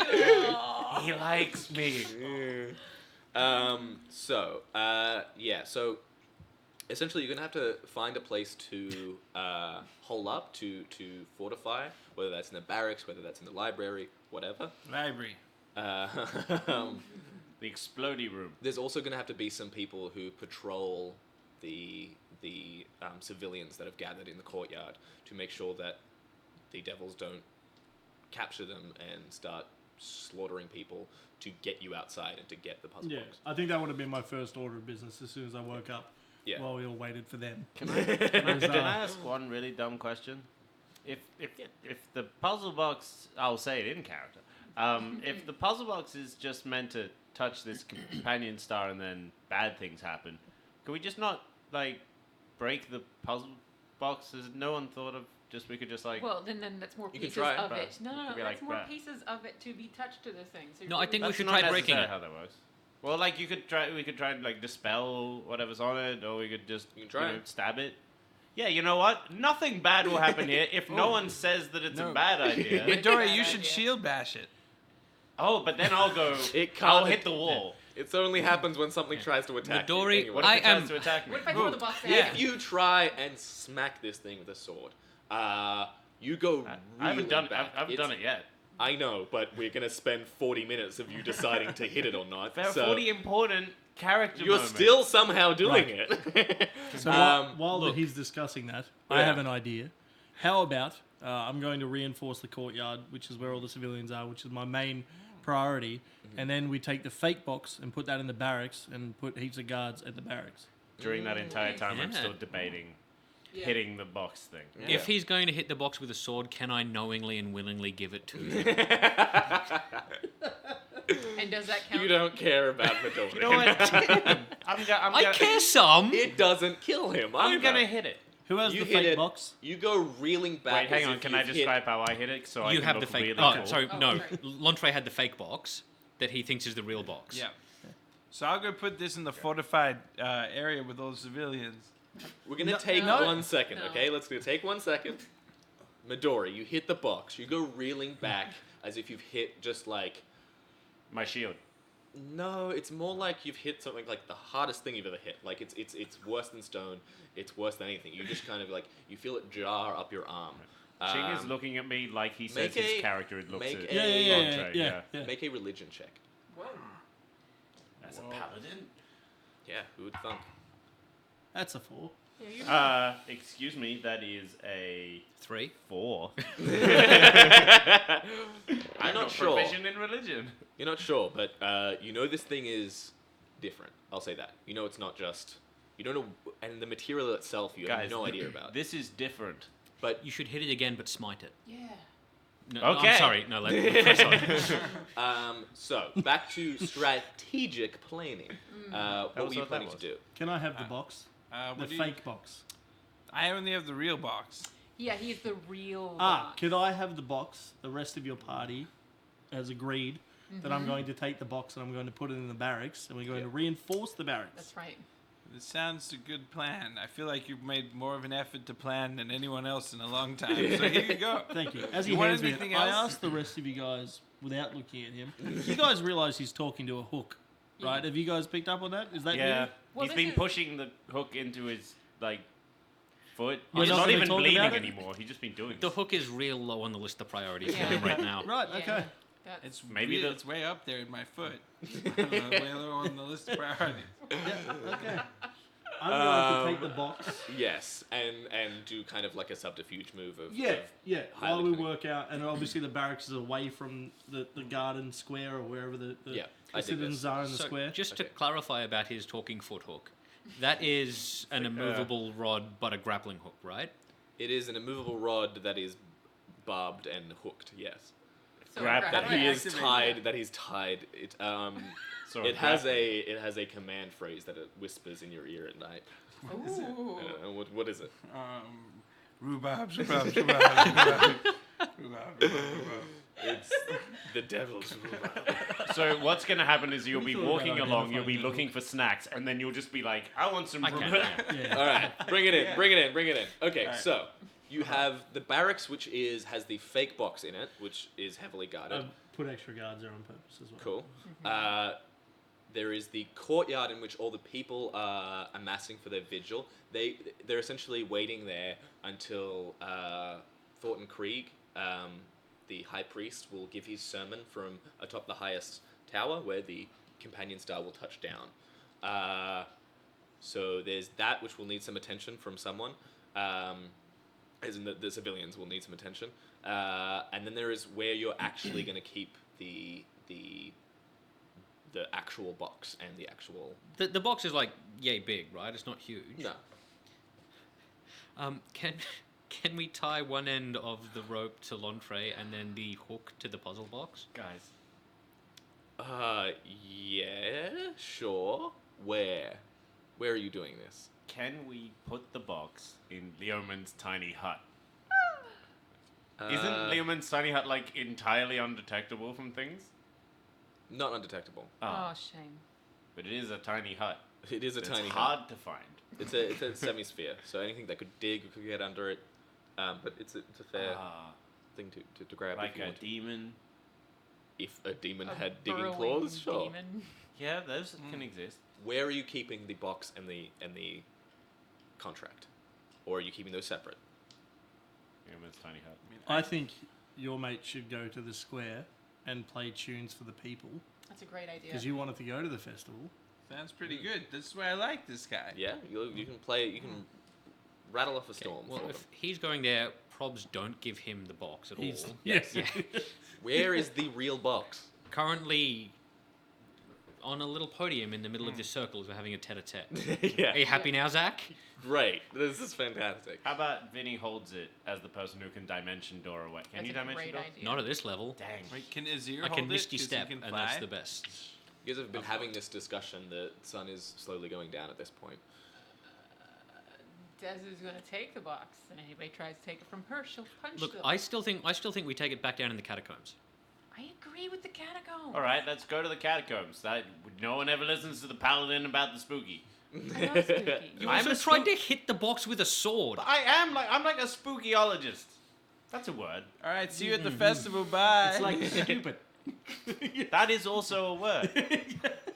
S5: He likes me.
S2: So essentially you're gonna have to find a place to hole up, to fortify, whether that's in the barracks, whether that's in the library, whatever.
S7: Library.
S5: The explodey room.
S2: There's also gonna have to be some people who patrol the civilians that have gathered in the courtyard to make sure that the devils don't capture them and start slaughtering people to get you outside and to get the puzzle
S6: Yeah,
S2: box.
S6: I think that would have been my first order of business as soon as I woke up.
S2: Yeah.
S6: While we all waited for them.
S5: Can I ask one really dumb question? If the puzzle box, I'll say it in character. If the puzzle box is just meant to touch this companion star and then bad things happen, could we just not break the puzzle box? Has no one thought of we could just
S4: Well, then that's more
S2: You can
S4: pieces
S2: try,
S4: of
S5: but
S4: it. No,
S5: it could be
S4: that's
S5: like
S4: more
S5: that.
S4: pieces of it to be touched to the thing. So
S3: No, I think we
S5: That's
S3: should
S5: not
S3: try breaking
S5: necessarily
S3: it.
S5: how that works. Well, we could try and dispel whatever's on it, or we could just
S2: You can try it.
S5: stab it. Yeah, you know what? Nothing bad will happen here if no one says that it's a bad idea.
S7: Midori, you should shield bash it.
S5: Oh, but then I'll go.
S2: It
S5: I'll
S2: can't-
S5: hit the wall.
S2: It only happens when something tries to attack
S3: Midori,
S2: you. Anyway.
S5: What if
S3: I
S5: it tries
S3: am-
S5: to attack me?
S4: What if I throw the box at
S7: Yeah.
S2: If you try and smack this thing with a sword, you go
S5: I haven't
S2: reeling
S5: done.
S2: back.
S5: I haven't done it yet.
S2: I know, but we're gonna spend 40 minutes of you deciding to hit it or not.
S5: There are
S2: so
S5: 40 important character
S2: you're
S5: moments.
S2: still somehow doing it.
S6: So while
S3: look.
S6: he's discussing that, I
S2: Yeah.
S6: have an idea. How about I'm going to reinforce the courtyard, which is where all the civilians are, which is my main priority, and then we take the fake box and put that in the barracks and put heaps of guards at the barracks.
S5: During that entire time, I'm
S3: Yeah.
S5: still debating
S4: Yeah.
S5: hitting the box thing.
S2: Yeah.
S3: If he's going to hit the box with a sword, can I knowingly and willingly give it to him?
S4: And does that count?
S2: You don't care about Midori.
S5: You know what?
S3: I care some.
S2: It doesn't kill him.
S5: I'm
S2: either.
S5: gonna hit it.
S6: Who has
S2: You
S6: the
S2: hit
S6: fake
S2: it.
S6: box?
S2: You go reeling back.
S5: Wait, hang
S2: as
S5: on.
S2: if
S5: Can I
S2: you've hit-
S5: describe how I hit it so I
S3: You
S5: can
S3: have
S5: look
S3: the fake.
S5: really
S3: Oh,
S5: cool?
S3: sorry,
S4: Oh,
S3: no.
S4: sorry.
S3: Lontre had the fake box that he thinks is the real box.
S7: Yeah. So I'll go put this in the fortified area with all the civilians.
S2: We're gonna
S6: No,
S2: take
S4: no.
S2: 1 second,
S4: No.
S2: okay? Let's go take 1 second. Midori, you hit the box. You go reeling back as if you've hit just like.
S5: My shield.
S2: No, it's more like you've hit something like the hardest thing you've ever hit. Like it's worse than stone. It's worse than anything. You just kind of you feel it jar up your arm.
S5: Ching is looking at me like he says
S2: make
S5: his
S2: a-
S5: character looks
S2: make
S5: at
S2: a-
S5: Lontre,
S6: Yeah.
S2: Make a religion check.
S4: Whoa.
S5: As a paladin?
S2: Yeah, who would thunk?
S6: That's a 4.
S4: Yeah, you
S5: Excuse me, that is a
S3: 3.
S5: 4.
S2: I'm
S5: I'm
S2: not
S5: not
S2: sure.
S5: proficient in religion.
S2: You're not sure, but you know this thing is different. I'll say that. You know it's not just. You don't know, and the material itself you have
S5: Guys,
S2: no idea about.
S5: This is different.
S2: But
S3: You should hit it again, but smite it.
S4: Yeah.
S3: No,
S5: Okay.
S3: I'm sorry. No, press on.
S2: so back to strategic planning. What
S5: was
S2: were you
S5: what that
S2: planning to
S5: was.
S2: do?
S6: Can I have the box? The
S7: What do you-
S6: fake box.
S7: I only have the real box.
S4: Yeah, he's the real boss.
S6: Could I have the box? The rest of your party has agreed that I'm going to take the box and I'm going to put it in the barracks and we're going to reinforce the barracks.
S4: That's right.
S7: This sounds a good plan. I feel like you've made more of an effort to plan than anyone else in a long time. So here you go.
S6: Thank you. As he
S7: You want
S6: hands me it,
S7: anything
S6: I
S7: else?
S6: asked the rest of you guys, without looking at him, you guys realize he's talking to a hook, right? Have you guys picked up on that? Is that
S5: Yeah.
S6: new?
S4: Well,
S5: He's
S4: this
S5: been
S4: is-
S5: pushing the hook into his, foot.
S6: We're
S5: He's
S6: not
S5: not
S6: gonna
S5: even
S6: talk
S5: bleeding
S6: about it?
S5: anymore. He's just been doing
S3: The
S5: it.
S3: hook is real low on the list of priorities for
S4: Yeah.
S3: him right now.
S6: Right,
S4: Yeah.
S6: okay.
S4: That's,
S7: It's
S5: Maybe
S7: maybe
S5: the-
S7: it's way up there in my foot. Way low on the list of priorities.
S6: Yeah, okay. I'm going to take the box.
S2: Yes, and do kind of like a subterfuge move of.
S6: Yeah,
S2: of
S6: yeah.
S2: highly
S6: While we
S2: cunning.
S6: work out, and obviously the barracks is away from the garden square or wherever the
S2: Yeah, I dig
S6: citizens
S2: this.
S6: are in the
S3: So,
S6: square.
S3: just to
S2: Okay.
S3: clarify about his talking foot hook, that is an immovable rod but a grappling hook, right?
S2: It is an immovable rod that is barbed and hooked. Yes.
S4: So
S5: grab
S4: how
S5: that.
S4: do I
S2: He is
S4: activate
S2: tied. That he's tied. It
S5: Sort of
S2: it has
S5: grab
S2: a command phrase that it whispers in your ear at night.
S4: it? Ooh.
S2: I don't know, what is it?
S7: Rhubarb, rhubarb, rhubarb, rhubarb, rhubarb.
S2: It's the devil's rhubarb.
S5: So what's going to happen is you'll be
S6: thought
S5: walking
S6: about
S5: along, you'll be
S6: identifying
S5: looking for snacks, and then you'll just be like, I want some
S3: I can.
S5: rhubarb.
S3: Yeah.
S2: All right, bring it in, bring it in, bring it in. Okay,
S7: All right.
S2: so you have the barracks, which has the fake box in it, which is heavily guarded.
S6: I've put extra guards there on purpose as well.
S2: Cool. There is the courtyard in which all the people are amassing for their vigil. They're essentially waiting there until Thornton Krieg, the high priest, will give his sermon from atop the highest tower where the companion star will touch down. So there's that, which will need some attention from someone. As in the civilians will need some attention. And then there is where you're actually going to keep the actual box and the actual...
S3: The box is like yay big, right? It's not huge.
S2: No.
S3: Can we tie one end of the rope to L'Entrée and then the hook to the puzzle box?
S5: Guys,
S2: Yeah, sure. Where? Where are you doing this?
S5: can we put the box in Leoman's tiny hut? Isn't Leoman's tiny hut, like, entirely undetectable from things?
S2: Not undetectable.
S4: Oh, shame.
S5: But it is a tiny hut.
S2: It is a
S5: It's
S2: tiny
S5: hard
S2: hut.
S5: to find.
S2: It's a semi-sphere, so anything that could dig could get under it. But it's a fair thing to grab
S5: Like
S2: if you
S5: a
S2: want to.
S5: demon.
S2: If a demon
S4: A
S2: had digging
S4: burrowing
S2: claws, sure.
S4: demon.
S5: Yeah, those can exist.
S2: Where are you keeping the box and the contract, or are you keeping those separate?
S5: Leoman's tiny hut.
S6: I think your mate should go to the square and play tunes for the people
S4: That's a great idea.
S6: because you wanted to go to the festival.
S7: Sounds pretty good. That's why I like this guy.
S2: Yeah, you can play. You can rattle off a storm.
S3: Well,
S2: for
S3: if
S2: them.
S3: he's going there, probs don't give him the box at all.
S2: Yes.
S3: Yeah.
S2: Where is the real box?
S3: Currently on a little podium in the middle of this circle as we're having a tete-a-tete.
S2: Yeah.
S3: Are you happy now, Zach?
S2: Great. This is fantastic.
S5: How about Vinny holds it as the person who can dimension door away? Can
S4: That's
S5: you
S4: a
S5: dimension
S4: great
S5: door?
S4: idea.
S3: Not at this level.
S5: Dang.
S7: Wait, can Azir
S3: I
S7: hold
S3: can
S7: it?
S3: misty
S7: 'Cause he
S3: step,
S7: can
S3: and
S7: fly?
S3: that's the best.
S2: You guys have been having this discussion. The sun is slowly going down at this point.
S4: Des is going to take the box, and anybody tries to take it from her, she'll punch
S3: Look,
S4: them.
S3: I still think we take it back down in the catacombs.
S4: I agree with the catacomb.
S5: All right, let's go to the catacombs. No one ever listens to the paladin about the spooky.
S4: I love spooky.
S3: You
S5: I'm
S3: also
S5: a
S3: tried to hit the box with a sword.
S5: But I'm like a spookyologist. That's a word.
S7: All right, see you at the festival. Bye.
S6: It's like stupid.
S5: That is also a word.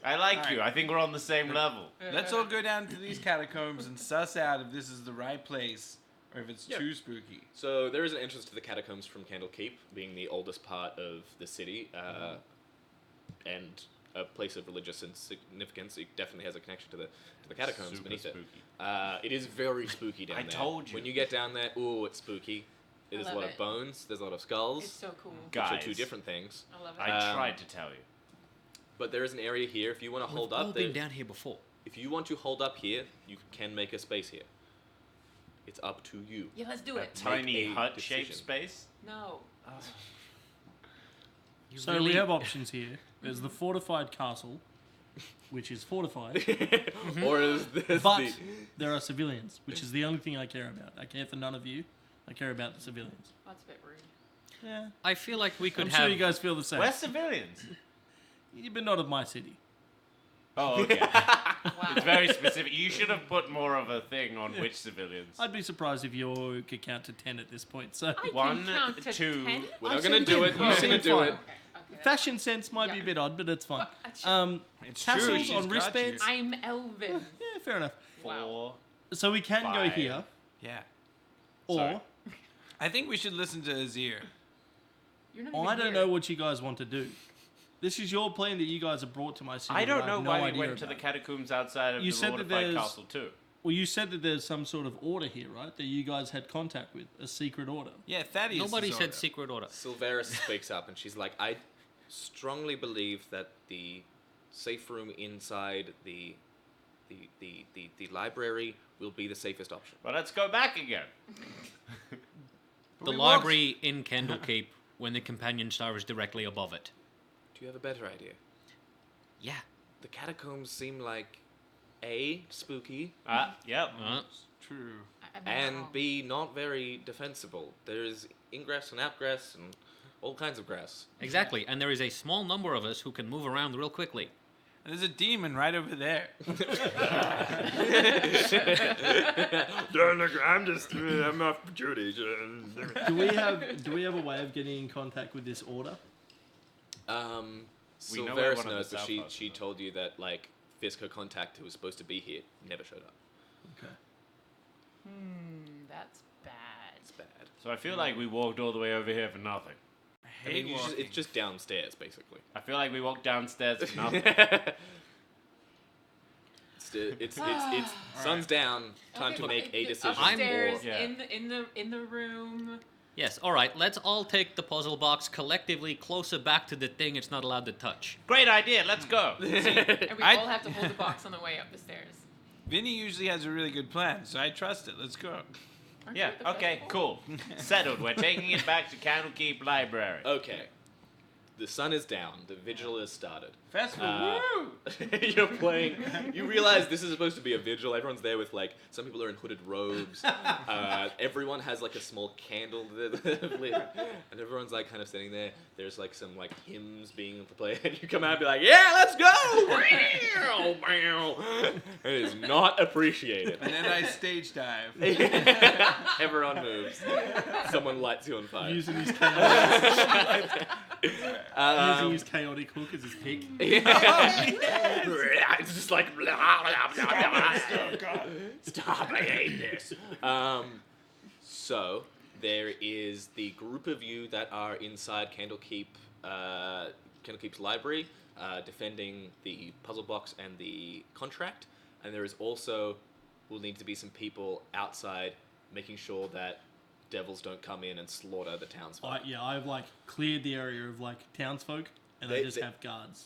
S5: I like
S7: All
S5: you.
S7: right.
S5: I think we're on the same level.
S7: Let's all go down to these catacombs and suss out if this is the right place or if it's
S2: Yeah.
S7: too spooky.
S2: So there is an entrance to the catacombs from Candlekeep, being the oldest part of the city, and a place of religious significance. It definitely has a connection to the catacombs
S5: Super
S2: beneath
S5: spooky.
S2: it. It is very spooky down
S5: I
S2: there.
S5: told you.
S2: When you get down there, ooh, it's spooky. There's a
S4: love
S2: lot
S4: it.
S2: of bones. There's a lot of skulls,
S4: It's so cool.
S2: which are
S5: Guys,
S2: two different things.
S4: I love it.
S5: I tried to tell you.
S2: But there is an area here. If you want to
S3: We've
S2: hold
S3: all
S2: up,
S3: been down here before.
S2: if you want to hold up here, you can make a space here. It's up to you.
S4: Yeah, let's do
S5: A
S4: it.
S5: tiny
S2: a
S5: hut-shaped
S2: decision.
S5: space.
S4: No.
S3: You
S6: So
S3: really-
S6: we have options here. There's the fortified castle, which is fortified,
S2: Or is this
S6: but
S2: the...
S6: there are civilians, which is the only thing I care about. I care for none of you. I care about the civilians.
S4: That's a bit rude.
S6: Yeah,
S3: I feel like we could
S6: I'm
S3: have.
S6: sure you guys feel the same.
S5: We're civilians.
S6: But not of my city.
S5: Oh, okay.
S4: Wow.
S5: It's very specific. You should have put more of a thing on which civilians.
S6: I'd be surprised if you could count to 10 at this point. So
S4: I
S5: One,
S4: can count to
S5: two.
S4: 10.
S2: We're
S6: I
S2: not
S6: said
S2: going to do
S6: 10.
S2: it.
S6: I
S2: You're not
S6: said
S2: going to do
S6: fine.
S2: it.
S4: Okay, that's
S6: fashion sense might be
S4: Yeah.
S6: a bit odd, but it's fine.
S4: Well,
S7: It's
S6: Tassels
S7: true.
S6: on
S7: she's got
S6: wristbands?
S7: you.
S4: I'm Elvin.
S6: Yeah, fair enough.
S4: Wow.
S6: So we can go
S5: Five.
S6: here,
S7: Yeah.
S6: or
S5: Sorry.
S7: I think we should listen to Azir.
S4: You're not
S6: I
S4: even
S6: don't
S4: here.
S6: know what you guys want to do. This is your plan that you guys have brought to my city.
S5: I don't
S6: that
S5: know
S6: have no
S5: why we
S6: idea
S5: went to the
S6: about.
S5: catacombs outside of
S6: You
S5: the
S6: said that
S5: fortified
S6: there's-
S5: castle too.
S6: Well, you said that there's some sort of order here, right? That you guys had contact with, a secret order.
S7: Yeah, Thaddeus.
S3: Nobody
S7: is
S3: said
S7: order.
S3: secret order.
S2: Silveris speaks up and she's like, I strongly believe that the safe room inside the library will be the safest option.
S5: Well, let's go back again.
S7: But
S3: The
S7: we
S3: library in Candlekeep when the companion star is directly above it.
S2: Do you have a better idea?
S3: Yeah.
S2: The catacombs seem like A, spooky,
S5: Yep.
S7: True.
S4: I'm not
S2: and
S4: wrong.
S2: B, not very defensible. There's ingress and outgress and all kinds of grass.
S3: Exactly, and there is a small number of us who can move around real quickly.
S1: There's a demon right over there.
S2: I'm off duty.
S6: Do we have a way of getting in contact with this order?
S5: We know where
S2: Silveris
S5: one of the
S2: knows, but
S5: South
S2: she
S5: Parts are.
S2: told you that like physical contact who was supposed to be here never showed up.
S6: Okay.
S4: That's bad.
S2: It's bad.
S5: So I feel like we walked all the way over here for nothing.
S2: I mean, it's just downstairs, basically.
S5: I feel like we walked downstairs for nothing.
S2: It's sun's down. Time to make a decision.
S4: Upstairs,
S5: Yeah.
S4: in the room.
S3: Yes, alright, let's all take the puzzle box collectively closer back to the thing it's not allowed to touch.
S5: Great idea. Let's go.
S4: And we
S1: I-
S4: all have to hold the box on the way up the stairs.
S1: Vinny usually has a really good plan, so I trust it. Let's go.
S4: Aren't
S5: Yeah.
S4: you at the
S5: Okay.
S4: festival?
S5: Cool. Settled. We're taking it back to Candlekeep Library.
S2: Okay. The sun is down. The vigil has started.
S1: Festival, woo!
S2: You're playing. You realize this is supposed to be a vigil. Everyone's there with like some people are in hooded robes. Everyone has like a small candle that they've lit, and everyone's like kind of sitting there. There's like some like hymns being played, and you come out and be like, "Yeah, let's go!" It is not appreciated.
S1: And then I stage dive.
S2: Everyone moves. Someone lights you on fire.
S6: Using his chaotic,
S2: Um,
S6: using his chaotic hook as his pick.
S2: It's just like stop, I hate this. So there is the group of you that are inside Candlekeep's library, defending the puzzle box and the contract, and there is also will need to be some people outside making sure that devils don't come in and slaughter the townsfolk.
S6: I've like cleared the area of like townsfolk, and I
S2: They-
S6: just
S2: they-
S6: have guards.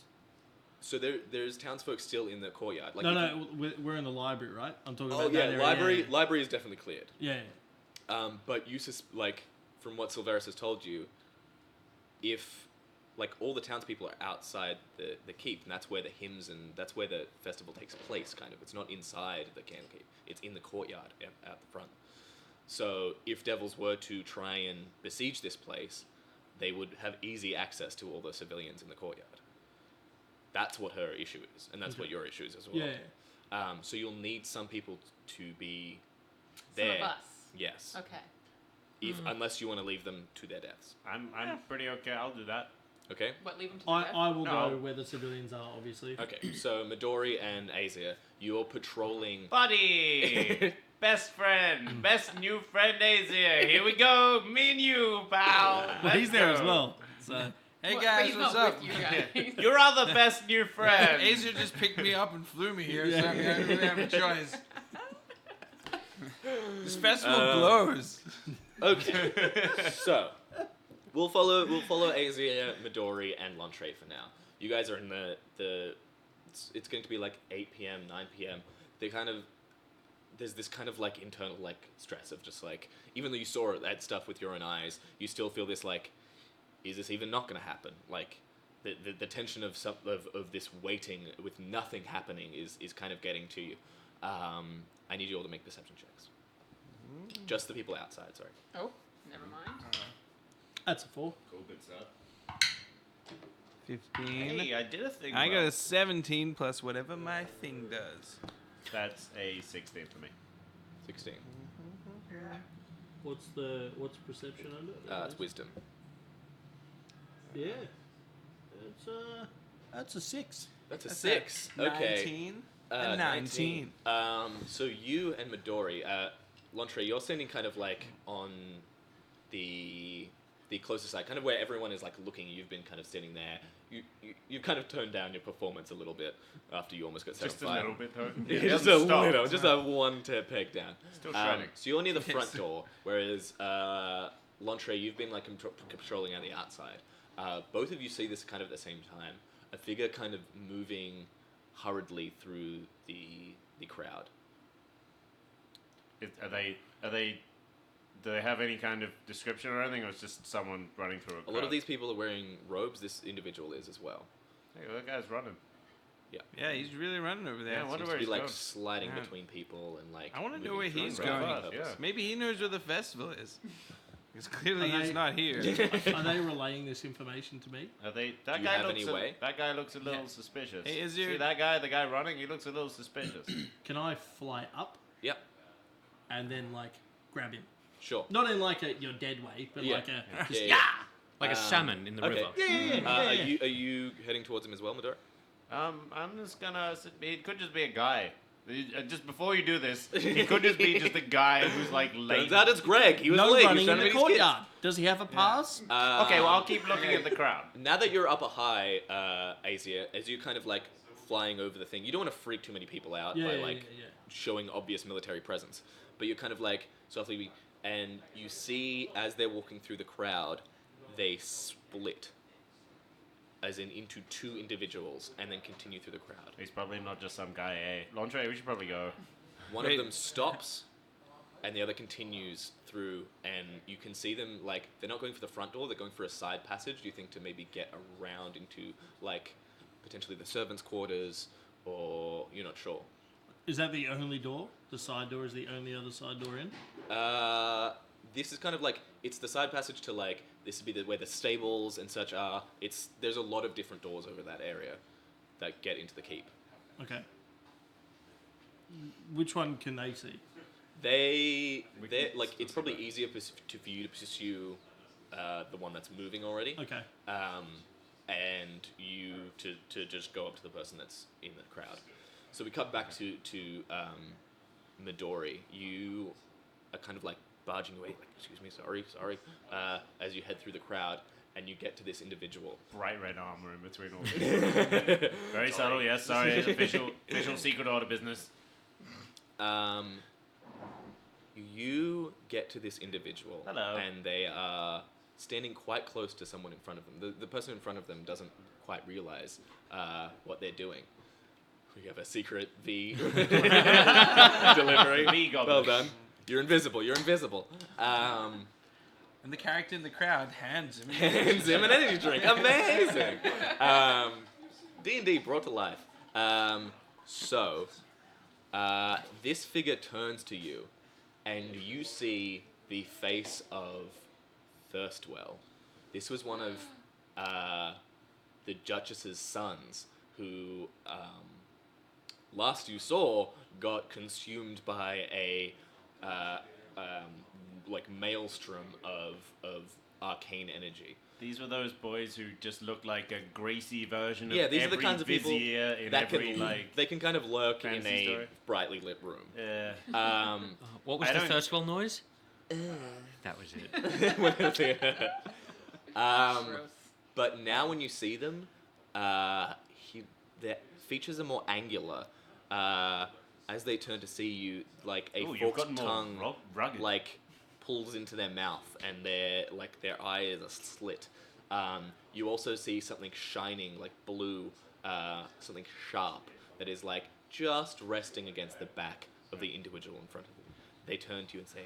S2: So there's townsfolk still in the courtyard. Like
S6: No, we're in the library, right? I'm talking
S2: Oh
S6: about
S2: yeah,
S6: that area.
S2: library is definitely cleared.
S6: Yeah.
S2: But you like from what Silveris has told you, if like all the townspeople are outside the keep, and that's where the hymns and that's where the festival takes place. Kind of, it's not inside the Candlekeep; it's in the courtyard out the front. So if devils were to try and besiege this place, they would have easy access to all the civilians in the courtyard. That's what her issue is, and that's
S6: Okay.
S2: what your issue is as well.
S6: Yeah.
S2: So you'll need some people to be
S4: Some
S2: there.
S4: of us.
S2: Yes.
S4: Okay.
S2: Unless you want to leave them to their deaths.
S5: I'm pretty okay. I'll do that.
S2: Okay.
S4: What, leave them to the death?
S6: I will
S5: No.
S6: go where the civilians are, obviously.
S2: Okay. So Midori and Azir, you're patrolling.
S5: Buddy! Best friend! Best new friend Azir! Here we go! Me and you, pal!
S6: Well,
S5: Let's
S6: he's there as
S5: go.
S6: well. So
S1: Hey
S4: But
S1: guys,
S4: he's
S1: what's
S4: not
S1: up?
S4: with you guys.
S5: You're all the best new friend!
S1: Azer just picked me up and flew me here, so
S6: Yeah.
S1: I mean, I don't really have a choice. This festival
S2: Um,
S1: blows.
S2: Okay. So we'll follow Azir, Midori, and Lantre for now. You guys are in the it's going to be like 8 p.m., 9 p.m. There's this kind of like internal like stress of just like, even though you saw that stuff with your own eyes, you still feel this like, is this even not going to happen? Like the tension of this waiting with nothing happening is kind of getting to you. I need you all to make perception checks. Just the people outside, sorry.
S4: Oh, never mind.
S6: that's a 4.
S5: Cool, good stuff.
S1: 15.
S5: Hey, I did a thing.
S1: I got
S5: well.
S1: a 17 plus whatever my thing does.
S5: That's a 16 for me.
S2: 16.
S6: What's perception under?
S2: It's wisdom.
S6: Yeah. That's a 6.
S2: That's a
S1: That's
S2: 6.
S1: a
S2: Okay.
S1: 19 and 19.
S2: So you and Midori, Lantre, you're standing kind of like on the closer side, kind of where everyone is like looking. You've been kind of sitting there. You've kind of toned down your performance a little bit after you almost got set
S5: Just
S2: on
S5: a
S2: fire.
S5: little bit, though.
S2: Yeah,
S5: It
S2: just
S5: doesn't
S2: a
S5: stop.
S2: little, just a one peg down.
S5: Still shredding.
S2: So you're near the front door, whereas Lantre, you've been like patrolling on the outside. Both of you see this kind of at the same time. A figure kind of moving hurriedly through the crowd.
S5: Are they Do they have any kind of description or anything, or it's just someone running through a crowd?
S2: A lot of these people are wearing robes. This individual is as well.
S5: Hey, that guy's running.
S1: Yeah, he's really running over there.
S5: Yeah, I wonder
S2: Seems
S5: where
S2: to be
S5: he's
S2: like
S5: going.
S2: sliding
S1: Yeah.
S2: between people and like.
S1: I want to know
S2: moving
S1: where
S2: through
S1: he's
S2: crowds
S1: going.
S2: on purpose.
S5: Yeah.
S1: Maybe he knows where the festival is. Because clearly
S6: Are
S1: he's
S6: they-
S1: not here.
S6: Are they relaying this information to me?
S5: Are they?
S2: Do
S5: That
S2: you
S5: guy
S2: have
S5: looks.
S2: any way?
S5: That guy looks a little
S1: Yeah.
S5: suspicious.
S1: Hey, is
S5: See
S1: there-
S5: that guy? The guy running. He looks a little suspicious.
S6: Can I fly up
S2: Yep.
S6: and then like grab him?
S2: Sure.
S6: Not in like a you're dead way, but
S2: Yeah.
S6: like a
S2: Yeah,
S6: just,
S2: yeah.
S3: Like a salmon in the
S2: okay.
S3: river.
S2: Are you heading towards him as well, Maduro?
S5: I'm just gonna. It could just be a guy. Just before you do this, he could just be just a guy who's like late.
S2: Turns out it's Greg. He was
S6: no
S2: late. He was
S6: running in
S2: trying to
S6: the
S2: meet his kids.
S6: courtyard. Does he have a pass?
S5: Okay, well I'll keep looking at the crowd.
S2: Now that you're up a high, Asia, as you kind of like flying over the thing, you don't want to freak too many people out
S6: Yeah,
S2: by
S6: yeah,
S2: like
S6: yeah.
S2: showing obvious military presence. But you're kind of like softly, and you see as they're walking through the crowd, they split, as in into two individuals, and then continue through the crowd.
S5: He's probably not just some guy. Eh? Lontre, we should probably go.
S2: One
S1: Wait.
S2: of them stops, and the other continues through, and you can see them, like, they're not going for the front door, they're going for a side passage, do you think, to maybe get around into, like, potentially the servants' quarters, or you're not sure?
S6: Is that the only door? The side door is the only other side door in?
S2: This is kind of like, it's the side passage to, like, this would be where the stables and such are. There's a lot of different doors over that area that get into the keep.
S6: Okay. Which one can they see?
S2: They're like, it's probably easier for you to pursue the one that's moving already.
S6: Okay.
S2: And you to just go up to the person that's in the crowd. So we cut back to Midori. You are kind of like barging away, like, excuse me, sorry, as you head through the crowd, and you get to this individual.
S5: Bright red armor in between all these. Very subtle, yes. Sorry, official secret order business.
S2: You get to this individual.
S5: Hello.
S2: And they are standing quite close to someone in front of them. The person in front of them doesn't quite realize what they're doing. We have a secret V delivery.
S5: V goblin.
S2: Well done. You're invisible.
S7: And the character in the crowd hands him.
S2: Hands him an energy drink. Amazing. D&D brought to life. This figure turns to you, and you see the face of Thirstwell. This was one of the Duchess's sons who, last you saw, got consumed by a like maelstrom of arcane energy.
S5: These were those boys who just looked like a greasy version
S2: Yeah,
S5: of
S2: these are
S5: every
S2: the kinds of people
S5: vizier in
S2: that
S5: every
S2: can
S5: like.
S2: they can kind of lurk in
S5: fantasy
S2: a
S5: story.
S2: brightly lit room.
S5: Yeah.
S3: What was
S5: I
S3: the
S5: don't-
S3: Thirstwell noise? That was it.
S4: Gross.
S2: But now when you see them, their features are more angular. As they turn to see you, like a
S5: Ooh, you've
S2: forked
S5: gotten more
S2: tongue,
S5: rugged.
S2: like pulls into their mouth, and their eyes are slit. You also see something shining, like blue, something sharp that is like just resting against the back of the individual in front of them. They turn to you and say,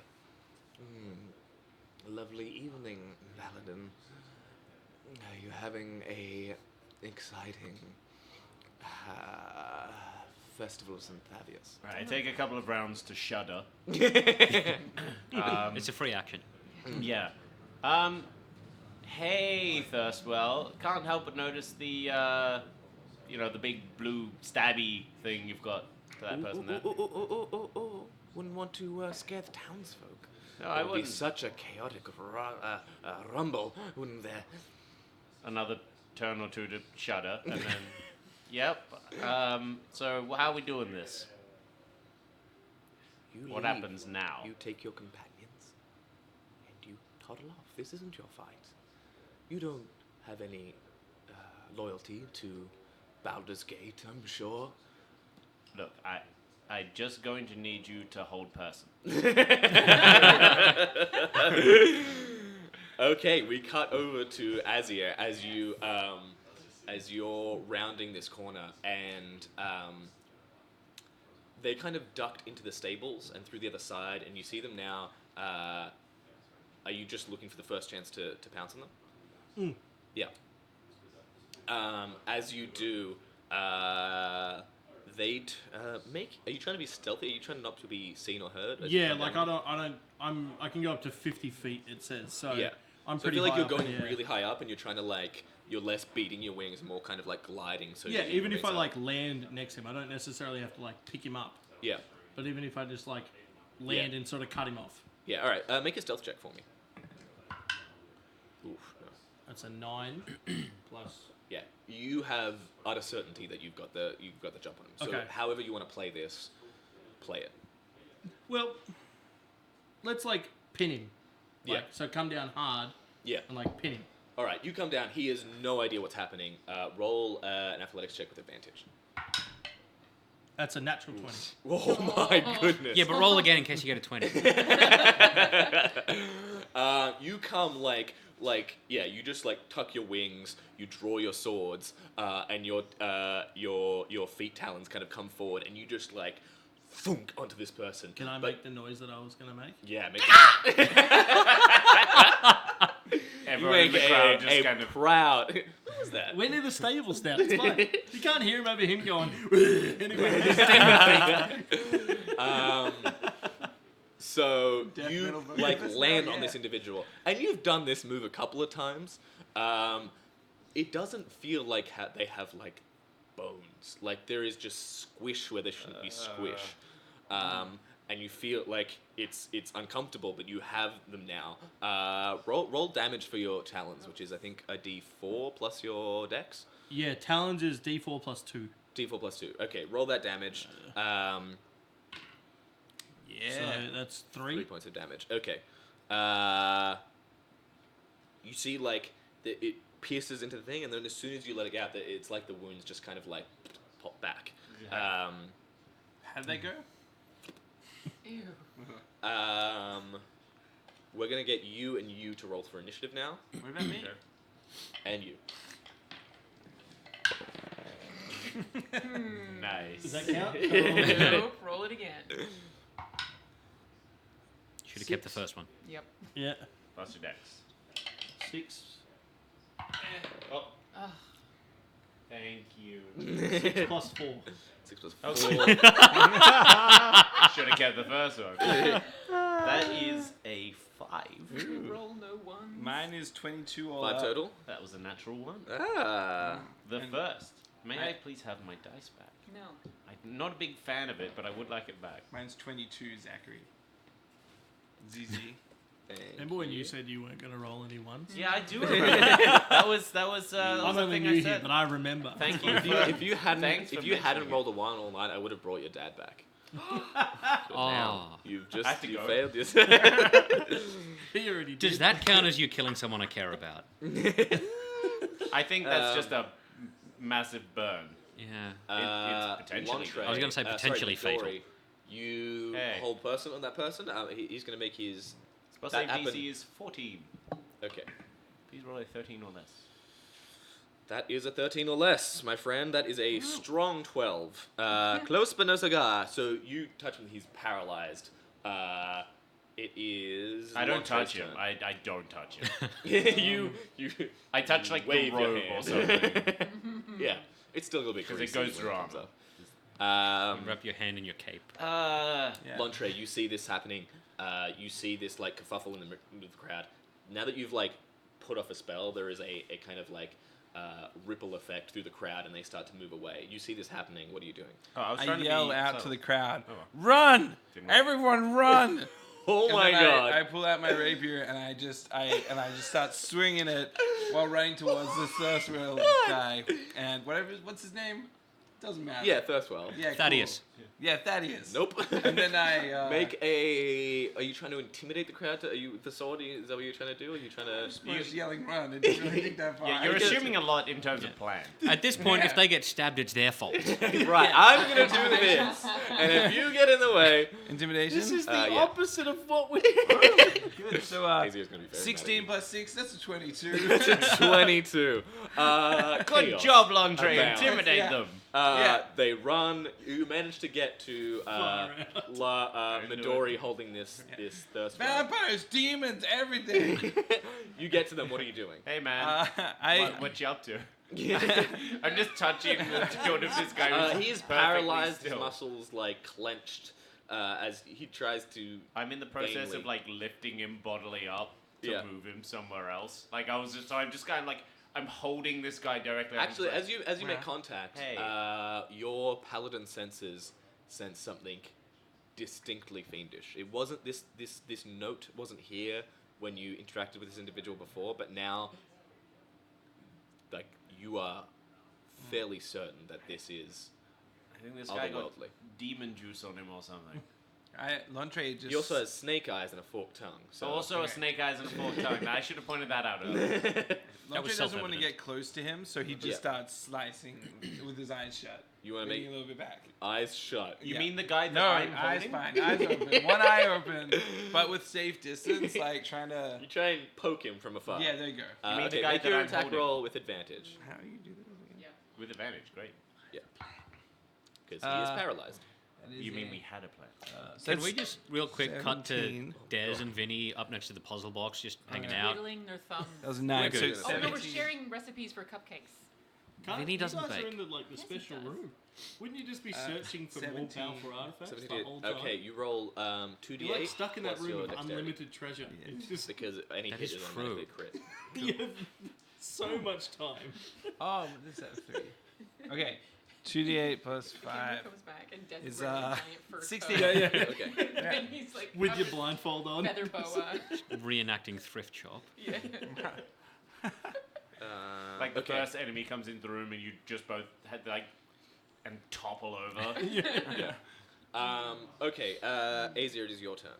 S2: "Lovely evening, Paladin. Are you having a exciting festival of St. Thavius?"
S5: Right, take a couple of rounds to shudder.
S3: It's a free action.
S5: Yeah. Hey, Thirstwell. Can't help but notice the, the big blue stabby thing you've got to that person there.
S2: Wouldn't want to scare the townsfolk.
S5: No,
S2: It
S5: I
S2: would be
S5: wouldn't.
S2: such a chaotic rumble, wouldn't there?
S5: Another turn or two to shudder, and then, yep. So how are we doing this?
S2: You
S5: What
S2: leave.
S5: happens now?
S2: You take your companions, and you toddle off. This isn't your fight. You don't have any loyalty to Baldur's Gate, I'm sure.
S5: Look, I'm just going to need you to hold person.
S2: Okay, we cut over to Azir as you're rounding this corner, and they kind of ducked into the stables and through the other side, and you see them now are you just looking for the first chance to pounce on them? Yeah. As you do, they make. Are you trying to be stealthy? Are you trying not to be seen or heard? as you
S6: Yeah,
S2: come
S6: like
S2: down?
S6: I can go up to 50 feet. It says so.
S2: Yeah.
S6: I'm
S2: So I
S6: pretty.
S2: feel like
S6: high
S2: you're
S6: up in
S2: going
S6: the air.
S2: really high up, and you're trying to like you're less beating your wings, more kind of like gliding. So
S6: Yeah,
S2: that you
S6: even if
S2: raise
S6: I
S2: up.
S6: like land next to him, I don't necessarily have to like pick him up.
S2: Yeah.
S6: But even if I just like land and sort of cut him off,
S2: Yeah. All right. Make a stealth check for me. Oof. No.
S6: that's a 9 plus.
S2: Yeah, you have utter certainty that you've got the jump on him. So
S6: Okay.
S2: however you want to play this, play it.
S6: Well, let's like pin him.
S2: Yeah.
S6: Like, so come down hard
S2: Yeah.
S6: and like pin him.
S2: All right, you come down. He has no idea what's happening. Roll an athletics check with advantage.
S6: That's a natural 20.
S2: Oh my goodness.
S3: Yeah, but roll again in case you get a 20.
S2: You come you just like tuck your wings, you draw your swords, and your feet talons kind of come forward, and you just like thunk onto this person.
S6: Can I
S2: But-
S6: make the noise that I was gonna make?
S2: Yeah, make
S5: Everyone in the crowd just kind of.
S2: proud. What was that?
S6: We're near the stables now. It's fine. You can't hear him over him going. Anyway,
S2: So
S7: Death
S2: you
S7: metal
S2: like
S7: vocalist?
S2: land
S7: Oh,
S2: on
S7: yeah.
S2: this individual, and you've done this move a couple of times. It doesn't feel like they have like bones. Like there is just squish where there shouldn't be squish, and you feel like it's uncomfortable, but you have them now. Roll damage for your talons, which is I think a D4 plus your dex.
S6: yeah, talons is D4 plus 2.
S2: D4 plus 2. Okay, roll that damage.
S6: So that's
S2: 3
S6: 3.
S2: points of damage. Okay. You see, like, it pierces into the thing, and then as soon as you let it out, it's like the wounds just kind of, like, pop back.
S7: How'd they go?
S4: Ew.
S2: We're going to get you and you to roll for initiative now,
S7: What about me?
S2: and you.
S5: Nice.
S6: Does that count?
S4: Nope, roll it again.
S3: Should have kept the first one.
S4: Yep.
S6: Yeah.
S5: Plus your dex.
S6: 6.
S5: Oh,
S4: Ugh.
S5: thank you.
S6: 6 plus 4.
S2: 6 plus 4.
S5: Oh, should have kept the first one. That is a 5.
S4: Roll no one.
S7: Mine is 22 all
S2: 5
S7: up.
S2: total.
S5: That was a natural 1.
S2: Ah.
S5: The
S7: And
S5: first. May I
S7: I-
S5: please have my dice back?
S4: No.
S5: I'm not a big fan of it, but I would like it back.
S7: Mine's 22, Zachary. ZZ.
S6: Remember when you said you weren't going to roll any ones?
S5: Yeah, I do remember. that was
S6: I'm
S5: the
S6: only
S5: thing
S6: new
S5: I
S6: here,
S5: said.
S6: but I remember.
S5: Thank you.
S2: If you
S5: Thanks for
S2: hadn't
S5: mentioning
S2: rolled a 1 all night, I would have brought your dad back. But
S3: Oh.
S2: now you've just
S5: I have to
S2: you
S5: go.
S2: failed this.
S6: He already did.
S3: Does that count as you killing someone I care about?
S5: I think that's just a massive burn.
S3: Yeah.
S5: It's potentially.
S2: Lontre,
S3: I was gonna say potentially fatal.
S2: Midori, You
S5: Hey.
S2: hold person on that person. He's going to make his.
S5: Spell
S2: That
S5: save
S2: happened.
S5: DC is 14.
S2: Okay.
S5: Please roll a 13 or less.
S2: That is a 13 or less, my friend. That is a strong 12. Close but no cigar. So you touch him, he's paralyzed. It is.
S5: I don't
S2: Lontre's
S5: touch him.
S2: turn.
S5: I don't touch him.
S2: you.
S5: I touch like the
S2: wave your
S5: robe or
S2: hand.
S5: something.
S2: Yeah, it's still gonna be
S5: 'Cause it
S2: greasy
S5: goes
S2: when
S5: through
S2: comes
S5: armor.
S2: up.
S3: You wrap your hand in your cape.
S7: Yeah.
S2: Lontre, you see this happening. You see this like kerfuffle in the crowd. Now that you've like put off a spell, there is a kind of like ripple effect through the crowd, and they start to move away. You see this happening. What are you doing?
S5: Oh, I was
S7: I
S5: trying
S7: yell
S5: to be
S7: out
S5: subtle.
S7: to the crowd,
S5: Oh.
S7: "Run!
S5: Didn't work.
S7: Everyone, run!"
S2: Oh
S7: And
S2: my
S7: then
S2: god!
S7: I pull out my rapier and I just start swinging it while running towards this first wheel guy. And what's his name? Doesn't matter.
S2: Yeah, Thirstwell.
S7: Yeah.
S3: Thaddeus.
S7: Cool. Yeah, Thaddeus.
S2: Nope.
S7: And then I
S2: make a. Are you trying to intimidate the crowd? Are you with the sword? Is that what you're trying to do? Are you trying to?
S7: Just yelling run. It didn't really think that far.
S5: Yeah, you're assuming a lot in terms of plan.
S3: At this point,
S7: Yeah.
S3: if they get stabbed, it's their fault.
S2: Right. I'm gonna do this, and if you get in the way,
S7: Intimidation.
S6: This is the
S2: yeah.
S6: opposite of what we.
S7: Good. So
S2: Azir's gonna be very
S7: 16 plus 6. That's a 22.
S2: mad at you. 22.
S5: Good
S2: Chaos
S5: job, Landre.
S2: abounds.
S5: Intimidate
S7: Yeah.
S5: them.
S7: Yeah.
S2: They run. You manage to get to Midori holding this thirst rod.
S7: Vampires, demons, everything.
S2: You get to them. What are you doing?
S5: Hey man, what you up to? I'm just touching the throat of this guy.
S2: He is
S5: perfectly
S2: paralyzed.
S5: still.
S2: His muscles like clenched as he tries to.
S5: I'm in the process
S2: vainly.
S5: of like lifting him bodily up to
S2: Yeah.
S5: move him somewhere else. Like I'm just kind of like I'm holding this guy directly. up
S2: Actually,
S5: his
S2: as you make contact,
S5: Hey.
S2: your paladin senses sense something distinctly fiendish. It wasn't this note wasn't here when you interacted with this individual before, but now, like, you are fairly certain that this is
S5: I think this guy got
S2: otherworldly.
S5: demon juice on him or something.
S7: Lontre just.
S2: He also has snake eyes and a forked tongue. So
S5: Also a snake eyes and a forked tongue. I should have pointed that out earlier.
S3: That was
S7: Lontre doesn't want to
S3: self-evident.
S7: get close to him, so he just starts slicing with his eyes shut.
S2: You want to
S7: Leaning
S2: make
S7: a little bit back.
S2: eyes shut.
S5: You
S7: Yeah.
S5: mean the guy that
S7: No,
S5: I'm
S7: eyes
S5: holding?
S7: fine. Eyes open. One eye open, but with safe distance, like trying to.
S2: You try and poke him from afar.
S7: Yeah, there you go.
S5: You mean the
S2: okay,
S5: guy
S2: make
S5: that
S2: your
S5: I'm
S2: attack
S5: holding?
S2: roll with advantage.
S7: How do you do that again?
S5: With advantage, great.
S2: Because he is paralyzed.
S7: That is
S5: You mean
S7: a-
S5: we had a plan?
S3: Can we just real quick cut to
S7: 17.
S3: Des and Vinny up next to the puzzle box, just hanging out?
S4: Twiddling their thumbs.
S7: That was 9.
S2: We're
S7: So
S2: good.
S7: it's
S4: Oh no, we're
S7: 17.
S4: sharing recipes for cupcakes.
S3: Vinny doesn't
S6: you guys
S3: bake.
S6: are in the, like, the
S4: Yes, he
S6: special
S4: does.
S6: room. Wouldn't you just be searching for more
S7: 17.
S6: powerful artifacts the
S2: 72.
S6: whole time?
S2: Okay, you roll 2d8.
S6: You're like stuck in that
S2: plus
S6: room
S2: your
S6: of
S2: dexterity.
S6: unlimited treasure. It's just
S2: Because any
S3: That
S2: hit
S3: is
S2: is
S3: true.
S2: automatically a crit.
S6: you have so much time.
S7: Oh, what is that? 3. Okay, 2d8 plus
S4: The camera
S7: 5.
S4: comes back and Des
S7: is,
S4: is wearing a
S7: uh,
S4: giant fur
S7: 60.
S4: coat.
S2: Okay.
S4: And he's like
S6: With your
S4: covered
S6: blindfold on.
S4: in feather boa.
S3: Reenacting thrift shop.
S4: Yeah.
S5: Like the
S2: okay.
S5: first enemy comes into the room and you just both had like and topple over.
S2: Yeah. Okay, Azir, it is your turn.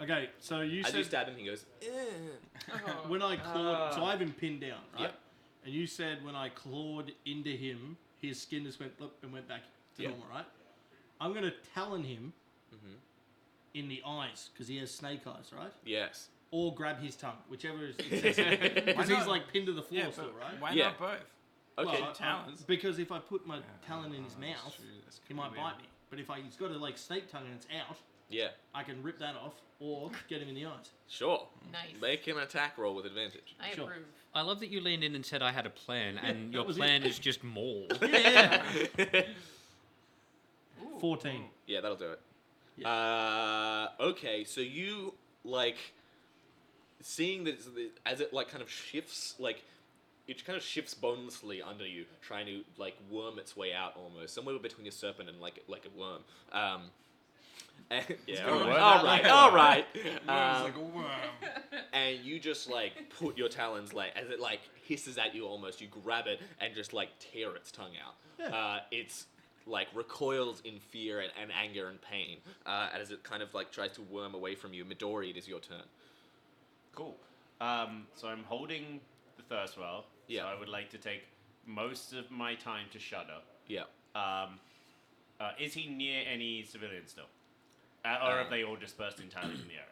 S6: Okay, so you
S2: As
S6: said
S2: you stab him, he goes,
S4: Oh.
S6: when I clawed, so I have him pinned down, right?
S2: Yep.
S6: And you said when I clawed into him, his skin just went blip and went back to
S2: Yep.
S6: normal, right? I'm gonna talon him
S2: Mhm.
S6: in the eyes because he has snake eyes, right?
S2: yes.
S6: Or grab his tongue, whichever is because he's like pinned to the floor
S7: Yeah,
S6: still,
S7: but
S6: right?
S7: why
S2: Yeah.
S7: not both?
S2: Okay.
S6: Well,
S7: talons.
S6: because if I put my talon in his
S7: that's
S6: mouth,
S7: true, that's
S6: he might
S7: kinda
S6: bite me. But if he's got a like snake tongue and it's out,
S2: Yeah,
S6: I can rip that off or get him in the eyes.
S2: sure.
S4: Nice.
S2: Make an attack roll with advantage.
S4: I
S6: Sure.
S4: approve.
S3: I love that you leaned in and said I had a plan, and your
S6: was it.
S3: plan is just maul.
S6: Yeah.
S4: Ooh.
S6: 14.
S2: Yeah, that'll do it. Okay, so you like seeing that as it like kind of shifts, like it kind of shifts bonelessly under you, trying to like worm its way out almost somewhere between a serpent and like a worm. And, yeah,
S7: go
S2: all
S7: with
S2: right,
S7: that.
S2: all right.
S7: Worm's like a worm.
S2: And you just like put your talons like as it like hisses at you almost. You grab it and just like tear its tongue out. It's like recoils in fear and anger and pain as it kind of like tries to worm away from you. Midori, it is your turn.
S5: Cool. So I'm holding the thirst well.
S2: Yeah.
S5: So I would like to take most of my time to shudder.
S2: Yeah.
S5: Is he near any civilians still? Or have they all dispersed entirely from the area?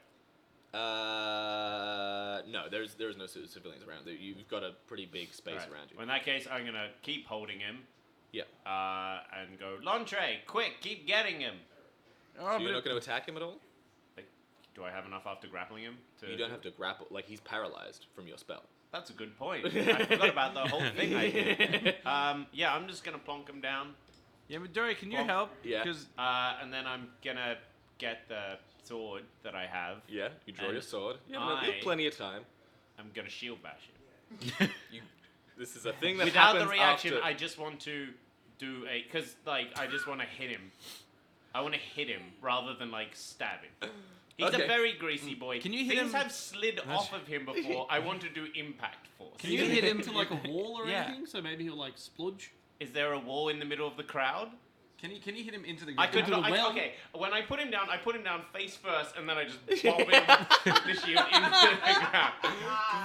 S2: No, there's no civilians around. You've got a pretty big space
S5: Alright.
S2: around you.
S5: Well, in that case, I'm gonna keep holding him.
S2: Yeah.
S5: And go, Lontre, quick, keep getting him.
S7: Oh,
S2: So you're
S7: but-
S2: not going to attack him at all?
S5: Like, do I have enough after grappling him?
S2: You don't have to grapple. Like he's paralyzed from your spell.
S5: That's a good point. I forgot about the whole thing I did. Yeah, I'm just gonna plonk him down.
S7: Yeah, Midori, can you
S5: Well,
S7: help?
S2: yeah.
S7: Because
S5: And then I'm gonna get the sword that I have.
S2: Yeah. You draw
S5: And
S2: your sword. You have plenty of time.
S5: I'm gonna shield bash him.
S2: This is a thing that
S5: Without the
S2: happens
S5: reaction,
S2: after.
S5: I just want to do a... Because, like, I just want to hit him. I want to hit him rather than, like, stab him. He's
S2: Okay.
S5: a very greasy boy.
S7: Can you hit
S5: Things
S7: him-
S5: have slid off of him before. I want to do impact force.
S6: Can you hit him to like a wall or
S7: Yeah.
S6: anything? So maybe he'll like spludge.
S5: Is there a wall in the middle of the crowd?
S7: can you hit him into the
S5: I
S7: ground?
S5: could.
S6: Into the well?
S5: Okay, when I put him down face first, and then I just bop him with the shield into the ground.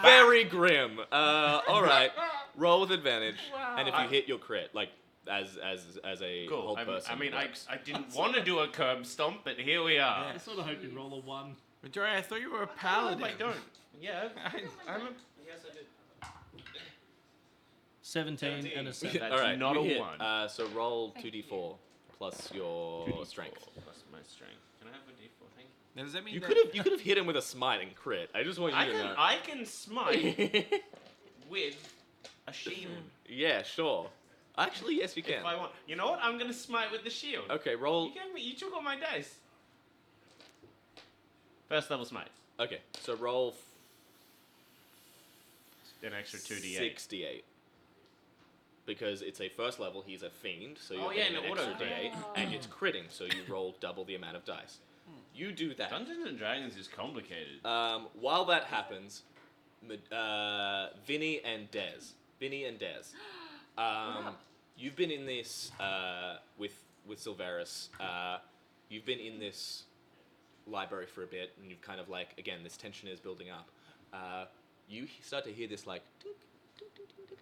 S2: Very grim. All right. Roll with advantage,
S4: Wow.
S2: and if you hit, you'll crit. Like as a
S5: Cool.
S2: whole
S5: I
S2: person.
S5: mean,
S2: like-
S5: I didn't want to do a curb stomp, but here we are.
S6: I sort of hope you roll a 1.
S7: Midori, I thought you were a
S5: No,
S7: paladin.
S5: I don't. Yeah, I'm a... Yes, I did.
S6: 17 and a 7.
S5: That's
S2: All right,
S5: not
S2: you
S5: a
S2: hit.
S5: 1.
S2: So roll
S4: Thank
S2: 2d4 plus your
S5: 2d4
S2: strength.
S5: plus my strength. Can I have a d4? Thank you.
S7: Now, does that mean
S2: You
S7: that
S2: could have hit him with a smite and crit. I just want you to know.
S5: I can smite with a shield
S2: Yeah, sure. Actually, yes, you can.
S5: if I want. You know what? I'm gonna smite with the shield.
S2: Okay, roll.
S5: You took all my dice. First level smite.
S2: Okay, so roll
S5: An extra 2d8.
S2: 68. Because it's a first level, he's a fiend, so you're
S5: Oh, yeah,
S2: getting
S5: and
S2: an
S5: it
S2: extra
S5: auto-crit.
S2: d8, and it's critting, so you roll double the amount of dice. You do that.
S5: Dungeons and Dragons is complicated.
S2: While that happens, Vinny and Dez. You've been in this with Silveris. You've been in this library for a bit, and you've kind of like, again, this tension is building up. You start to hear this like tink, tink, tink, tink, tink,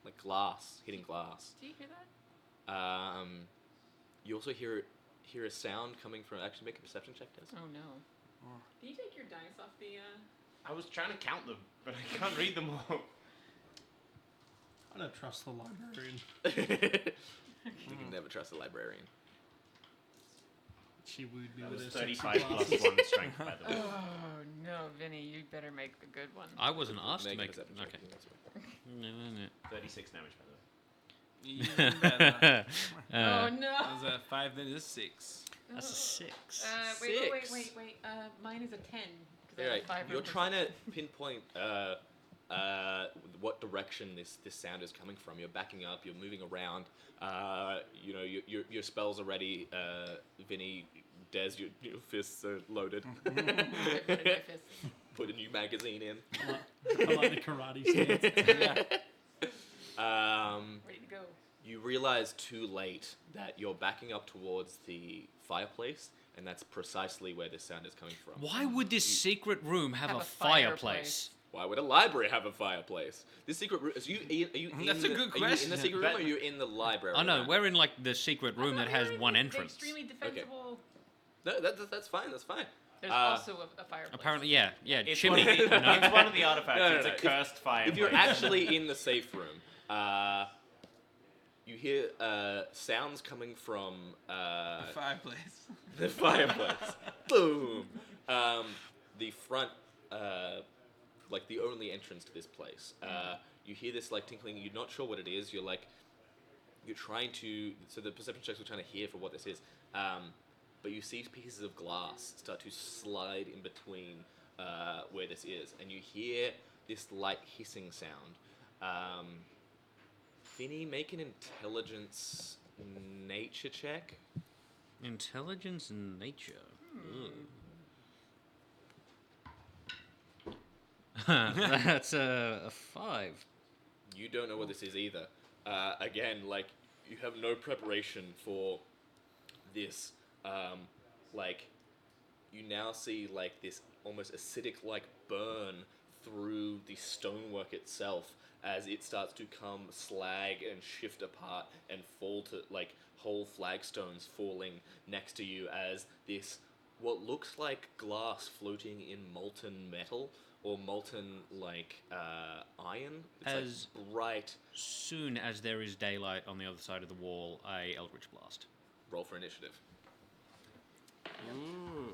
S2: like glass hitting glass.
S4: Do you hear that?
S2: You also hear a sound coming from. Actually, make a perception check, Des.
S4: Oh no. Can you take your dice off the?
S5: I was trying to count them, but I can't read them all.
S6: I don't trust the librarian.
S2: You can never trust a librarian.
S6: She wooed me
S5: That
S6: with
S5: was
S6: her
S5: 35
S6: sexy
S5: plus
S6: glasses.
S5: 1 strength, by the way.
S4: Oh no, Vinny, you better make a good one.
S3: I wasn't asked to
S2: Make a
S3: make.
S2: perception check.
S3: Okay. No, no,
S5: 36 damage, by the way.
S7: even better?
S4: Oh no.
S7: That was a 5, then it's 6.
S3: That's a 6.
S4: Wait. Mine is a 10. 'cause I have
S2: Alright,
S4: 5
S2: you're
S4: for
S2: trying to
S4: perception.
S2: pinpoint what direction this sound is coming from. You're backing up. You're moving around. You know your spells are ready. Vinny, Des, your fists are loaded.
S4: Put it in my fist.
S2: Put a new magazine in.
S6: I like the karate stance.
S4: Ready to go.
S2: You realize too late that you're backing up towards the fireplace, and that's precisely where this sound is coming from.
S3: Why would this secret room have
S4: Have
S3: a
S4: a
S3: fireplace?
S4: fireplace.
S2: Why would a library have a fireplace? This secret room. Are you in
S7: That's a
S2: the,
S7: good
S2: Are you in
S7: question.
S2: the secret room, or are you in the library?
S3: Oh no,
S2: room?
S3: we're in like the secret room that has one entrance.
S4: Extremely defensible.
S2: No, that's fine. That's fine.
S4: There's
S2: Uh,
S4: also a fireplace.
S3: Apparently, yeah,
S5: It's
S3: chimney.
S5: one of the,
S3: you know?
S5: it's one of the artifacts.
S2: No, no,
S5: It's
S2: no.
S5: a cursed fireplace.
S2: If you're actually in the safe room, you hear sounds coming from
S7: Fireplace.
S2: the fireplace. Boom. The front, like the only entrance to this place. You hear this like tinkling. You're not sure what it is. You're trying to. So the perception checks are trying to hear for what this is. But you see pieces of glass start to slide in between where this is, and you hear this light hissing sound. Finny, make an intelligence nature check.
S3: Intelligence and nature. That's a 5.
S2: You don't know what this is either. Again, like, you have no preparation for this. Like, you now see, like, this almost acidic-like burn through the stonework itself as it starts to come slag and shift apart and fall to, like, whole flagstones falling next to you as this, what looks like glass floating in molten metal or molten, like, iron. It's,
S3: As-
S2: like, bright.
S3: Soon as there is daylight on the other side of the wall, a Eldridge Blast.
S2: Roll for initiative.
S7: Ooh.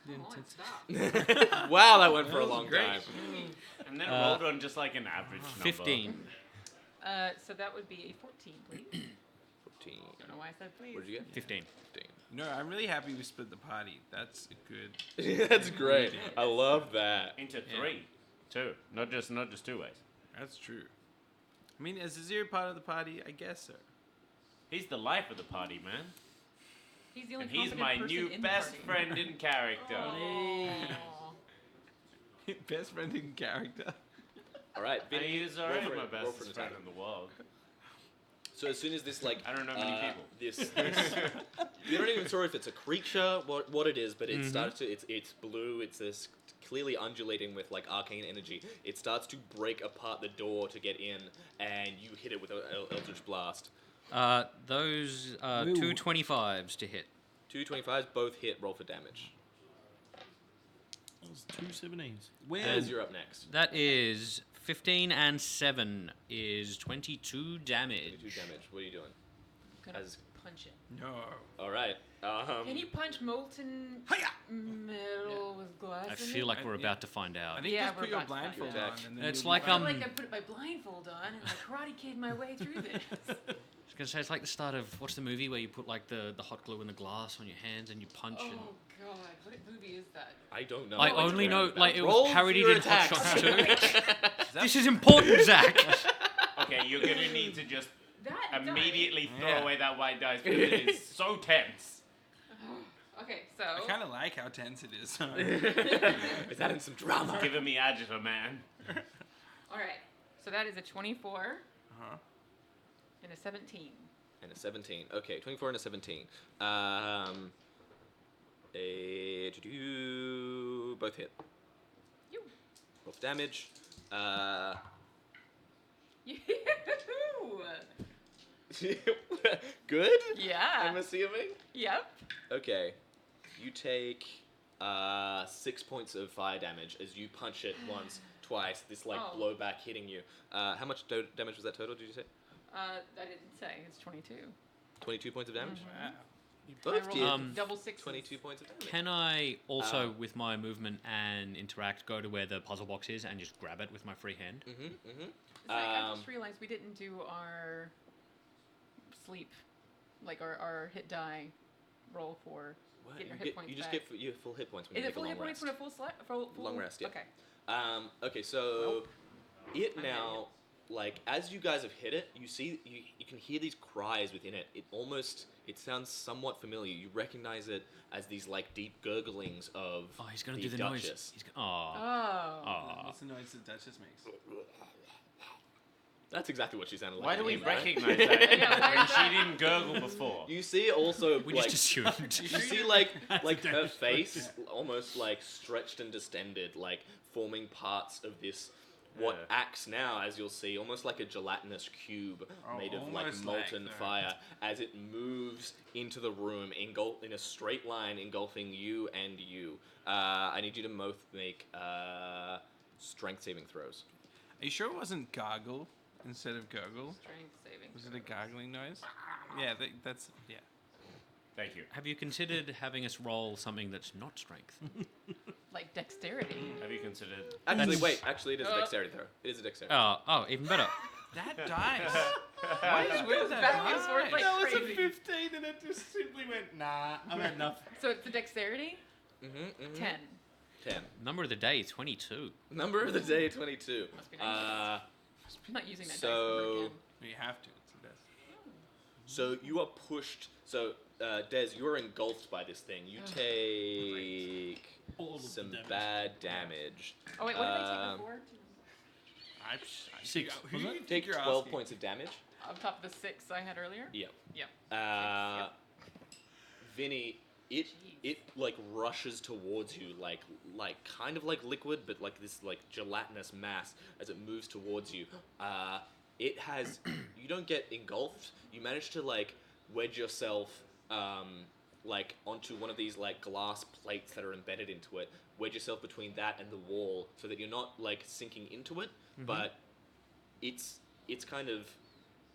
S4: Come on, stop.
S2: Wow, that went for a
S7: was
S2: long
S7: great.
S2: time.
S5: And then rolled on just like an average number.
S3: 15.
S4: So that would be a 14, please.
S2: 14.
S4: Don't know why I said please.
S2: What did you
S3: 15.
S2: get?
S7: No, I'm really happy we split the party. That's a good.
S2: 15. That's great. I love that.
S5: Into 3. 2. Not just 2 ways.
S7: That's true. I mean, as Azir part of the party, I guess so.
S5: He's the life of the party, man.
S4: He's the only
S5: And he's
S4: competent
S5: my
S4: person
S5: new
S4: in the
S5: best
S4: party.
S5: friend in character.
S4: Aw.
S7: Best friend in character.
S2: All right,
S5: And
S2: Vinny,
S5: he is
S2: roll
S5: already
S2: for
S5: my
S2: it. Roll
S5: best
S2: for an
S5: friend
S2: attack.
S5: in the world.
S2: So as soon as this, like,
S5: I don't know many people.
S2: This you're not even sure if it's a creature, what it is, but it starts to, it's blue, it's this clearly undulating with, like, arcane energy. It starts to break apart the door to get in, and you hit it with an Eldridge Blast.
S3: Those are
S7: Ooh.
S3: 2 25s to hit.
S2: 2 25s, both hit, roll for damage.
S6: That was 2 17s.
S2: Des, you're up next.
S3: That is 15 and 7 is 22 damage.
S2: 22 damage. What are you doing?
S4: Gonna
S2: As-
S4: punch it.
S7: No.
S2: All right.
S4: Can you punch molten metal with glass?
S3: I
S4: in
S3: feel
S4: it?
S3: like we're about to find out.
S7: I think
S4: Yeah,
S7: just
S4: we're
S7: put your
S4: about to find
S7: blindfold
S2: out.
S7: on. And then
S3: It's
S7: you'll
S3: like,
S7: be
S4: I
S3: um,
S4: feel like I put my blindfold on and I karate kid my way through this.
S3: I was gonna say it's like the start of what's the movie where you put like the hot glue in the glass on your hands and you punch
S4: Oh
S3: and
S4: god, what movie is that?
S2: I don't know.
S3: I
S2: what
S3: only
S2: you're
S3: know
S2: about.
S3: like it
S2: Roll
S3: was parodied
S2: your
S3: in Hot
S2: attacks.
S3: Shots 2. This is important, Zach.
S5: Okay, you're gonna need to just
S4: That
S5: immediately throw
S7: Yeah.
S5: away that white dice because it is so tense.
S4: Okay, so
S7: I kind of like how tense it is.
S2: Is that in some drama?
S5: Giving me agita, man.
S4: all right, so that is a 24
S7: Uh-huh.
S4: and a 17.
S2: And a 17. Okay, 24 and a 17. Both hit.
S4: You.
S2: Both damage. Good?
S4: Yeah.
S2: I'm assuming?
S4: Yep.
S2: Okay. You take 6 points of fire damage as you punch it once, twice, this like
S4: Oh.
S2: blowback hitting you. How much damage was that total, did you say?
S4: I didn't say. It's 22.
S2: 22 points of damage?
S7: Wow.
S2: You
S4: I
S2: both
S4: rolled
S2: did.
S4: double sixes.
S2: 22 points of damage.
S3: Can I also, with my movement and interact, go to where the puzzle box is and just grab it with my free hand?
S2: Mm-hmm.
S4: It's like I just realized we didn't do our sleep, like our hit die roll for
S2: What?
S4: getting our
S2: You
S4: hit points
S2: you just
S4: back.
S2: get you have full hit points when
S4: Is
S2: you
S4: it
S2: take
S4: full
S2: a
S4: hit
S2: long
S4: points
S2: rest.
S4: when a full
S2: Long rest, yeah.
S4: Okay.
S2: Okay, so it
S4: I'm
S2: now, like as you guys have hit it, you see you can hear these cries within it. It sounds somewhat familiar. You recognize it as these like deep gurglings of
S3: Oh, he's gonna
S2: the
S3: do the
S2: Duchess.
S3: noise. He's gonna,
S4: Oh.
S7: What's the noise the Duchess makes?
S2: That's exactly what she sounded like.
S5: Why
S2: in
S5: do we
S2: game, right?
S5: recognize that
S4: Yeah, why
S5: when
S4: is
S5: she
S4: that?
S5: didn't gurgle before?
S2: You see also
S3: we
S2: like
S3: just assumed.
S2: you see like her
S6: dangerous
S2: face almost like stretched and distended, like forming parts of this what
S5: Yeah.
S2: acts now, as you'll see, almost like a gelatinous cube
S7: Oh,
S2: made of like
S7: almost
S2: molten
S7: like that.
S2: fire as it moves into the room, in a straight line engulfing you and you. I need you to both make strength saving throws.
S7: Are you sure it wasn't gargle instead of gurgle?
S4: Strength saving.
S7: Was it a gargling noise? Yeah, that's yeah.
S5: Thank you.
S3: Have you considered having us roll something that's not strength?
S4: Like dexterity.
S5: Have you considered?
S2: Actually, wait. Actually, it is a
S4: Oh.
S2: dexterity throw. It is a dexterity.
S3: Oh, even better.
S7: That dice. Why is with that
S4: Back and forth
S7: dice?
S4: like
S6: That was a
S4: crazy.
S6: 15 and it just simply went, nah, I've had enough.
S4: So it's a dexterity? 10.
S2: 10.
S3: Number of the day, 22.
S2: Number of the day, 22.
S4: Must be nice. I'm not using that dice number
S2: So-
S4: again.
S7: You have to. It's the best.
S2: So you are pushed. So Des, you are engulfed by this thing. You take
S6: All of the
S2: some
S6: damage.
S2: bad damage.
S4: Oh wait, what did I take
S2: Um,
S4: before?
S7: I
S6: 6,
S7: Who
S6: was
S7: do
S6: it?
S7: you
S2: You
S7: think
S2: take
S7: you're
S2: 12
S7: asking?
S2: points of damage.
S4: On top of the 6 I had earlier?
S2: Yep.
S4: Yep.
S2: Vinny, it like rushes towards you like kind of like liquid, but like this like gelatinous mass as it moves towards you. It has you don't get engulfed. You manage to like wedge yourself like onto one of these like glass plates that are embedded into it. Wedge yourself between that and the wall so that you're not like sinking into it, but it's kind of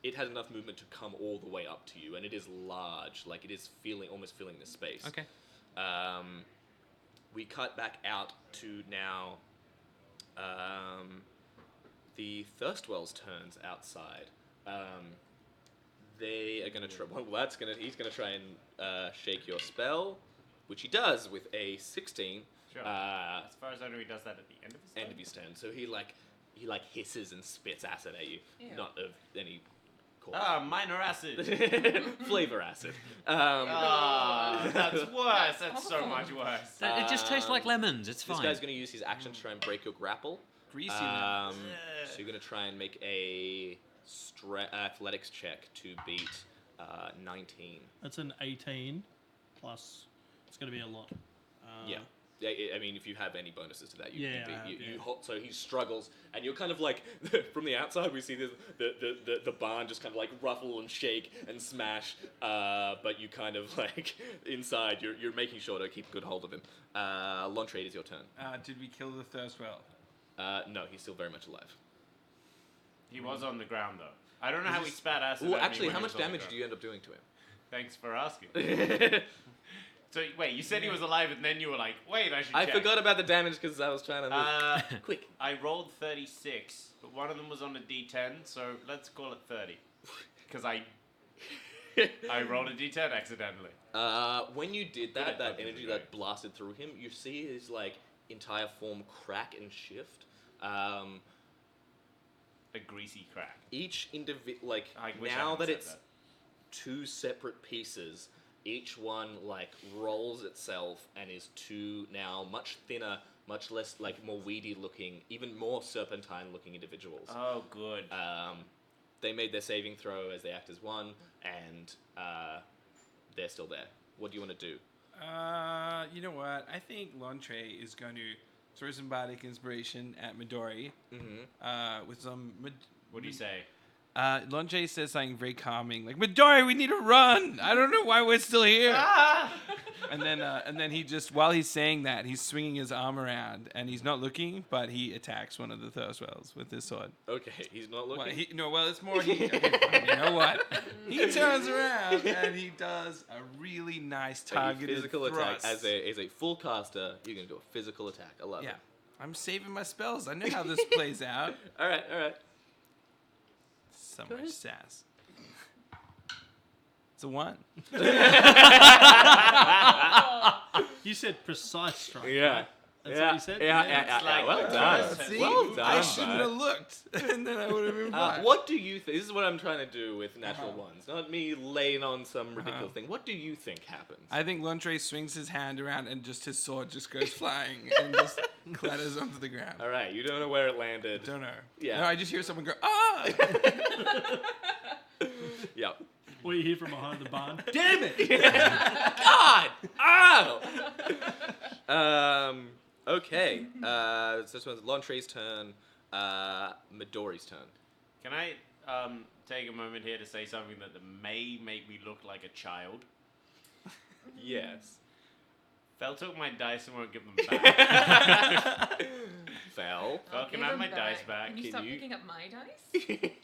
S2: it has enough movement to come all the way up to you, and it is large. Like it is almost filling the space.
S3: Okay.
S2: We cut back out to now. The Thirstwell's turns outside. They are gonna try. Well, he's gonna try and shake your spell, which he does with a 16.
S5: Sure. As far as I know, he does that at the end of his
S2: End of his turn. So he hisses and spits acid at you,
S4: Ew.
S2: not of any cause.
S5: minor acid.
S2: Flavor acid.
S5: That's worse. That's so much worse.
S3: It just tastes like lemons. It's
S2: This
S3: fine.
S2: guy's going to use his action to try and break your grapple.
S7: Greasy
S2: So
S7: lemons.
S2: you're going to try and make a athletics check to beat 19.
S6: That's an 18 plus. It's going to be a lot.
S2: Yeah. I mean, if you have any bonuses to that, you
S6: Yeah,
S2: beat.
S6: I have, yeah.
S2: So he struggles, and you're kind of like from the outside. We see the barn just kind of like ruffle and shake and smash, but you kind of like inside. You're making sure to keep a good hold of him. Lontrade, is your turn.
S7: Did we kill the Thirstwell?
S2: No, he's still very much alive.
S5: He was on the ground though. I don't know how he spat acid.
S2: Well,
S5: at me
S2: actually,
S5: when
S2: how
S5: he
S2: much
S5: was on the
S2: damage
S5: ground.
S2: do you end up doing to him?
S5: Thanks for asking. So wait, you said he was alive, and then you were like, "Wait, I should."
S2: I
S5: check.
S2: forgot about the damage because I was trying to move. Quick.
S5: I rolled 36, but one of them was on a D10, so let's call it 30, because I rolled a D10 accidentally.
S2: When you did
S5: Good
S2: that,
S5: at
S2: that
S5: punches,
S2: energy
S5: right?
S2: that blasted through him, you see his like entire form crack and shift.
S5: A greasy crack.
S2: Each like
S5: I wish I
S2: now
S5: hadn't
S2: that
S5: said
S2: it's
S5: that.
S2: two separate pieces, each one like rolls itself and is two now much thinner, much less like more weedy looking, even more serpentine looking individuals.
S5: Oh, good.
S2: They made their saving throw as they act as one, and they're still there. What do you want to do?
S7: You know what? I think Lontre is going to throw some bardic inspiration at Midori. With some.
S5: What do you say?
S7: Lontre says something very calming, like Midori, we need to run. I don't know why we're still here. And then he just, while he's saying that, he's swinging his arm around, and he's not looking, but he attacks one of the Thirstwells with his sword.
S2: Okay, he's not looking.
S7: Well, it's more he. Okay, fine, you know what? He turns around and he does a really nice targeted
S2: physical
S7: thrust.
S2: attack as a full caster. You're gonna do a physical attack. I love
S7: Yeah,
S2: it.
S7: I'm saving my spells. I know how this plays out.
S2: All right.
S7: So
S2: Go
S7: much
S2: ahead.
S7: sass. It's a 1.
S6: You said precise strike.
S2: Yeah.
S6: Right? That's what you said?
S2: Yeah.
S5: It's like
S2: Well
S5: the
S2: done.
S5: first
S7: See,
S2: Well done.
S7: I shouldn't
S2: bud.
S7: have looked, and then I would have been fine.
S2: What do you think? This is what I'm trying to do with natural ones. Not me laying on some ridiculous thing. What do you think happens?
S7: I think Lontre swings his hand around and just his sword just goes flying and just clatters onto the ground.
S2: All right. You don't know where it landed.
S7: Don't know.
S2: Yeah.
S7: No, I just hear someone go, ah!
S2: Yep.
S6: What you hear from behind the barn? Damn it!
S2: God! Ow! Okay. So this one's Lontre's turn. Midori's turn.
S5: Can I take a moment here to say something that may make me look like a child?
S2: Yes.
S5: Fel took my dice and won't give them back.
S2: Fel.
S5: Fel, can I have my dice back?
S4: Can you
S2: Can
S4: stop
S2: you-
S4: picking up my dice?
S5: It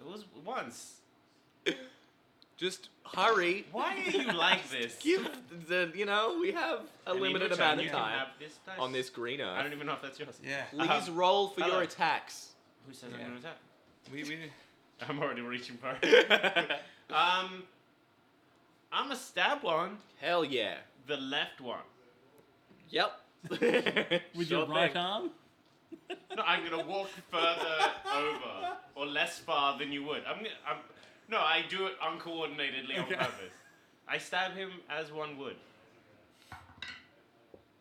S5: was once.
S2: Just hurry.
S5: Why are you like this?
S2: Give the, we have a
S5: And in
S2: limited
S5: return,
S2: amount
S5: you
S2: of
S5: can
S2: time
S5: have this dice.
S2: on this green
S5: I don't
S2: earth.
S5: even know if that's yours.
S7: Yeah.
S2: Please roll for
S5: hello.
S2: your attacks.
S5: Who says
S7: Yeah.
S5: I'm going to attack?
S7: We
S5: I'm already reaching for it. I'm a stab one.
S2: Hell yeah.
S5: The left one.
S2: Yep.
S6: With
S2: Sure
S6: your right
S2: thing.
S6: arm?
S5: No, I'm gonna walk further over or less far than you would. No, I do it uncoordinatedly on purpose. I stab him as one would.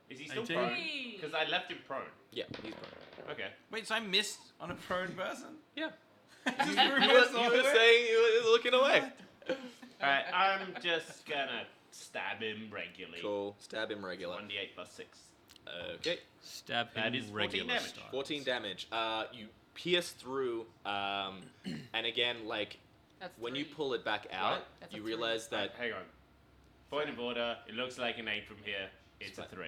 S5: Is he still
S6: 18.
S5: prone?
S4: Hey.
S5: Because I left him prone.
S2: Yeah, he's prone.
S5: Okay.
S7: Wait, so I missed on a prone person?
S2: Yeah.
S7: Just
S2: You
S7: reversed all
S2: were
S7: the way?
S2: saying you were looking away.
S5: Alright, I'm just gonna stab him regularly.
S2: Cool. Stab him regular.
S5: 1d8 plus 6.
S2: Okay.
S3: Stab him
S5: That is 14
S3: regular
S5: damage.
S3: style.
S2: 14 damage. You pierce through, and again, like,
S4: That's
S2: when
S4: 3.
S2: you pull it back out,
S5: What?
S4: That's a
S2: you
S4: 3.
S2: realize that
S5: Hang on. Point of order. It looks like an 8 from here. It's a 3.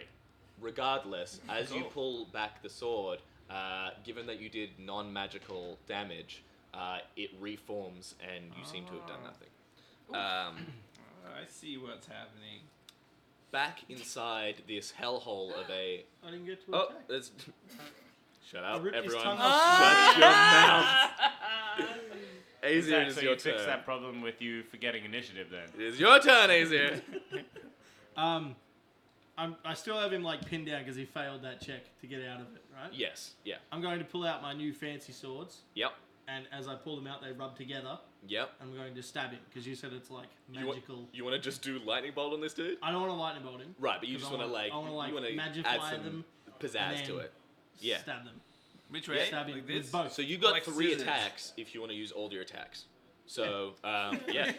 S2: regardless, as you
S5: Cool.
S2: pull back the sword, given that you did non-magical damage, it reforms and you seem to have done nothing.
S7: I see what's happening.
S2: Back inside this hellhole of a...
S6: I didn't get to
S2: Oh,
S6: attack.
S2: there's... Shut
S6: I
S2: up,
S6: ripped his
S2: everyone.
S6: tongue off.
S2: Shut your mouth. Azir,
S5: Zach,
S2: it is
S5: so
S2: your
S5: you fix
S2: turn.
S5: that problem with you forgetting initiative then.
S2: It is your turn, Azir.
S6: I still have him like pinned down because he failed that check to get out of it, right?
S2: Yes, yeah.
S6: I'm going to pull out my new fancy swords,
S2: Yep,
S6: and as I pull them out, they rub together.
S2: yep.
S6: I'm going to stab him because you said it's like
S2: You
S6: magical.
S2: You want to just do lightning bolt on this dude?
S6: I don't want to lightning bolt him.
S2: Right, but you
S6: 'Cause
S2: just
S6: I
S2: want to like,
S6: I want to
S2: you want to
S6: magify
S2: add some
S6: them,
S2: pizzazz
S6: and
S2: to
S6: then
S2: it. Yeah.
S6: Stab them.
S7: Which way?
S6: Stab him
S7: Like
S6: with
S7: this?
S6: both.
S2: So you got
S7: Like
S2: 3
S7: scissors.
S2: attacks if you want to use all your attacks. So, yeah.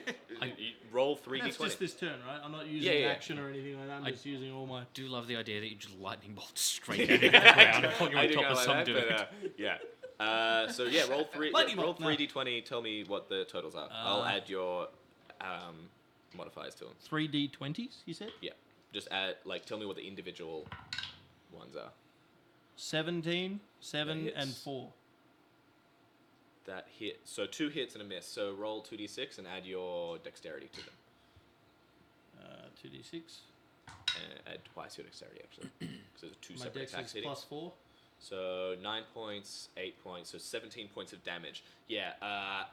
S2: Roll 3d20.
S6: That's just this turn, right? I'm not using
S2: Yeah, yeah.
S6: action or anything like that. I'm just using all my...
S3: Do love the idea that you just lightning bolt straight down into the ground and fucking
S2: I
S3: on
S2: do
S3: top
S2: kinda
S3: of some
S2: like
S3: dude.
S2: that, but, yeah. So yeah, roll
S6: Lightning
S2: roll
S6: bolt, no.
S2: 3d20. Tell me what the totals are. I'll add your modifiers to them.
S6: 3d20s, you said?
S2: Yeah, just add tell me what the individual ones are.
S6: 17, 7,
S2: That
S6: and
S2: hits.
S6: 4.
S2: That hit. So 2 hits and a miss. So roll 2d6 and add your dexterity to them.
S6: 2d6.
S2: Add twice your dexterity actually, because there's 2
S6: My
S2: separate
S6: dex
S2: attacks
S6: is
S2: hitting.
S6: plus 4.
S2: So 9 points, 8 points, so 17 points of damage. Yeah,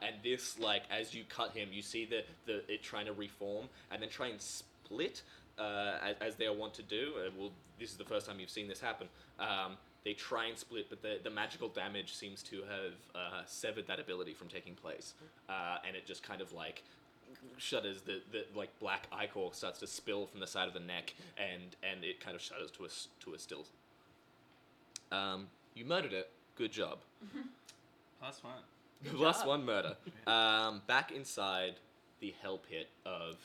S2: and this as you cut him, you see it trying to reform and then try and split, as they want to do. Well, this is the first time you've seen this happen. They try and split, but the magical damage seems to have severed that ability from taking place, and it just kind of shudders. The black ichor starts to spill from the side of the neck, and it kind of shudders to a still. You murdered it. Good job.
S7: Plus 1.
S2: Plus 1 murder. Back inside the hell pit of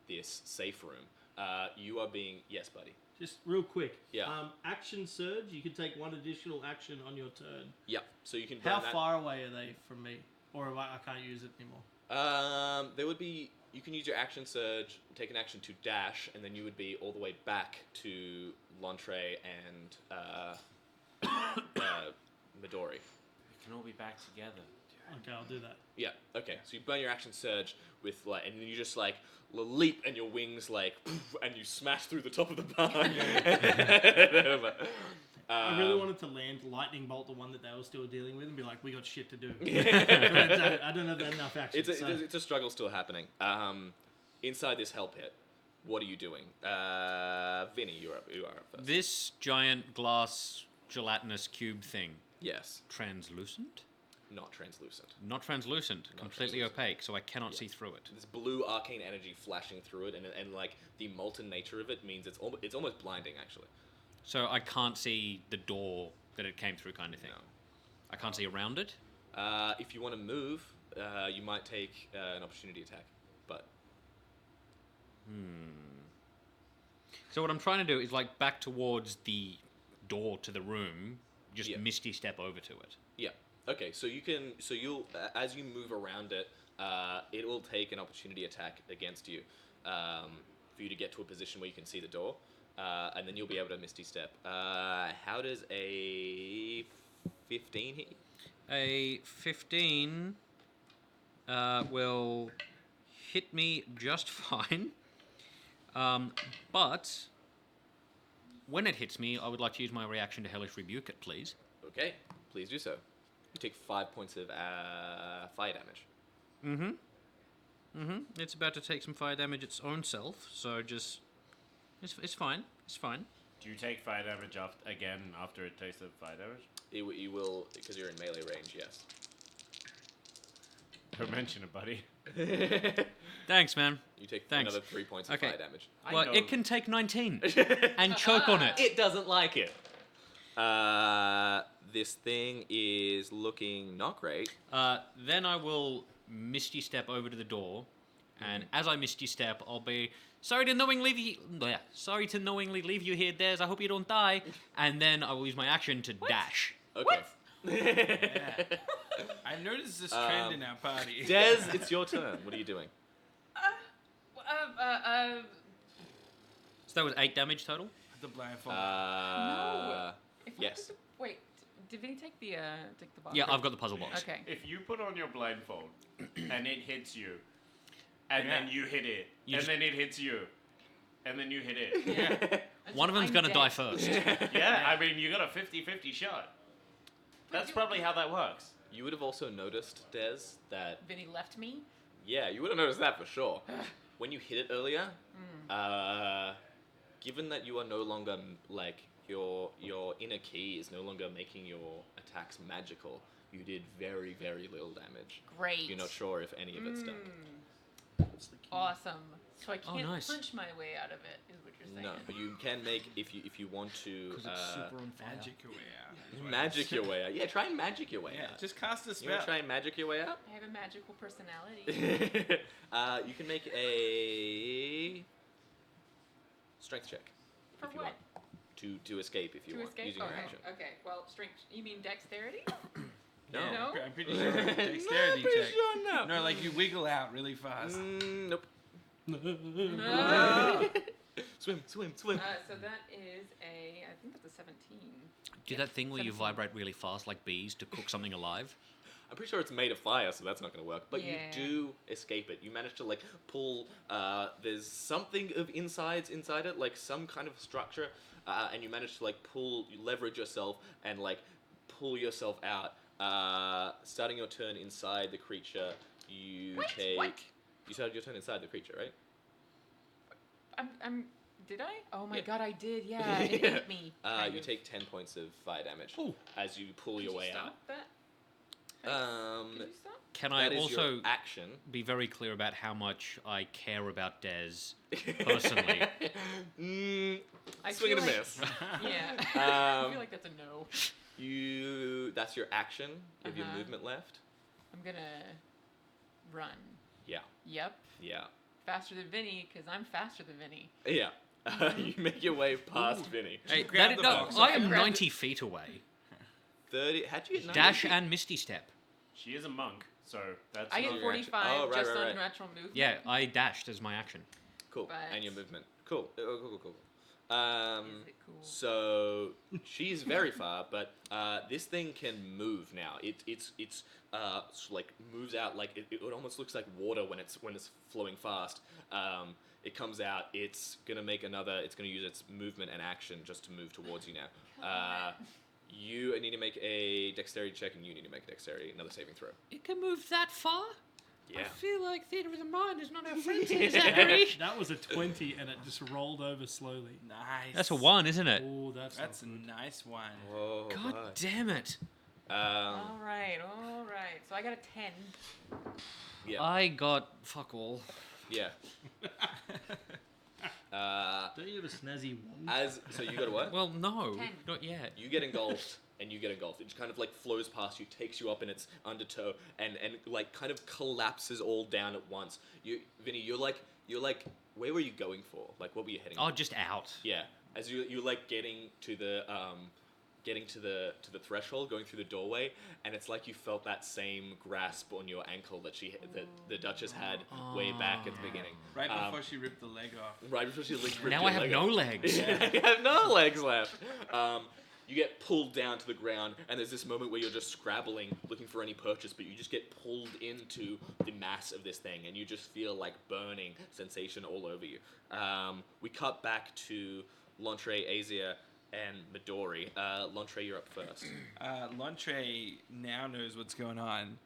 S2: this safe room, you are being... Yes, buddy.
S6: Just real quick.
S2: Yeah.
S6: Action surge, you can take 1 additional action on your turn.
S2: Yep. So you can burn
S6: How
S2: that.
S6: far away are they from me? Or I can't use it anymore?
S2: There would be... You can use your action surge, take an action to dash, and then you would be all the way back to Lontre and Midori.
S5: We can all be back together.
S6: Okay, I'll do that.
S2: Yeah, okay. So you burn your action surge with and then you just leap and your wings and you smash through the top of the barn.
S6: I really wanted to land lightning bolt the one that they were still dealing with and be like, we got shit to do. But I don't have enough action.
S2: It's a struggle still happening. Inside this hell pit, what are you doing? Vinny, you are up first.
S3: This giant glass gelatinous cube thing,
S2: Yes,
S3: translucent?
S2: not translucent.
S3: Not translucent, completely
S2: translucent.
S3: opaque, so I cannot see through it.
S2: This blue arcane energy flashing through it, and the molten nature of it means it's almost blinding actually.
S3: So I can't see the door that it came through, kind of thing.
S2: No.
S3: I can't see around it.
S2: If you want to move, you might take an opportunity attack, but
S3: So what I'm trying to do is back towards the door to the room, just
S2: Yeah.
S3: misty step over to it.
S2: yeah. Okay, so you'll as you move around it, it will take an opportunity attack against you, for you to get to a position where you can see the door, and then you'll be able to misty step. How does a 15 hit you?
S3: A 15 will hit me just fine. But when it hits me, I would like to use my reaction to Hellish Rebuke it, please.
S2: Okay, please do so. You take 5 points of fire damage.
S3: It's about to take some fire damage its own self, so just... It's fine. It's fine.
S5: Do you take fire damage again after it takes the fire damage?
S2: You will, because you're in melee range, yes.
S5: Don't mention it, buddy.
S3: Thanks, man.
S2: You take
S3: Thanks.
S2: another 3 points of
S3: Okay.
S2: fire damage.
S5: I
S3: Well,
S5: know.
S3: it can take 19 and choke on it.
S2: It doesn't like it. This thing is looking not great.
S3: Then I will misty step over to the door, and as I misty step, I'll be sorry to knowingly leave you here, Des. I hope you don't die. And then I will use my action to dash.
S2: Okay.
S7: I've noticed this trend in our party.
S2: Des, it's your turn. What are you doing?
S3: So that was 8 damage total.
S7: The blindfold.
S4: No. If we
S2: Yes.
S4: Wait, did Vinny take the box?
S3: Yeah, I've got the puzzle box.
S4: Okay.
S5: If you put on your blindfold and it hits you, and then you hit it,
S3: You
S5: and
S3: just-
S5: then it hits you, and then you hit it.
S3: One of them's
S4: I'm
S3: gonna
S4: dead.
S3: die first.
S5: Yeah, I mean, you got a 50-50 shot. That's probably how that works.
S2: You would have also noticed, Des, that
S4: Vinny left me.
S2: yeah, you would have noticed that for sure. When you hit it earlier, given that you are no longer your inner key is no longer making your attacks magical, you did very, very little damage.
S4: Great.
S2: You're not sure if any of it stuck.
S4: Awesome. So I can't
S3: nice.
S4: punch my way out of it, which you're saying.
S2: No, but you can make if you want to.
S3: Because it's super on fire.
S7: Magic your way out.
S2: Magic your way out. Yeah, try and magic your way
S7: Yeah,
S2: out.
S7: just cast a
S2: You
S7: spell.
S2: want to try and magic your way out?
S4: I have a magical personality.
S2: You can make a strength check
S4: For
S2: if you
S4: what?
S2: want to escape if you
S4: To
S2: want
S4: escape?
S2: using your
S4: Okay.
S2: action.
S4: Okay. Well, strength. You mean dexterity?
S2: No.
S4: No?
S7: I'm pretty sure it's a dexterity
S2: pretty
S7: check.
S2: sure no.
S7: No, like you wiggle out really fast.
S2: Nope.
S4: No.
S2: Swim.
S4: So that is a. I think that's a 17.
S3: Do that thing where you
S4: 17.
S3: vibrate really fast like bees to cook something alive.
S2: I'm pretty sure it's made of fire, so that's not going to work. But
S4: Yeah.
S2: you do escape it. You manage to like pull. There's something of insides inside it, like some kind of structure, and you manage to like leverage yourself and like pull yourself out. Starting your turn inside the creature, you
S4: Wait,
S2: take.
S4: what?
S2: You started your turn inside the creature, right?
S4: I'm. Did I? Oh my
S2: Yeah.
S4: god, I did. Yeah, it ate me. kind
S2: You
S4: of.
S2: take 10 points of fire damage
S7: Ooh.
S2: as you pull
S4: Could
S2: your
S4: you
S2: way
S4: stop
S2: out.
S4: that? Could you stop?
S3: Can I
S2: That is
S3: also
S2: your action.
S3: be very clear about how much I care about Des personally?
S4: I
S2: Swing and a
S4: feel like-
S2: miss.
S4: Yeah. I
S2: Um,
S4: feel like that's a no.
S2: That's your action. You have your
S4: Uh-huh.
S2: movement left.
S4: I'm gonna run.
S2: Yeah.
S4: Yep.
S2: Yeah.
S4: Faster than Vinny, because I'm faster than Vinny.
S2: Yeah. You make your way past Vinny.
S3: Hey,
S7: grab the box.
S3: I am
S4: Grab
S3: 90 feet away.
S2: 30. How'd you get 90
S3: Dash
S2: feet?
S3: and Misty Step.
S5: She is a monk, so that's
S4: I
S5: not
S4: get
S5: your action.
S4: 45
S2: Oh, right,
S4: just
S2: right,
S4: on
S2: right.
S4: natural movement.
S3: Yeah, I dashed as my action.
S2: Cool.
S4: But-
S2: And your movement. Cool. Cool.
S4: Is it cool?
S2: So she's very far, but this thing can move now. It's like moves out like it almost looks like water when it's flowing fast. It comes out. It's gonna make another. It's gonna use its movement and action just to move towards you now. You need to make a dexterity check, and you need to make a dexterity another saving throw.
S3: It can move that far?
S2: Yeah.
S3: I feel like theatre of the mind is not our friend here, Zachary.
S6: That was a 20 and it just rolled over slowly.
S7: Nice.
S3: That's a 1, isn't it?
S6: Oh, that's
S7: That's a
S6: not good.
S7: nice one.
S2: Whoa.
S3: God
S2: bud.
S3: damn it.
S4: All right. So I got a 10.
S2: Yeah.
S3: I got fuck all.
S2: Yeah.
S6: Don't you have a snazzy wand?
S2: So you got a what?
S3: Well, no,
S4: 10.
S3: not yet.
S2: You get engulfed, and you get engulfed. It just kind of like flows past you, takes you up in its undertow, and like kind of collapses all down at once. Vinny, you're like, where were you going for? Like, what were you heading?
S3: Oh,
S2: for?
S3: just out.
S2: Yeah. As you're like getting to the threshold, going through the doorway, and it's like you felt that same grasp on your ankle that the Duchess had way back at the beginning.
S7: Right before she ripped the leg off.
S2: Right before she ripped
S3: Now
S2: your
S3: I have
S2: leg
S3: no
S2: off.
S3: legs.
S2: You have no legs left. You get pulled down to the ground, and there's this moment where you're just scrabbling, looking for any purchase, but you just get pulled into the mass of this thing, and you just feel like burning sensation all over you. We cut back to Lontre, Asia, and Midori. Lontre, you're up first.
S7: Lontre now knows what's going on,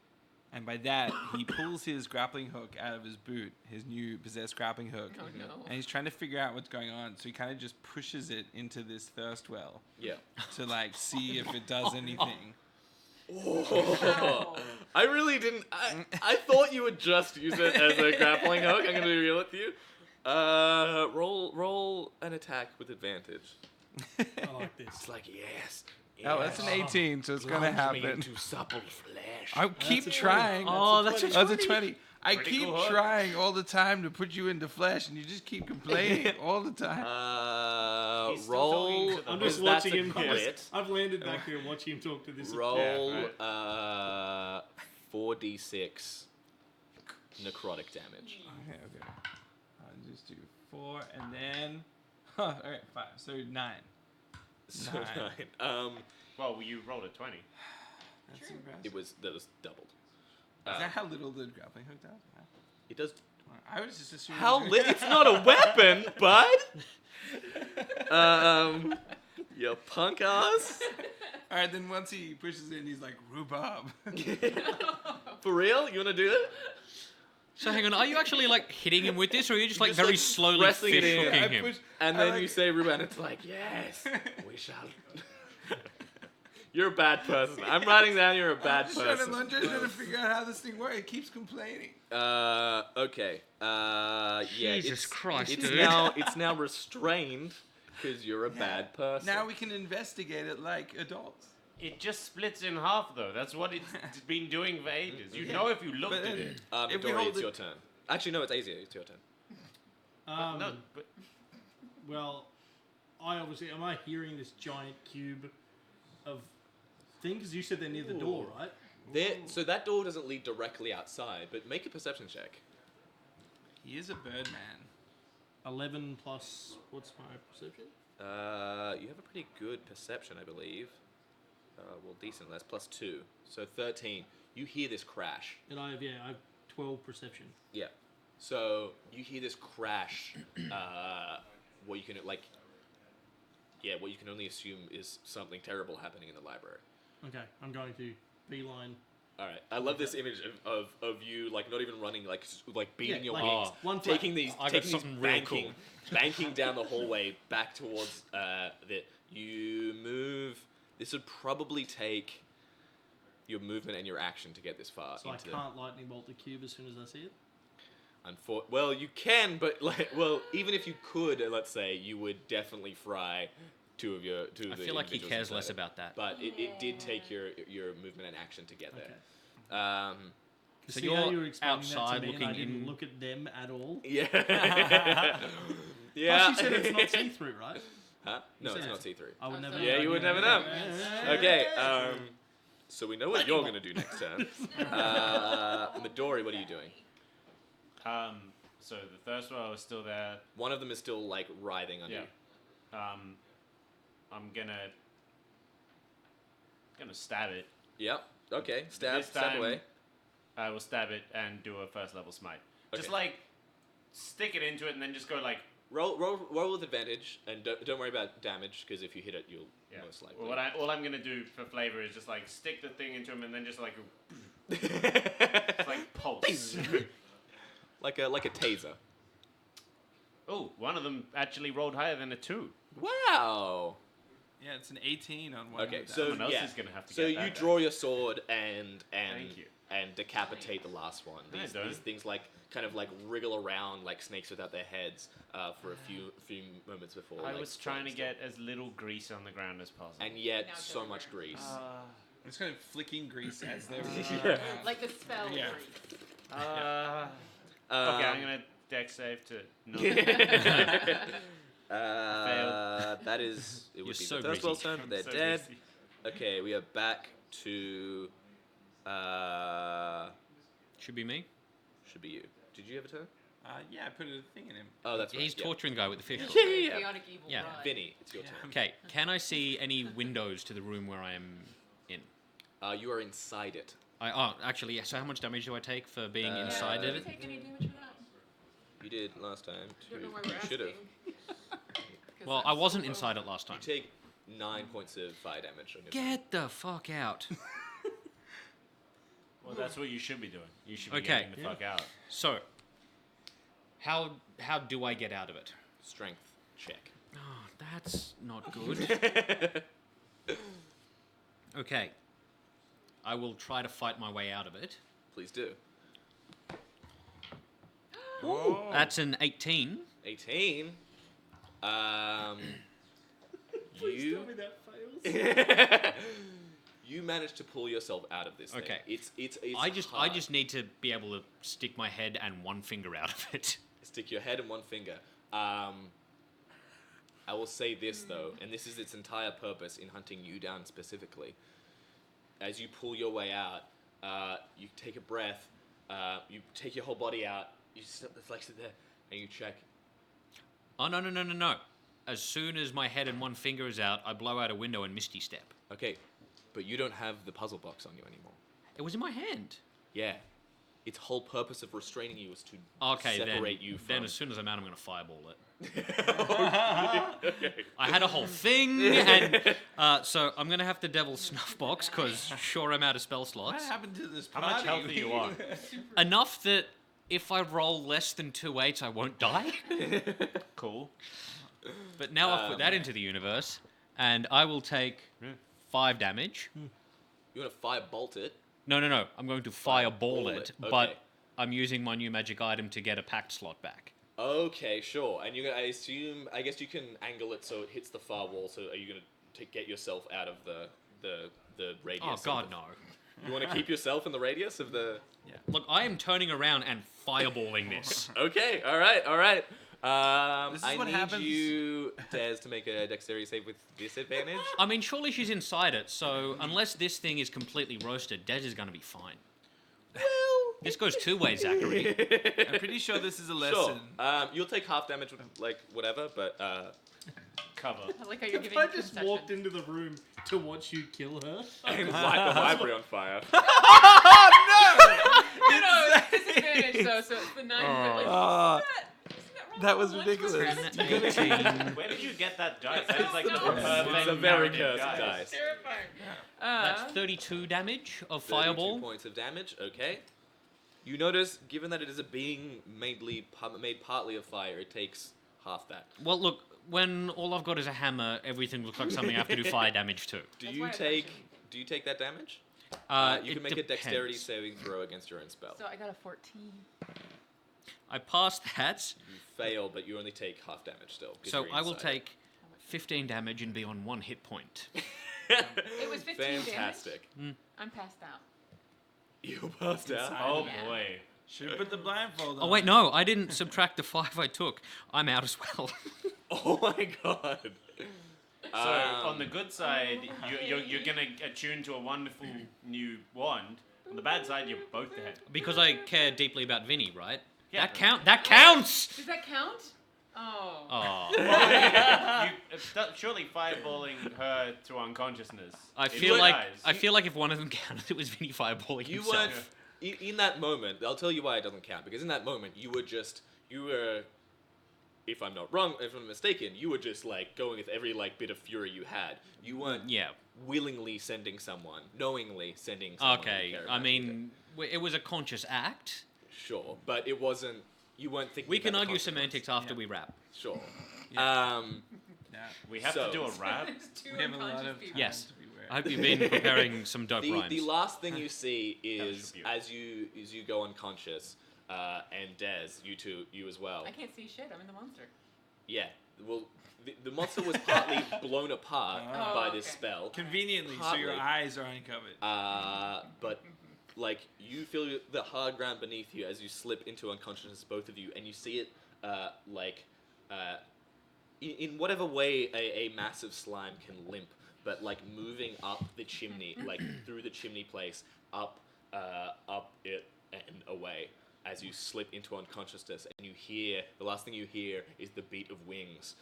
S7: and by that he pulls his grappling hook out of his boot, his new possessed grappling hook,
S4: Oh no.
S7: and he's trying to figure out what's going on. So he kind of just pushes it into this thirst well
S2: Yeah.
S7: to like see if it does anything.
S2: Oh, I really didn't. I thought you would just use it as a grappling hook. I'm gonna be real with you. Roll an attack with advantage.
S6: I like this.
S2: It's like yes.
S7: Oh, that's an 18, so it's gonna
S2: Plunge me
S7: happen.
S2: into supple flesh.
S7: I keep
S6: a 20.
S7: trying.
S3: Oh, that's a
S7: That's a 20. I
S5: Pretty
S7: keep
S5: cool hook.
S7: trying all the time to put you into flesh, and you just keep complaining all the time.
S5: He's still
S2: Roll.
S5: talking to the
S6: I'm
S2: because
S6: just
S2: that's
S6: watching
S2: a
S6: him.
S2: crit.
S6: I've landed back here watching him talk to this.
S2: Roll
S5: Yeah,
S2: 4d6 necrotic damage.
S7: Okay. I'll just do 4, and then... all right, 5. So 9.
S2: So
S7: Nine.
S5: Well, you rolled a 20.
S7: That's impressive.
S2: that was doubled.
S7: Is that how little the grappling hook does? Wow.
S2: It does.
S7: I was just assuming...
S2: How it's not a weapon, bud. You punk ass.
S7: All right, then once he pushes in, he's like, rhubarb.
S2: For real? You wanna do that?
S3: So hang on, are you actually like hitting him with this, or are you just like
S2: Just,
S3: very
S2: like,
S3: slowly
S2: pressing
S3: fish
S2: it in.
S3: hooking
S7: I
S3: him?
S7: push-
S2: And
S7: I
S2: then
S7: like-
S2: you say Ruben, it's like, yes, we shall. You're a bad person. I'm writing down you're a bad person.
S7: I'm just trying to figure out how this thing works. It keeps complaining.
S2: Okay. Yeah.
S3: Jesus Christ,
S2: it's
S3: dude.
S2: It's now restrained because you're a bad person.
S7: Now we can investigate it like adults.
S5: It just splits in half, though. That's what it's been doing for ages. You know if you looked
S7: But
S5: at
S7: then-
S5: it.
S7: If we
S2: Midori,
S7: hold
S2: it's
S7: it-
S2: your turn. Actually, no, it's Azia. It's your turn.
S5: No, but
S6: Well, am I hearing this giant cube of thing? Because you said they're near the door, right?
S2: So that door doesn't lead directly outside, but make a perception check.
S7: He is a bird man.
S6: 11 plus, what's my perception?
S2: You have a pretty good perception, I believe. Well, decent. That's +2, so 13. You hear this crash.
S6: And I have 12 perception.
S2: Yeah. So you hear this crash. What you can what you can only assume is something terrible happening in the library.
S6: Okay, I'm going to beeline.
S2: All right. I love this image of you like not even running, like beating your
S6: like
S2: wings,
S6: one flat.
S2: taking these
S3: I got
S2: taking these
S3: something real
S2: banking,
S3: cool.
S2: banking down the hallway back towards you move. This would probably take your movement and your action to get this far.
S6: So I can't lightning bolt the cube as soon as I see it?
S2: Well, you can, but even if you could, let's say, you would definitely fry two of the
S3: I feel like he
S2: individuals
S3: cares
S2: inside
S3: less
S2: it.
S3: about that.
S2: But it did take your movement and action to get there.
S6: Okay.
S3: So
S6: See how
S3: you're
S6: you were explaining
S3: outside
S6: that to me and I
S3: looking
S6: didn't
S3: in-
S6: look at them at all?
S2: Yeah.
S6: Plus you said it's not see-through, right?
S2: Huh? No,
S6: said
S2: it's
S6: it.
S2: not see-through.
S6: I would never
S2: Yeah,
S6: know.
S2: you would never know.
S6: Yeah.
S2: Okay, so we know what you're going to do next turn. Midori, what are you doing?
S5: So the first one was still there.
S2: One of them is still, like, writhing under
S5: Yeah.
S2: you.
S5: I'm gonna stab it.
S2: Yep. Okay, stab
S5: This time,
S2: away.
S5: I will stab it and do a first level smite. Just
S2: Okay.
S5: like stick it into it and then just go like.
S2: Roll with advantage, and don't worry about damage, because if you hit it, you'll most likely.
S5: Well, all I'm gonna do for flavor is just like stick the thing into him and then just like like pulse.
S2: like a taser.
S5: Oh, one of them actually rolled higher than a 2.
S2: Wow.
S7: Yeah, it's an 18 on one.
S2: Okay,
S7: of them.
S2: so
S5: Someone else
S2: yeah.
S5: is gonna have to
S2: So
S5: get
S2: you
S5: that
S2: draw your sword and
S5: Thank you.
S2: and decapitate the last one.
S5: I
S2: These
S5: don't.
S2: things like kind of like wriggle around like snakes without their heads for a few moments before.
S5: I
S2: like,
S5: was trying to
S2: falling
S5: get as little grease on the ground as possible.
S2: still. And yet
S4: Now it's
S2: so
S4: over.
S2: much grease.
S7: I'm just kind of flicking grease as they're.
S4: Like the spell.
S7: Yeah.
S5: Okay, I'm gonna deck save to not.
S2: That is. It would
S3: You're
S2: be
S3: so
S2: the first
S3: greasy.
S2: turn. They're
S5: So
S2: dead.
S5: greasy.
S2: Okay, we are back to.
S3: Should be me.
S2: Should be you. Did you have a turn?
S7: Yeah, I put a thing in him.
S2: Oh, that's right.
S3: He's
S2: yeah.
S3: torturing the guy with the fish hook.
S2: Yeah.
S4: Chaotic evil
S3: Yeah.
S4: ride.
S2: Vinny, it's your turn.
S3: Okay, can I see any windows to the room where I am in?
S2: You are inside it.
S3: Actually, yeah. So how much damage do I take for being
S2: Uh,
S3: inside
S4: Did
S3: of
S4: we
S3: it?
S4: take any damage for that?
S2: You did last time.
S4: I don't know why
S2: You
S4: we're
S2: should have.
S4: asking. 'Cause
S3: Well,
S4: that's
S3: I wasn't
S4: so
S3: inside
S4: low.
S3: it last
S2: You
S3: time.
S2: take 9 points of fire damage on your
S3: Get the fuck out.
S5: Well, that's what you should be doing. You should be
S3: Okay.
S5: getting the fuck out.
S3: So, how do I get out of it?
S2: strength check.
S3: Oh, that's not good. Okay. I will try to fight my way out of it.
S2: Please do.
S3: That's an 18.
S2: 18.
S6: Please
S2: You
S6: tell me that fails.
S2: you managed to pull yourself out of this thing.
S3: Okay.
S2: It's
S3: I
S2: hard.
S3: just need to be able to stick my head and one finger out of it.
S2: Stick your head and one finger. I will say this though, and this is its entire purpose in hunting you down specifically. As you pull your way out, you take a breath, you take your whole body out, you sit there, and you check.
S3: Oh, no. As soon as my head and one finger is out, I blow out a window and Misty Step.
S2: Okay, but you don't have the puzzle box on you anymore.
S3: It was in my hand.
S2: Yeah. Its whole purpose of restraining you is to
S3: Okay,
S2: separate you from...
S3: then as soon as I'm out, I'm going to fireball it. I had a whole thing, and so I'm going to have to Devil Snuff Box, because sure, I'm out of spell
S7: What
S3: slots.
S7: happened to this
S5: How
S7: party?
S5: much health are you on?
S3: Enough that if I roll less than 2 8s, I won't die.
S5: Cool.
S3: But now I've put that into the universe, and I will take 5 damage.
S2: You want to firebolt it?
S3: No. I'm going to fireball
S2: Fireball
S3: it,
S2: it,
S3: but
S2: okay.
S3: I'm using my new magic item to get a pact slot back.
S2: Okay, sure. And I assume, I guess you can angle it so it hits the far wall. So are you going to get yourself out of the radius?
S3: Oh god, no.
S2: You want to keep yourself in the radius of the?
S3: Look, I am turning around and fireballing this.
S2: Okay, all right.
S7: This is
S2: I
S7: what
S2: need
S7: happens-
S2: you, Des, to make a dexterity save with disadvantage.
S3: I mean, surely she's inside it, so unless this thing is completely roasted, Des is going to be fine. This goes 2 ways, Zachary.
S7: I'm pretty sure this is a
S2: Sure.
S7: lesson.
S2: You'll take half damage with, like, whatever, but
S5: Cover.
S4: I like how you're giving
S6: I just
S4: concessions.
S6: walked into the room to watch you kill her.
S2: and light the library on fire.
S4: No, disadvantage though, so it's the 9. but like,
S7: Oh,
S4: isn't
S7: that was
S4: wrong?
S7: ridiculous.
S4: What's
S3: 18.
S5: Where did you get that dice? That is like the
S4: So
S5: perfect
S2: It's a very
S5: narrative
S2: cursed
S5: dice.
S2: dice.
S4: terrifying.
S3: That's 32 damage of
S2: 32
S3: fireball.
S2: points of damage. Okay. You notice, given that it is a being made partly of fire, it takes half that.
S3: Well, look, when all I've got is a hammer, everything looks like something I have to do fire damage to.
S2: Do
S4: That's
S2: you
S4: why I
S2: take?
S4: questioned.
S2: Do you take that damage? You
S3: It
S2: can make a dexterity
S3: depends.
S2: saving throw against your own spell.
S4: So I got a 14.
S3: I passed that,
S2: You fail, but you only take half damage still. 'cause
S3: so
S2: you're
S3: I will
S2: inside.
S3: take 15 damage and be on 1 hit point.
S4: It was 15 damage.
S2: Fantastic.
S4: I'm passed out.
S2: You passed out.
S5: Oh
S4: Yeah.
S5: boy.
S7: Should have put the blindfold on.
S3: Oh wait, no, I didn't subtract the 5 I took. I'm out as well.
S2: Oh my god.
S5: So on the good side, you're gonna attune to a wonderful new wand. On the bad side, you're both dead.
S3: Because I care deeply about Vinny, right?
S5: Yeah.
S3: That counts!
S4: Does that count? Oh.
S3: Oh.
S5: Surely fireballing her to unconsciousness.
S3: I
S5: If
S3: feel
S5: she
S3: like
S5: dies-
S3: if one of them counted, it was Vinny fireballing
S2: You
S3: himself.
S2: weren't in that moment. I'll tell you why it doesn't count. Because in that moment, you were. If I'm not wrong, if I'm mistaken, you were just like going with every like bit of fury you had. You weren't
S3: Yeah.
S2: willingly sending someone, knowingly sending someone. you
S3: Okay.
S2: care
S3: I
S2: about
S3: mean, it was a conscious act.
S2: sure, but it wasn't. You weren't thinking.
S3: We can
S2: about the
S3: argue
S2: consequence.
S3: semantics after we wrap.
S2: Sure.
S7: Yeah.
S5: we have
S2: so-
S5: to do a rap.
S4: There's 2
S7: We have a lot
S4: unconscious
S7: of
S4: people.
S3: Yes.
S7: time to beware.
S3: I hope you've been preparing some dope
S2: the
S3: rhymes.
S2: last thing you see is
S5: tribute.
S2: as you go unconscious, and Des, you as well.
S4: I can't see shit. I'm in the monster.
S2: Yeah. Well, the monster was partly blown apart
S7: Oh,
S2: by this
S4: okay.
S2: spell.
S7: Conveniently, so your
S2: Partly.
S7: eyes are uncovered.
S2: But like you feel the hard ground beneath you as you slip into unconsciousness, both of you, and you see it in whatever way a massive slime can limp, but like moving up the chimney, like through the chimney place, up it and away. As you slip into unconsciousness, and you hear the last thing you hear is the beat of wings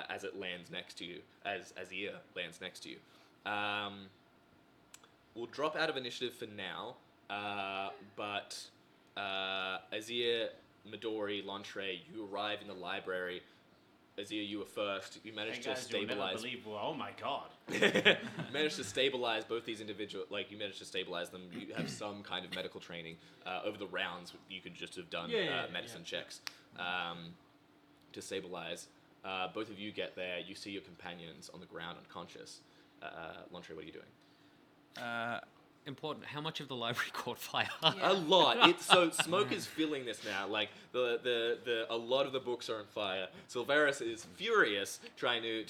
S2: as it lands next to you, as ear lands next to you. We'll drop out of initiative for now, but Azir, Midori, Lantre, you arrive in the library. Azir, you were first. You managed
S5: Hey
S2: to
S5: guys, you'll never
S2: stabilize.
S5: believe. Oh my god.
S2: Managed to stabilize both these individuals. Like you managed to stabilize them. You have some kind of medical training over the rounds. You could just have done medicine checks to stabilize. Both of you get there. You see your companions on the ground, unconscious. Lantre, what are you doing?
S3: Important. How much of the library caught fire?
S2: A lot. So smoke is filling this now. Like a lot of the books are on fire. Silveris is furious, trying to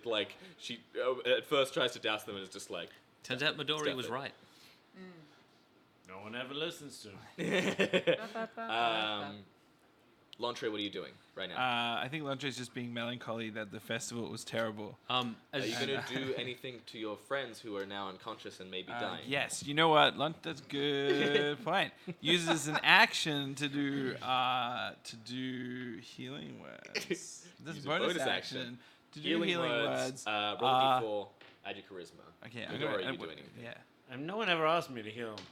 S2: like she at first tries to douse them and is just like.
S3: Turns out Midori
S2: Stuff
S3: was
S2: it.
S3: right.
S5: No one ever listens to me.
S2: Lantre, what are you doing right now?
S7: I think Lantre's just being melancholy that the festival was terrible.
S2: Are
S3: As
S2: you gonna do anything to your friends who are now unconscious and maybe dying?
S7: Yes, you know what? That's good point. Uses an action to do healing words. That's
S2: Use
S7: a
S2: a
S7: bonus
S2: bonus
S7: action
S2: action.
S7: to do healing words.
S2: Roll a d4. Add your charisma.
S7: Okay,
S2: Midori, you doing anything?
S7: Yeah.
S5: And no one ever asked me to heal them.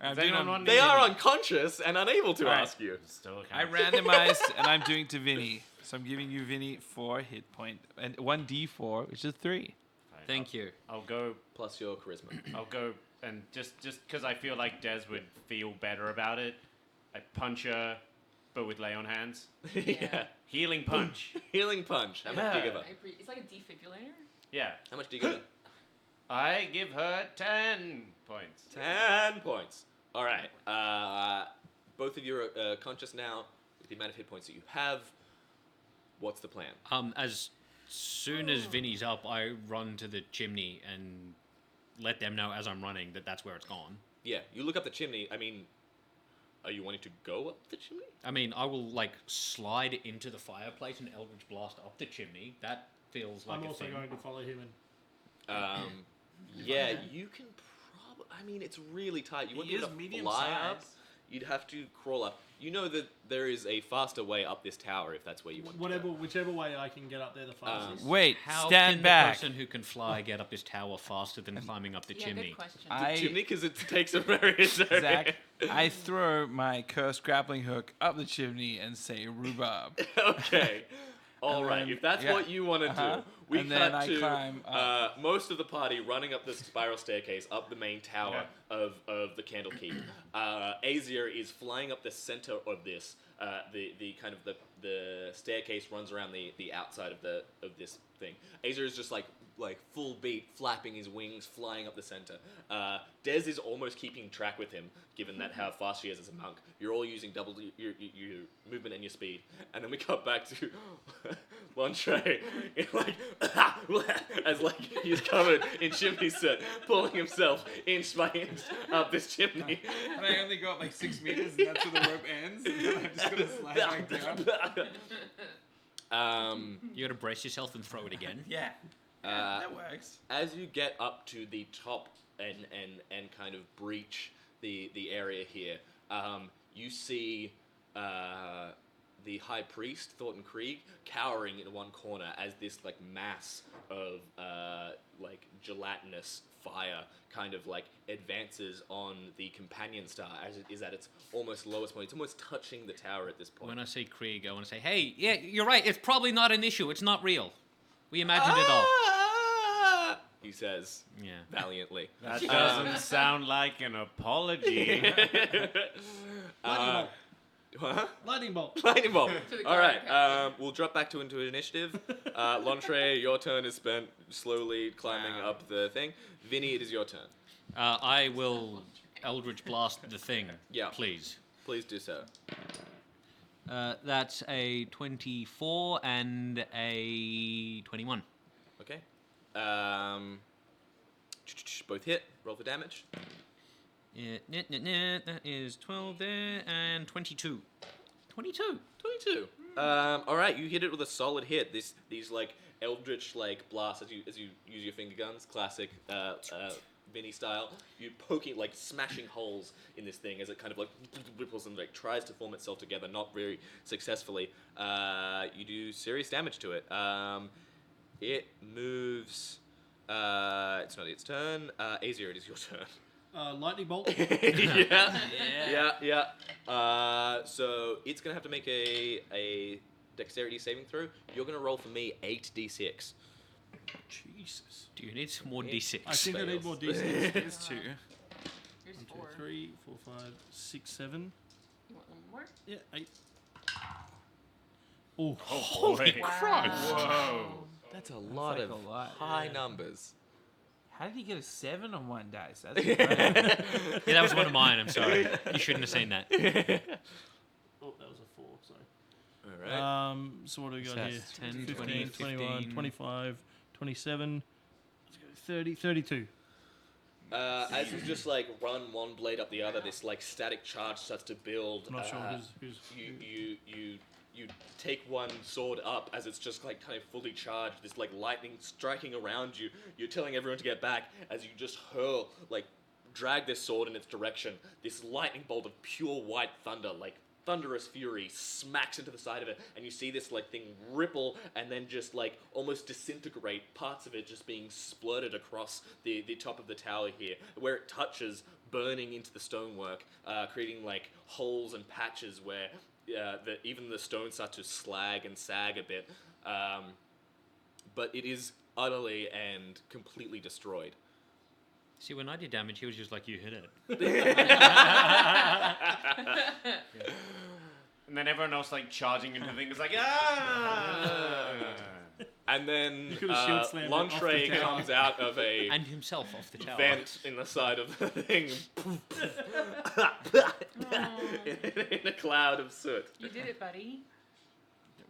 S7: I'm
S5: Does
S7: doing
S5: anyone
S7: on-
S5: want
S2: They
S5: me to
S2: are
S5: heal?
S2: unconscious and unable to
S7: Alright.
S2: ask you.
S5: Still
S7: I
S5: counts.
S7: randomized and I'm doing to Vinny. So I'm giving you Vinny 4 hit point and 1d4, which is 3.
S5: Fine,
S3: Thank you.
S5: I'll go.
S2: Plus your charisma.
S5: I'll go, and just because I feel like Des would feel better about it, I punch her, but with lay on hands.
S2: Yeah.
S5: Healing punch.
S2: Healing punch. How much do you give her?
S4: It's like a defibrillator.
S5: Yeah.
S2: How much do you give her?
S5: I give her 10 points.
S2: 10 points. All right. Both of you are conscious now with the amount of hit points that you have. What's the plan?
S3: As soon as Vinny's up, I run to the chimney and let them know as I'm running that that's where it's gone.
S2: Yeah, you look up the chimney. I mean, are you wanting to go up the chimney?
S3: I mean, I will, like, slide into the fireplace and Eldridge Blast up the chimney. That feels like
S6: I'm
S3: a
S6: also
S3: thing.
S6: going to follow him and
S2: Yeah, you can probably... I mean, it's really tight. You wouldn't be able to fly up. You'd have to crawl up. You know that there is a faster way up this tower if that's where you want to go.
S6: whichever way I can get up there the fastest.
S7: Wait,
S3: How
S7: stand
S3: can
S7: back.
S3: the person who can fly get up this tower faster than climbing up the
S4: Yeah,
S3: chimney?
S4: good question.
S7: I,
S2: Chimney, because it takes a very...
S7: Zach, I throw my cursed grappling hook up the chimney and say rhubarb.
S2: Okay. All
S7: And
S2: right.
S7: then-
S2: If that's
S7: yeah.
S2: what you want to
S7: Uh-huh.
S2: do, we
S7: And
S2: cut
S7: then I
S2: to
S7: climb up.
S2: most of the party running up this spiral staircase up the main tower of the Candlekeep. Azier is flying up the center of this. The kind of the staircase runs around the outside of this thing. Azier is just like full beat, flapping his wings, flying up the center. Des is almost keeping track with him, given that how fast she is as a monk. You're all using double your movement and your speed. And then we cut back to Montre, as like he's covered in chimney soot, pulling himself inch by inch up this chimney.
S7: And I only go up like 6 meters, and that's where the rope ends. And then I'm just gonna slide back down.
S3: You gotta brace yourself and throw it again.
S7: Yeah, that works.
S2: As you get up to the top and kind of breach the area here, you see the High Priest, Thornton Krieg, cowering in one corner as this like mass of like gelatinous fire kind of like advances on the companion star as it is at its almost lowest point. It's almost touching the tower at this point.
S3: When I say Krieg, I want to say, hey, yeah, you're right. It's probably not an issue. It's not real. We imagined it all.
S2: He says
S3: Yeah.
S2: valiantly.
S5: That doesn't sound like an apology.
S6: Lightning bolt.
S2: Lightning bolt.
S4: To the
S2: All right.
S4: guard,
S2: We'll drop back into initiative. Lontre, your turn is spent slowly climbing up the thing. Vinny, it is your turn.
S3: I will Eldridge Blast the thing.
S2: Yeah.
S3: Please.
S2: Please do so.
S3: That's a 24 and a 21.
S2: Okay. Both hit. Roll for damage.
S3: Yeah, that is 12 there and 22. 22.
S2: 22. All right. You hit it with a solid hit. These like eldritch like blasts as you use your finger guns, classic Vinny style. You're poking, like smashing holes in this thing as it kind of like ripples and like tries to form itself together, not very successfully. You do serious damage to it. It moves. It's not its turn. Azier, it is your turn.
S6: Lightning bolt.
S2: Yeah. So it's gonna have to make a dexterity saving throw. You're gonna roll for me 8d6.
S6: Jesus.
S3: Do you need some more d6?
S6: I think I need more
S2: Fails.
S6: d6.
S7: It's 2.
S4: Here's
S6: 1, 2,
S4: 4.
S6: 3, 4, 5, 6, 7.
S4: You want one more?
S6: Yeah, 8. Oh,
S3: Holy Christ!
S5: Whoa.
S2: That's a lot
S7: like
S2: of
S7: a lot,
S2: high
S7: yeah.
S2: numbers.
S7: How did he get a 7 on one dice? That's
S3: Yeah, that was one of mine. I'm sorry. You shouldn't have seen that.
S6: oh, that was a 4. Sorry.
S2: All right.
S6: So what do we got
S3: So
S6: here?
S3: that's 10, 20,
S6: 15, 21,
S3: 15.
S6: 25, 27. Let's go 30, 32.
S2: As you just like run one blade up the other, this like static charge starts to build.
S6: I'm not sure who's
S2: You take one sword up as it's just like kind of fully charged. This like lightning striking around you. You're telling everyone to get back as you just hurl, like drag this sword in its direction. This lightning bolt of pure white thunder, like thunderous fury, smacks into the side of it, and you see this like thing ripple and then just like almost disintegrate. Parts of it just being splurted across the top of the tower here, where it touches, burning into the stonework, creating like holes and patches where even the stone starts to slag and sag a bit. But it is utterly and completely destroyed.
S3: See, when I did damage, he was just like, you hit it.
S5: And then everyone else like charging into things like, ah!
S2: And then
S6: could've shield slammed it off the
S2: Lantre
S6: tower.
S2: comes out of a
S3: And himself off the tower.
S2: vent in the side of the thing. In a cloud of soot.
S4: You did it, buddy.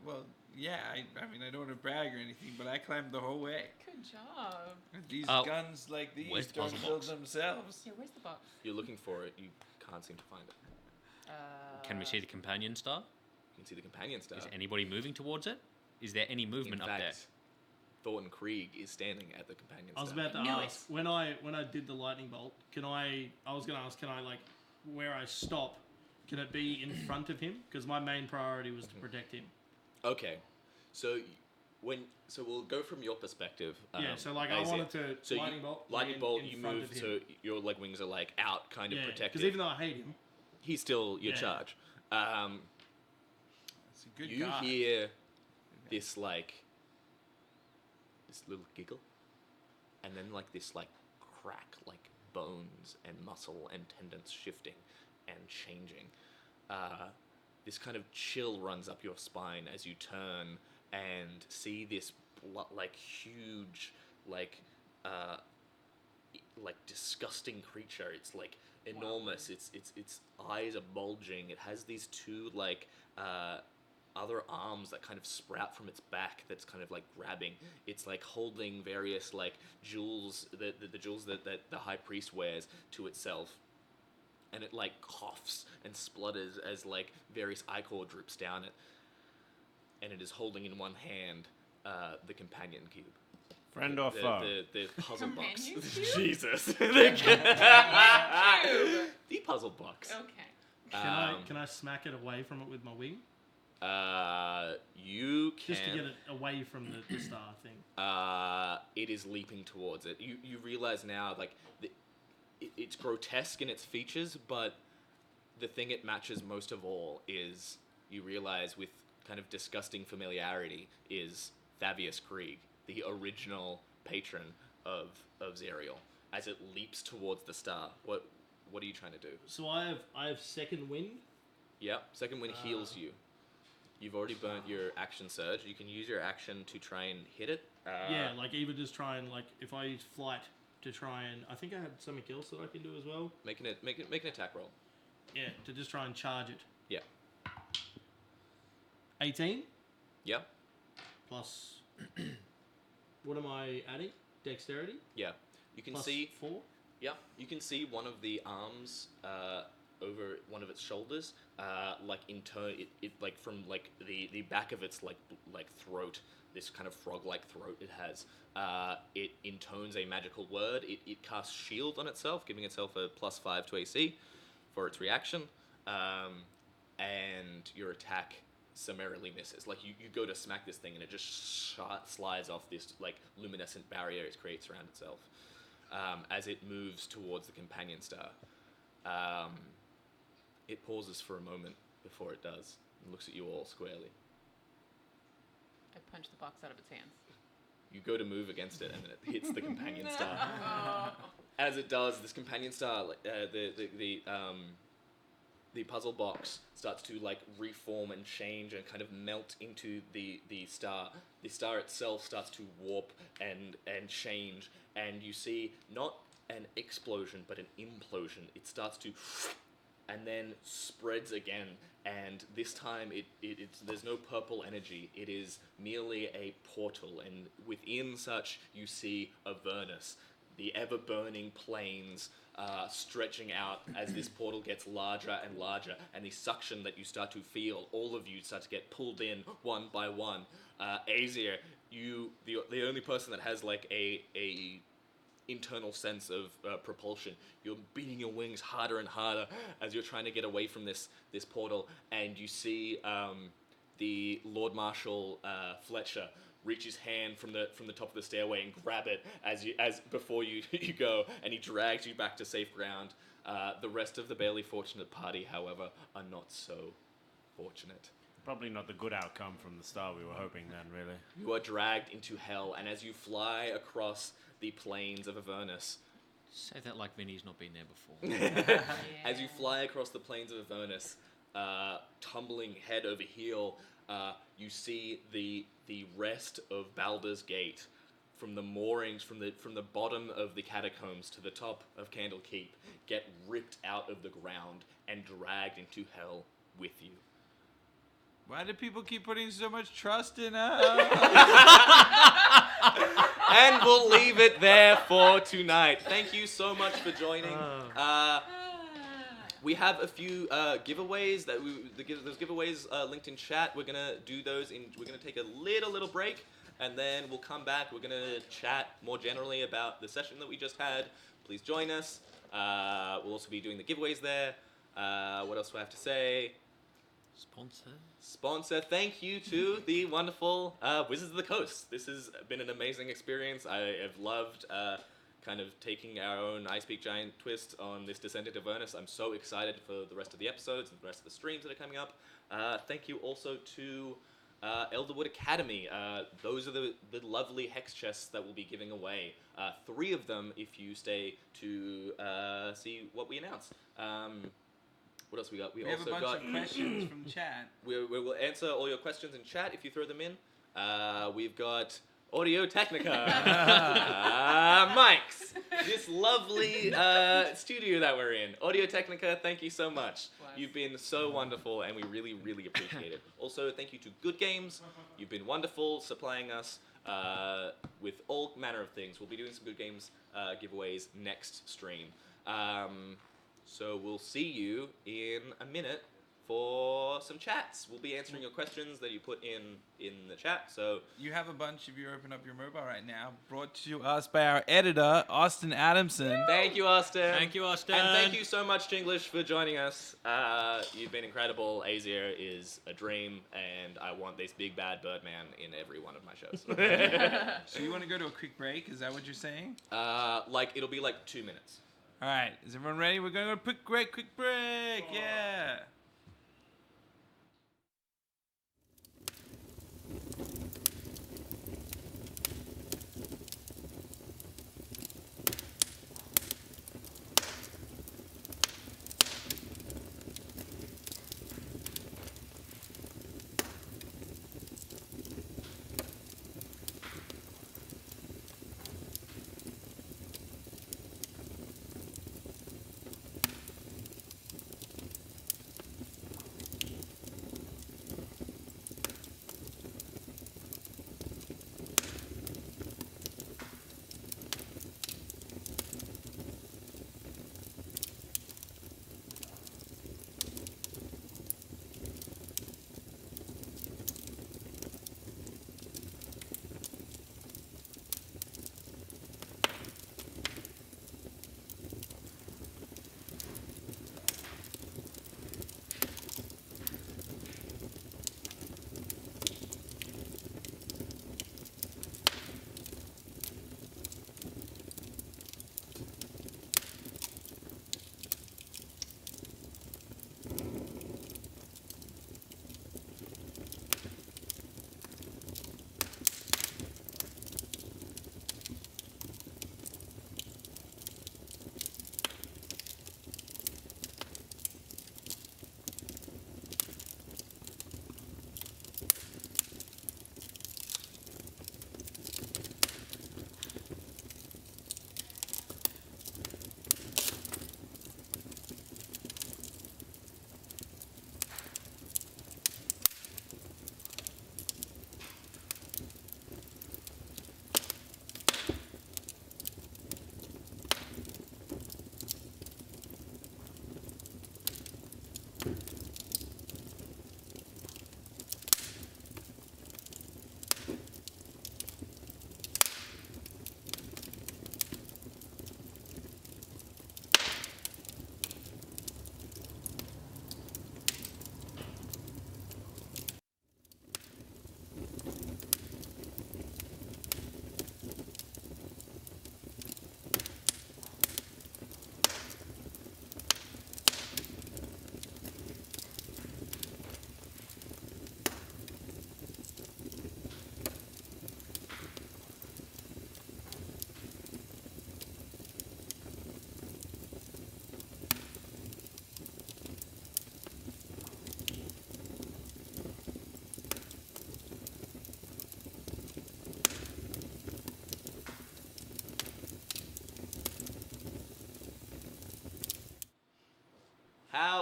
S7: Well, yeah. I mean, I don't want to brag or anything, but I climbed the whole way.
S4: Good job.
S7: These
S3: Oh,
S7: guns like these
S3: where's the
S7: don't
S3: puzzle
S7: build
S3: box?
S7: themselves.
S4: Yeah, where's the box?
S2: You're looking for it. You can't seem to find it.
S3: Can we see the companion star?
S2: You can see the companion star.
S3: Is anybody moving towards it? Is there any movement
S2: In
S3: up there?
S2: fact, Thornton Krieg is standing at the companion
S6: I was
S2: star.
S6: about to
S4: Knew
S6: ask when I did the lightning bolt. I was going to ask, can I like where I stop? Can it be in front of him? Because my main priority was to protect him.
S2: Okay, so we'll go from your perspective.
S6: Yeah. So like I
S2: Isaac.
S6: wanted to
S2: So
S6: lightning bolt.
S2: lightning
S6: land
S2: bolt.
S6: in
S2: You
S6: front
S2: move
S6: of him.
S2: so your like wings are like out, kind of
S6: Yeah,
S2: protected.
S6: because even though I hate him,
S2: he's still your
S6: Yeah.
S2: charge.
S7: It's a good
S2: You
S7: god.
S2: hear this little giggle, and then like this like crack, like bones and muscle and tendons shifting and changing. This kind of chill runs up your spine as you turn and see this like huge, like disgusting creature. It's like enormous. Its eyes are bulging. It has these two like other arms that kind of sprout from its back. That's kind of like grabbing. It's like holding various like jewels, the jewels that the high priest wears to itself. And it like coughs and splutters as like various ichor drips down it. And it is holding in one hand the companion cube.
S5: Friend or foe?
S2: The puzzle box.
S4: Companion cube?
S2: Jesus. The puzzle box.
S4: Okay.
S6: can I smack it away from it with my wing?
S2: You can.
S6: Just to get it away from the star thing.
S2: It is leaping towards it. You realize now, like, it's grotesque in its features, but the thing it matches most of all is, you realize with kind of disgusting familiarity, is Thavius Krieg, the original patron of Zerial, as it leaps towards the star. What are you trying to do?
S6: So I have second wind.
S2: Yep, second wind heals you. You've already burnt your action surge. You can use your action to try and hit it.
S6: Yeah, like even just try and like if I use flight to try and I think I had something else that I can do as well.
S2: Make an attack roll.
S6: Yeah, to just try and charge it.
S2: Yeah.
S6: 18
S2: Yep.
S6: plus. What am I adding? Dexterity.
S2: Yeah. You can
S6: Plus
S2: see.
S6: 4.
S2: Yeah. You can see one of the arms over one of its shoulders. Like in turn, it like from like the back of its like throat. This kind of frog-like throat it has. It intones a magical word. It casts shield on itself, giving itself a +5 to AC for its reaction. And your attack summarily misses. Like you go to smack this thing and it just slides off this like luminescent barrier it creates around itself. As it moves towards the companion star. It pauses for a moment before it does and looks at you all squarely.
S4: I punched the box out of its hands.
S2: You go to move against it, and then it hits the companion star. As it does, this companion star, like the puzzle box, starts to like reform and change and kind of melt into the star. The star itself starts to warp and change, and you see not an explosion but an implosion. It starts to, and then spreads again. And this time, it's there's no purple energy. It is merely a portal, and within such you see Avernus, the ever-burning plains stretching out as this portal gets larger and larger, and the suction that you start to feel, all of you start to get pulled in one by one. Azir, you the only person that has like a internal sense of propulsion. You're beating your wings harder and harder as you're trying to get away from this portal, and you see the Lord Marshal Fletcher reach his hand from the top of the stairway and grab it as before you go, and he drags you back to safe ground. The rest of the barely fortunate party, however, are not so fortunate.
S5: Probably not the good outcome from the start we were hoping then, really.
S2: You are dragged into hell, and as you fly across the plains of Avernus,
S3: Say that like Vinny's not been there before.
S2: as you fly across the plains of Avernus, tumbling head over heel, you see the rest of Baldur's Gate from the moorings, from the bottom of the catacombs to the top of Candlekeep, get ripped out of the ground and dragged into hell with you.
S7: Why do people keep putting so much trust in us?
S2: And we'll leave it there for tonight. Thank you so much for joining. We have a few giveaways those giveaways linked in chat. We're gonna do those we're gonna take a little break, and then we'll come back. We're gonna chat more generally about the session that we just had. Please join us. We'll also be doing the giveaways there. What else do I have to say? Sponsor. Thank you to the wonderful Wizards of the Coast. This has been an amazing experience. I have loved kind of taking our own I Speak Giant twist on this descent into Avernus. I'm so excited for the rest of the episodes and the rest of the streams that are coming up. Thank you also to Elderwood Academy. Those are the lovely hex chests that we'll be giving away. 3 of them if you stay to see what we announce. What else we got? We
S7: have
S2: also
S7: a bunch
S2: got
S7: of questions from chat.
S2: we will answer all your questions in chat if you throw them in. We've got Audio Technica, mics, this lovely studio that we're in. Audio Technica, thank you so much.
S4: Bless.
S2: You've been so wonderful, and we really, really appreciate it. Also, thank you to Good Games. You've been wonderful, supplying us with all manner of things. We'll be doing some Good Games giveaways next stream. So we'll see you in a minute for some chats. We'll be answering your questions that you put in the chat. So
S7: You have a bunch if you open up your mobile right now, brought to us by our editor, Austin Adamson.
S2: thank you, Austin.
S3: Thank you, Austin.
S2: And thank you so much, Chinglish, for joining us. You've been incredible. Azir is a dream, and I want this big bad Birdman in every one of my shows.
S7: So you want to go to a quick break? Is that what you're saying?
S2: It'll be like 2 minutes.
S7: All right. Is everyone ready? We're going to go to a quick break. Yeah.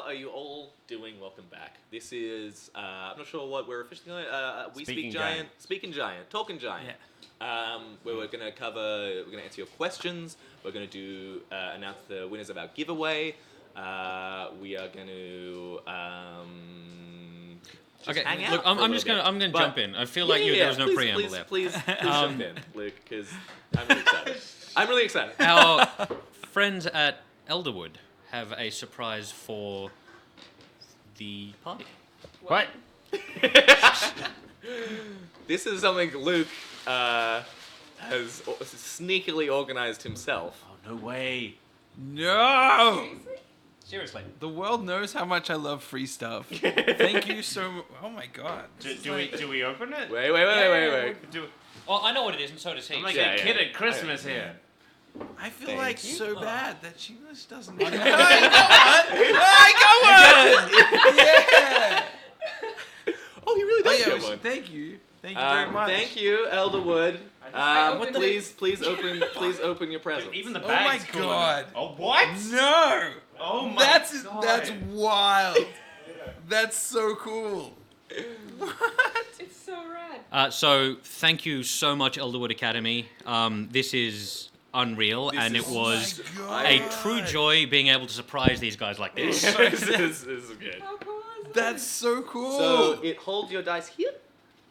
S2: are you all doing? Welcome back. This is, I'm not sure what we're officially going We
S5: Speaking
S2: Speak Giant, Speaking Giant, Talking Giant. Where we're going to answer your questions. We're going to do, announce the winners of our giveaway. We are going to, just hang out
S3: look,
S2: for a
S3: I'm just
S2: little
S3: gonna
S2: bit.
S3: jump in. I feel like there was no preamble there.
S2: Please jump in, Luke, because I'm really excited.
S3: Our friends at Elderwood have a surprise for the party.
S5: What?
S2: This is something Luke has sneakily organized himself.
S5: Oh, no way.
S7: No!
S3: Seriously.
S7: The world knows how much I love free stuff. Thank you so much. Oh my god.
S5: Do we open it?
S2: Wait.
S5: Do,
S3: Well, I know what it is, and so does he.
S5: I'm like
S2: Yeah,
S5: a
S2: yeah.
S5: kid at Christmas here.
S7: I feel
S2: Thank
S7: like
S2: you.
S7: so bad that Chinglish doesn't.
S6: I
S7: Yeah.
S2: Oh, he really does get one.
S7: Thank you. Thank you very much.
S2: Thank you, Elderwood.
S4: I opened
S2: Please open your presents.
S5: Even the
S7: Oh my
S5: bag's cool.
S7: god.
S5: Oh, what?
S7: No.
S5: Oh my
S7: That's
S5: god.
S7: that's wild. That's so cool.
S4: It's so rad.
S3: So thank you so much, Elderwood Academy. This is unreal, and it was a true joy being able to surprise these guys like this.
S2: This is good.
S4: How cool is this?
S7: That's so cool.
S2: So it holds your dice here.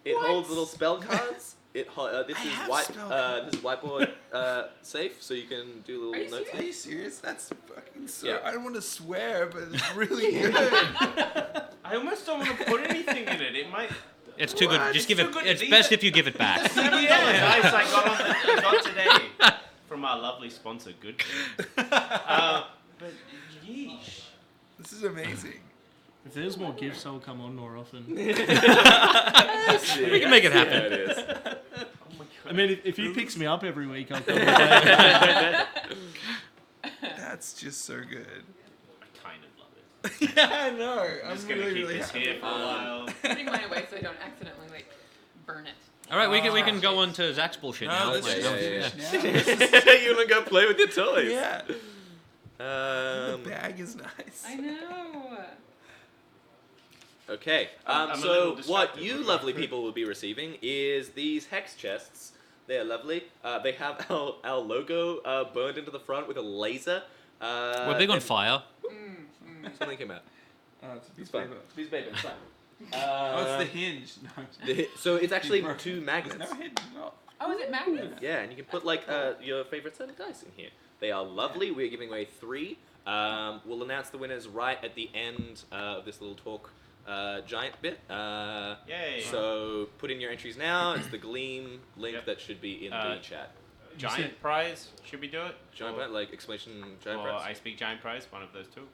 S2: It
S4: What?
S2: holds little spell cards. This
S7: I
S2: is
S7: have
S2: white.
S7: spell
S2: This is whiteboard safe, so you can do
S4: Are you
S2: little notes.
S7: Are you serious? That's fucking so.
S2: Yeah.
S7: I don't want to swear, but it's really good.
S5: I almost don't want to put anything in it. It might.
S3: It's too good.
S7: What?
S3: Just
S7: It's
S3: give
S5: too
S3: it.
S5: good.
S3: It's
S5: These
S3: best
S5: are-
S3: if you give it back.
S5: $7 dice I got today from our lovely sponsor, Good. But yeesh.
S7: This is amazing.
S6: If there's more gifts, I'll come on more often.
S3: We can make it happen.
S2: Yeah, it is.
S6: I mean, if he picks me up every week, I'll come. Back.
S7: That's just so good.
S5: I kind of love it.
S7: Yeah, I know.
S5: I'm just gonna keep this here for a while.
S4: Putting mine away so I don't accidentally burn it.
S3: All right, we can go on to Zach's bullshit now.
S7: let's
S2: Yeah,
S7: just
S2: yeah,
S7: finish now.
S2: You wanna go play with your toys?
S7: Yeah. The
S2: Um,
S7: bag is nice.
S4: I know.
S2: Okay.
S5: I'm a
S2: So
S5: little
S2: what
S5: distracted.
S2: you lovely people will be receiving is these hex chests. They're lovely. They have our logo burned into the front with a laser.
S3: We're big on
S2: and
S3: fire.
S2: Something came out.
S7: Oh, it's a piece
S2: It's
S7: of
S2: fine.
S7: paper.
S2: Piece of paper. It's fine.
S7: Oh, it's the hinge. No.
S2: So it's actually
S7: Broken.
S2: two
S7: There's
S2: magnets.
S7: no hinge. No.
S4: Oh, is it magnets?
S2: Yeah, and you can put like your favorite set of dice in here. They are lovely. We're giving away 3. We'll announce the winners right at the end of this little talk giant bit.
S5: Yay.
S2: So put in your entries now. It's the Gleam link
S5: Yep.
S2: that should be in the chat.
S5: Giant prize. Should we do it?
S2: Giant prize, like exclamation giant
S5: Or
S2: prize.
S5: I speak giant prize. One of those two.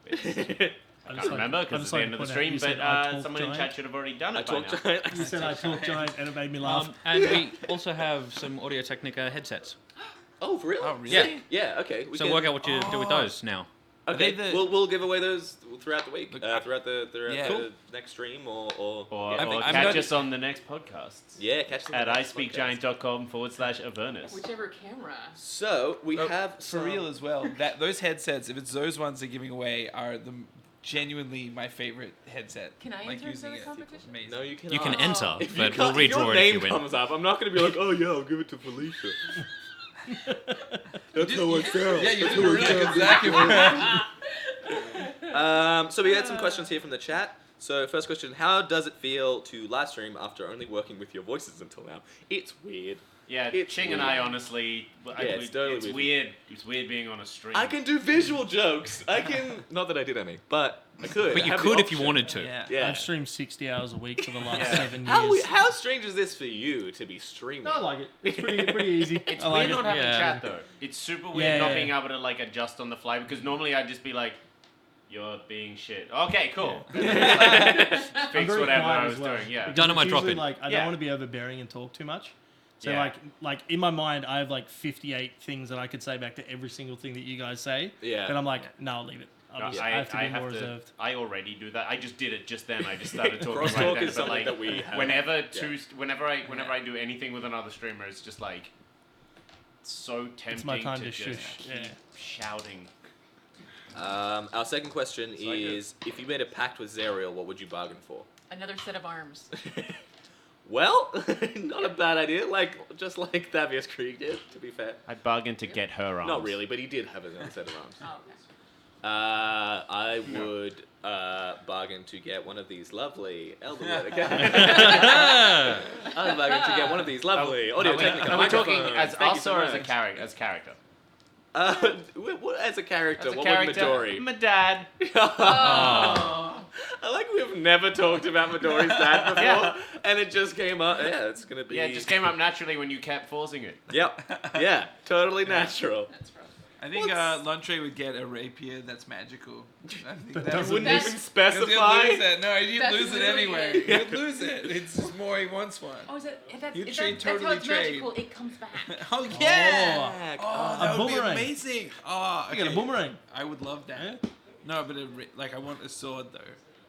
S6: I
S5: Can't remember because it's the end of the stream. But someone in chat should have already done
S2: I
S5: it by
S2: talk
S5: now.
S2: giant.
S6: You said I talk giant, and it made me laugh.
S3: And we also have some Audio Technica headsets.
S2: Oh, for real?
S7: Oh, really?
S3: Yeah.
S2: Yeah. Okay. We
S3: So
S2: can,
S3: work out what you do with those now.
S2: Okay.
S7: Are they the-
S2: We'll give away those throughout the week,
S7: Look,
S2: throughout the
S7: Yeah.
S2: the next stream or
S5: Or,
S2: yeah.
S5: or
S7: I'm
S5: catch
S7: not-
S5: us on the next podcasts.
S2: Yeah, catch them
S5: At
S2: on the next podcast.
S5: ispeakgiant.com/Avernus.
S4: Whichever camera.
S2: So we
S7: Oh,
S2: have
S7: for
S2: some-
S7: real as well. That those headsets, if it's those ones they're giving away, are genuinely my favorite headset.
S4: Can I
S7: like
S4: enter
S7: using
S4: the
S7: it.
S4: competition?
S7: Amazing.
S2: No, you cannot.
S3: You can enter,
S2: If you
S3: but
S2: can't-
S3: we'll
S2: if your
S3: redraw it
S2: name
S3: if you win.
S2: comes up, I'm not going to be like, oh yeah, I'll give it to Felicia. That's how I sound.
S7: Yeah, you do a really good Zach.
S2: So we had some questions here from the chat. So first question, how does it feel to live stream after only working with your voices until now? It's weird.
S5: Yeah,
S2: It's
S5: Ching and
S2: weird.
S5: I honestly,
S2: it's totally
S5: it's
S2: weird.
S5: weird. It's weird being on a stream.
S2: I can do visual jokes. I can, not that I did any, but I could.
S3: But
S2: I
S3: you
S2: have the
S3: could if you
S2: option.
S3: wanted to.
S7: Yeah.
S2: Yeah.
S6: I've streamed 60 hours a week for the last
S5: Yeah.
S6: 7 years.
S2: How strange is this for you to be streaming?
S6: No, I like it. It's pretty easy.
S5: It's
S6: I like
S5: weird
S6: it.
S5: not having
S3: Yeah.
S5: chat though. It's super weird
S6: Yeah,
S5: not
S6: yeah,
S5: being
S6: yeah.
S5: able to like adjust on the fly because normally I'd just be like, "You're being shit." Okay, cool.
S6: I'm
S5: Fix
S6: very
S5: whatever
S6: quiet
S5: I
S6: as
S5: was
S6: well.
S5: doing. Yeah.
S6: Because
S3: Dynamite
S6: it's
S3: drop
S6: usually,
S3: in.
S6: Like, I
S5: Yeah.
S6: don't want to be overbearing and talk too much. So
S5: Yeah.
S6: like in my mind, I have like 58 things that I could say back to every single thing that you guys say.
S2: Yeah.
S6: And I'm like, no, I'll leave it.
S5: No,
S6: I have to be more reserved.
S5: I already do that. I just did it just then. I just started talking
S2: Crosstalk
S5: right then.
S2: is
S5: But
S2: something
S5: like,
S2: that we have.
S5: whenever I do anything with another streamer, it's just like so tempting
S6: my time to
S5: just
S6: shush,
S5: keep
S6: yeah.
S5: shouting.
S2: Our second question is, if you made a pact with Zariel, what would you bargain for?
S4: Another set of arms.
S2: Well, not a bad idea. Just like Thavius Krieg did, to be fair.
S5: I'd bargain to get her arms.
S2: Not really, but he did have his own set of arms.
S4: Oh, okay.
S2: I would bargain to get one of these lovely Eldridge. I would bargain to get one of these lovely audio technical
S5: Are we talking
S2: microphones.
S5: as
S2: Thank you
S5: us
S2: so
S5: or as a
S2: much.
S5: character?
S2: As a character,
S5: As a
S2: what
S5: character,
S2: would Midori?
S5: my dad.
S2: I like we've never talked about Midori's dad before,
S5: Yeah.
S2: and it just came up. Yeah, it's gonna be.
S5: Yeah, it just came up naturally when you kept forcing it.
S2: Yep. Yeah, totally natural.
S4: That's rough.
S7: I think Lantre would get a rapier that's magical. I think
S6: That
S7: that
S6: doesn't-
S2: Wouldn't
S4: That's-
S2: even
S7: He'll
S2: specify.
S7: lose it. No, he'd
S4: That's
S7: lose it
S4: literally
S7: anyway.
S4: it.
S7: He'd lose it. It's just more he wants one.
S4: Oh, is it? If that's,
S7: You'd
S4: if
S7: trade,
S4: that's how
S7: totally
S4: it's
S7: trade.
S4: magical, it comes back.
S7: Oh yeah!
S2: Heck.
S7: Oh,
S6: A
S7: that would be
S6: boomerang.
S7: amazing. Oh,
S6: I get a
S7: okay.
S6: boomerang.
S7: I would love that.
S6: Yeah.
S7: No, but I want a sword though.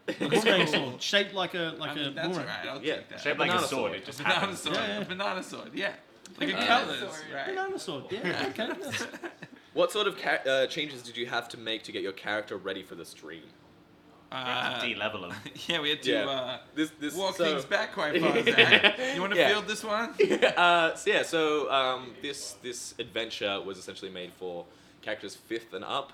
S6: A boomerang sword shaped like a
S7: I mean, that's
S6: boomerang.
S7: right. I'll
S2: Yeah,
S7: take that.
S5: Shaped like a
S2: banana
S5: sword.
S2: sword.
S5: It just
S7: banana
S5: happens.
S7: sword.
S6: Yeah, yeah.
S7: A banana sword. Yeah. Like a
S4: Banana
S7: cutlass,
S4: sword.
S7: right?
S6: Banana sword. Yeah. Okay. That's,
S2: What sort of changes did you have to make to get your character ready for the stream?
S5: De-level them.
S7: Yeah, we had to
S2: Yeah. This
S7: walk
S2: so,
S7: things back quite far. Zach. You want to
S2: Yeah.
S7: field this one?
S2: This adventure was essentially made for characters 5th and up.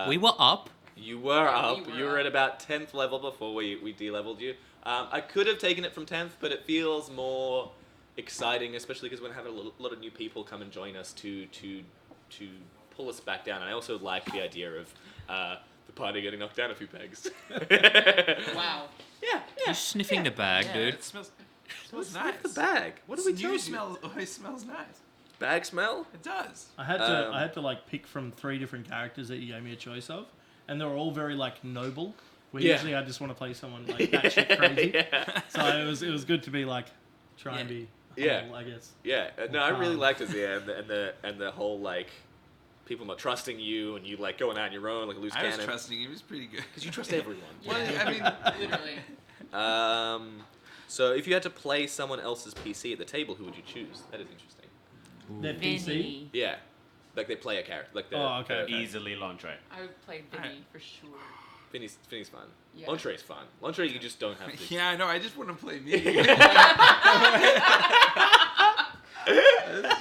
S3: We were up.
S2: You were up.
S4: we were
S2: You were
S4: up.
S2: at about 10th level before we de-leveled you. I could have taken it from 10th, but it feels more exciting, especially because we're going to have a lot of new people come and join us to pull us back down. And I also like the idea of the party getting knocked down a few pegs.
S4: Wow.
S2: Yeah.
S3: You sniffing the bag,
S7: Yeah,
S3: dude.
S7: it smells
S2: What's
S7: nice.
S2: with the bag? What do we
S7: New
S2: do?
S7: smell always smells nice.
S2: Bag smell?
S7: It does.
S6: I had to like pick from 3 different characters that you gave me a choice of, and they were all very like noble. Where
S2: Yeah.
S6: usually I just want to play someone like batshit crazy.
S2: Yeah.
S6: So it was good to be like try and be
S2: Yeah.
S6: humble, I guess.
S2: Yeah, no, I really liked it. Yeah, and the whole like people not trusting you and you like going out on your own like a loose
S7: I was
S2: cannon.
S7: trusting him. It was pretty good.
S2: Because you trust everyone.
S7: Well, I mean,
S4: Literally.
S2: So if you had to play someone else's PC at the table, who would you choose? That is interesting.
S6: Their PC.
S4: Vinny.
S2: Yeah, like they play a character. Like the,
S6: Oh, okay.
S5: Easily lingerie.
S4: I would play Vinny for sure.
S2: Vinny's fun.
S4: Yeah.
S2: Lintre's fun. Lintre, you just don't have to.
S7: yeah, I know. I just want to play me.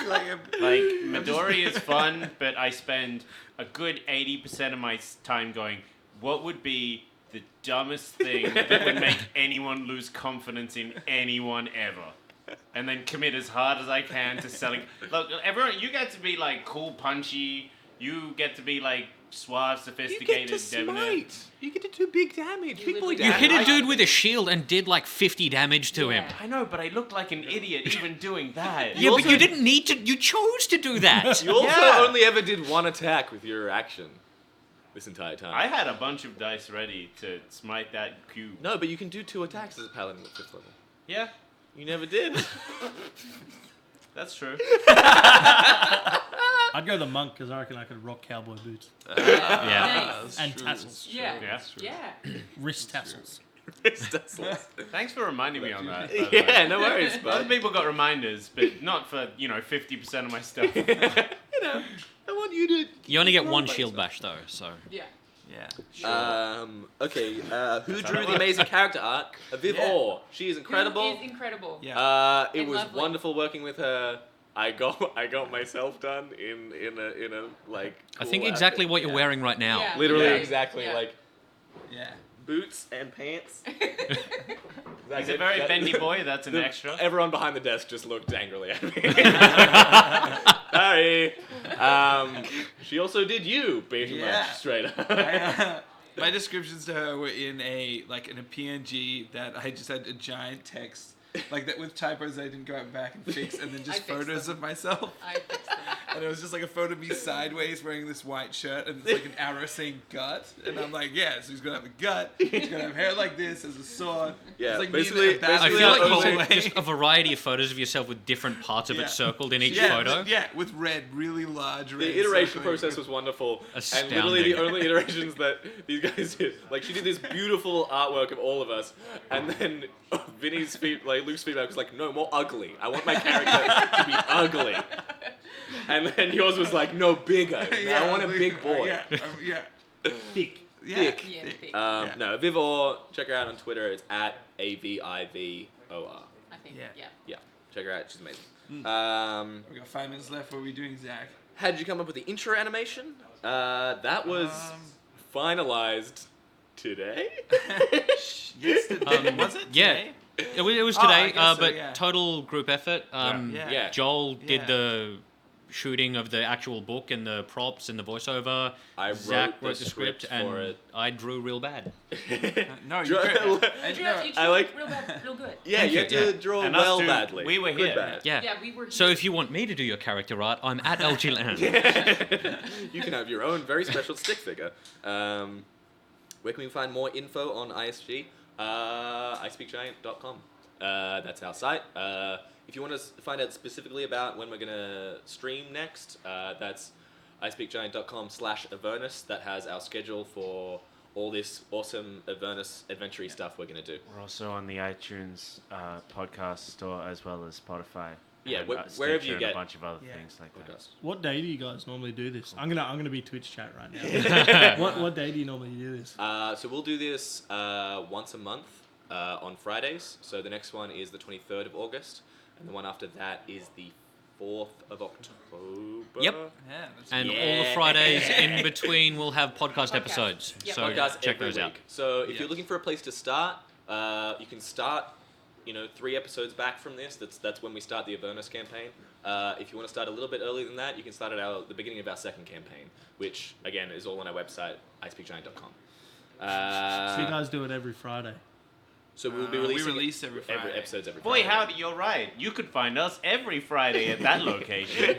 S5: Like, Midori is fun, but I spend a good 80% of my time going, what would be the dumbest thing that would make anyone lose confidence in anyone ever? And then commit as hard as I can to selling. Look, everyone, you get to be like cool, punchy. You get to be like suave,
S2: You
S5: sophisticated,
S2: get to
S5: debonair.
S2: smite. You get to do big damage.
S4: You
S2: Big boy
S4: literally-
S3: You
S2: damage.
S3: hit a dude with a shield and did like 50 damage to him.
S4: Yeah.
S5: I know, but I look like an idiot even doing that.
S3: Yeah, but you didn't need to. You chose to do that.
S2: You also
S5: Yeah.
S2: only ever did one attack with your action this entire time.
S5: I had a bunch of dice ready to smite that cube.
S2: No, but you can do 2 attacks as a paladin at 5th level.
S5: Yeah,
S2: You never did.
S5: that's true.
S6: I'd go the monk because I reckon I could rock cowboy boots
S3: Yeah.
S4: Nice.
S6: and tassels,
S4: Yeah.
S5: Yeah.
S4: Yeah.
S6: wrist tassels.
S5: Thanks for reminding me on that. by the way.
S2: Yeah, no worries,
S5: Other
S2: bud.
S5: people got reminders, but not for 50% of my stuff.
S2: You know, I want you to.
S3: You only get one shield bash though, so.
S4: Yeah.
S7: Yeah.
S2: Okay. Who drew the amazing character arc? Viv Orr. She is incredible.
S4: Who is incredible.
S7: Yeah.
S2: It
S4: And
S2: was
S4: lovely.
S2: wonderful working with her. I got myself done in a like.
S3: I think
S2: cool
S3: exactly
S2: outfit.
S3: what you're wearing right now.
S4: Yeah.
S2: Literally,
S4: Yeah.
S2: exactly
S4: Yeah.
S2: like
S7: Yeah.
S2: boots and pants.
S5: He's a very bendy boy, that's an extra.
S2: Everyone behind the desk just looked angrily at me. Sorry. She also did you, pretty
S7: Yeah.
S2: much, straight up.
S7: My descriptions to her were in a PNG that I just had a giant text like that with typos I didn't go out back and fix, and then just
S4: I fixed
S7: photos
S4: them.
S7: of myself.
S4: I fixed them.
S7: And it was just like a photo of me sideways wearing this white shirt, and it's like an arrow saying gut. And I'm like, yeah, so he's gonna have a gut. He's gonna have hair like this as a sword.
S2: Yeah,
S7: it's like
S2: basically-
S7: me in a battle
S3: I
S2: basically
S3: feel
S2: our
S3: like you
S2: only-
S3: said just a variety of photos of yourself with different parts of
S7: Yeah.
S3: it circled in each
S7: yeah,
S3: photo.
S7: Yeah, with red, really large red.
S2: The iteration
S7: circling.
S2: process was wonderful,
S3: Astounding.
S2: and literally the only iterations that these guys did, like she did this beautiful artwork of all of us, and then Vinny's Luke's feedback was like, no, more ugly. I want my character to be ugly. And then yours was like, no, bigger. I want a
S7: like,
S2: big boy.
S7: Yeah.
S6: Thick.
S7: Yeah.
S2: Thick.
S4: Yeah, thick.
S7: Yeah.
S2: No, Vivor. Check her out on Twitter. It's at AVIVOR.
S4: I think.
S7: Yeah.
S4: Yeah.
S2: Yeah, check her out. She's amazing.
S7: We got 5 minutes left. What are we doing, Zach?
S2: How did you come up with the intro animation? That was finalized today.
S7: Yesterday. Was it?
S3: Yeah.
S7: Today?
S3: It was
S7: Oh, I
S3: today,
S7: guess so,
S3: but
S7: yeah.
S3: total group effort.
S2: Yeah.
S3: Joel did
S7: Yeah.
S3: the shooting of the actual book and the props and the voiceover.
S2: I
S3: Zach
S2: wrote the script for
S3: and
S2: it.
S3: I drew real bad.
S7: No, you
S2: Joel-
S7: could.
S4: You drew
S2: I like-
S4: real bad, real good.
S2: Yeah,
S3: Thank
S2: you
S3: you,
S2: have to
S3: yeah.
S2: draw
S5: And us
S2: well
S5: two,
S2: badly.
S5: we were
S2: Good
S5: here.
S2: bad.
S3: Yeah.
S4: Yeah, we were.
S3: So
S4: here.
S3: if you want me to do your character art, I'm at LG Land.
S2: You can have your own very special stick figure. Where can we find more info on ISG? ispeakgiant.com. That's our site. If you want to find out specifically about when we're going to stream next, that's ispeakgiant.com/Avernus. That has our schedule for all this awesome Avernus adventure stuff we're going to do.
S5: We're also on the iTunes podcast store as well as Spotify.
S2: Yeah,
S5: and,
S2: wherever
S5: Stitcher
S2: you
S5: and
S2: get
S5: a bunch of other
S7: Yeah.
S5: things like that.
S2: Podcast.
S6: What day do you guys normally do this? I'm gonna be Twitch chat right now. what day do you normally do this?
S2: So we'll do this once a month on Fridays. So the next one is the 23rd of August, and the one after that is the 4th of October.
S3: Yep.
S7: Yeah, that's
S3: And
S2: Yeah.
S3: all the Fridays in between will have podcast episodes.
S4: Yeah.
S3: So
S2: Podcast
S3: check
S2: every
S3: those
S2: week.
S3: out.
S2: So if
S7: Yeah.
S2: you're looking for a place to start, you can start, 3 episodes back from this. That's when we start the Avernus campaign. If you want to start a little bit earlier than that, you can start at the beginning of our second campaign, which again is all on our website, ispeakgiant.com.
S6: So you guys do it every Friday.
S2: So we'll be
S7: we
S2: releasing
S7: release every Friday.
S2: episodes every
S5: Boy,
S2: Friday.
S5: howdy, you're right. You could find us every Friday at that location.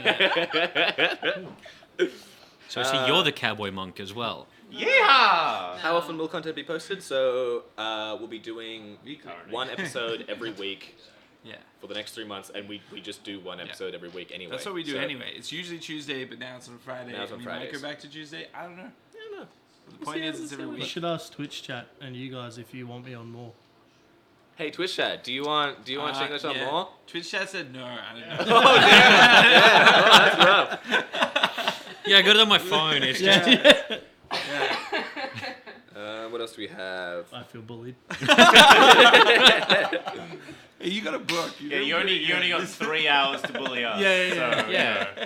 S3: So I see you're the cowboy monk as well.
S5: Yeehaw!
S2: How often will content be posted? So we'll be doing
S7: Reincarnate.
S2: one episode every week
S7: Yeah.
S2: for the next 3 months, and we just do one episode every week anyway.
S7: That's what we do
S2: So-
S7: anyway. It's usually Tuesday, but now it's on Friday.
S2: Now it's on
S7: and we might
S2: Fridays.
S7: go back to Tuesday. I don't know.
S2: I don't know.
S7: The point is, it's every
S6: You
S7: week.
S6: should ask Twitch chat and you guys if you want me on more.
S2: Hey, Twitch chat, do you want Chinglish on
S7: yeah.
S2: more?
S7: Twitch chat said no. I don't know.
S2: Oh, damn. Yeah. Oh, that's rough.
S3: Yeah, I got it on my phone. It's just
S2: What else do we have?
S6: I feel bullied.
S7: Hey, you got a book.
S5: Yeah, you only got 3 hours to bully us.
S6: Yeah.
S5: So,
S3: yeah.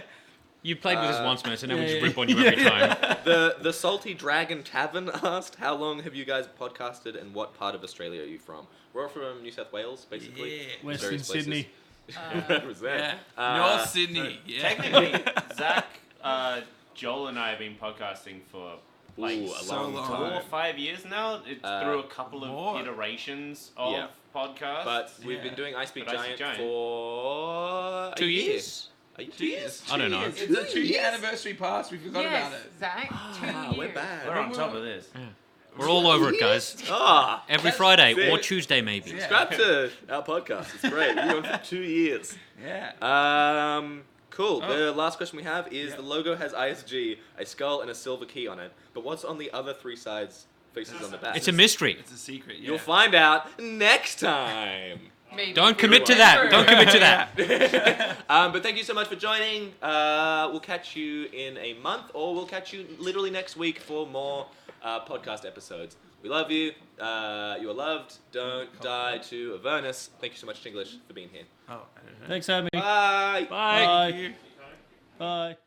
S3: You played with us once, man, so now we just
S6: yeah.
S3: rip on you every time.
S2: The Salty Dragon Tavern asked, how long have you guys podcasted and what part of Australia are you from? We're all from New South Wales, basically.
S7: Yeah.
S6: Western
S2: Various places.
S6: Sydney.
S7: Yeah.
S2: Uh,
S7: North Sydney. Yeah.
S5: Technically, Zach, Joel and I have been podcasting for like
S2: Ooh, a
S7: so
S2: long
S7: long.
S5: 4
S2: time.
S5: or 5 years now. It's through a couple of
S7: more.
S5: iterations of
S2: Yeah.
S5: podcasts.
S2: But we've
S7: Yeah.
S2: been doing I Speak
S5: But I Speak
S2: Giant
S5: Giant.
S2: for
S3: 2
S2: a year.
S3: years?
S2: Are you
S7: 2 years.
S3: I don't know.
S7: It's a 2-year anniversary pass. We forgot
S4: yes,
S7: about it.
S4: Zach. 2
S2: Ah,
S4: years.
S2: we're bad.
S5: we're on top of this.
S3: We're all over it, guys.
S2: Ah,
S3: Every Friday
S2: sick.
S3: or Tuesday, maybe.
S7: Yeah.
S2: subscribe to our podcast. It's great. We've been on for 2 years.
S7: Yeah.
S2: Cool.
S7: Oh.
S2: The last question we have is
S7: Yeah.
S2: the logo has ISG, a skull, and a silver key on it. But what's on the other 3 sides faces on the back?
S3: It's a mystery.
S7: It's a secret. Yeah.
S2: You'll find out next time.
S4: Maybe.
S3: Don't
S4: We
S3: commit to
S4: weren't
S3: that.
S4: sure.
S3: Don't commit to that.
S2: But thank you so much for joining. We'll catch you in a month, or we'll catch you literally next week for more podcast episodes. We love you. You are loved. Don't die to Avernus. Thank you so much, Chinglish, for being here.
S7: Oh, I don't know.
S6: Thanks for having me.
S2: Bye.
S3: Bye.
S6: Bye. Bye.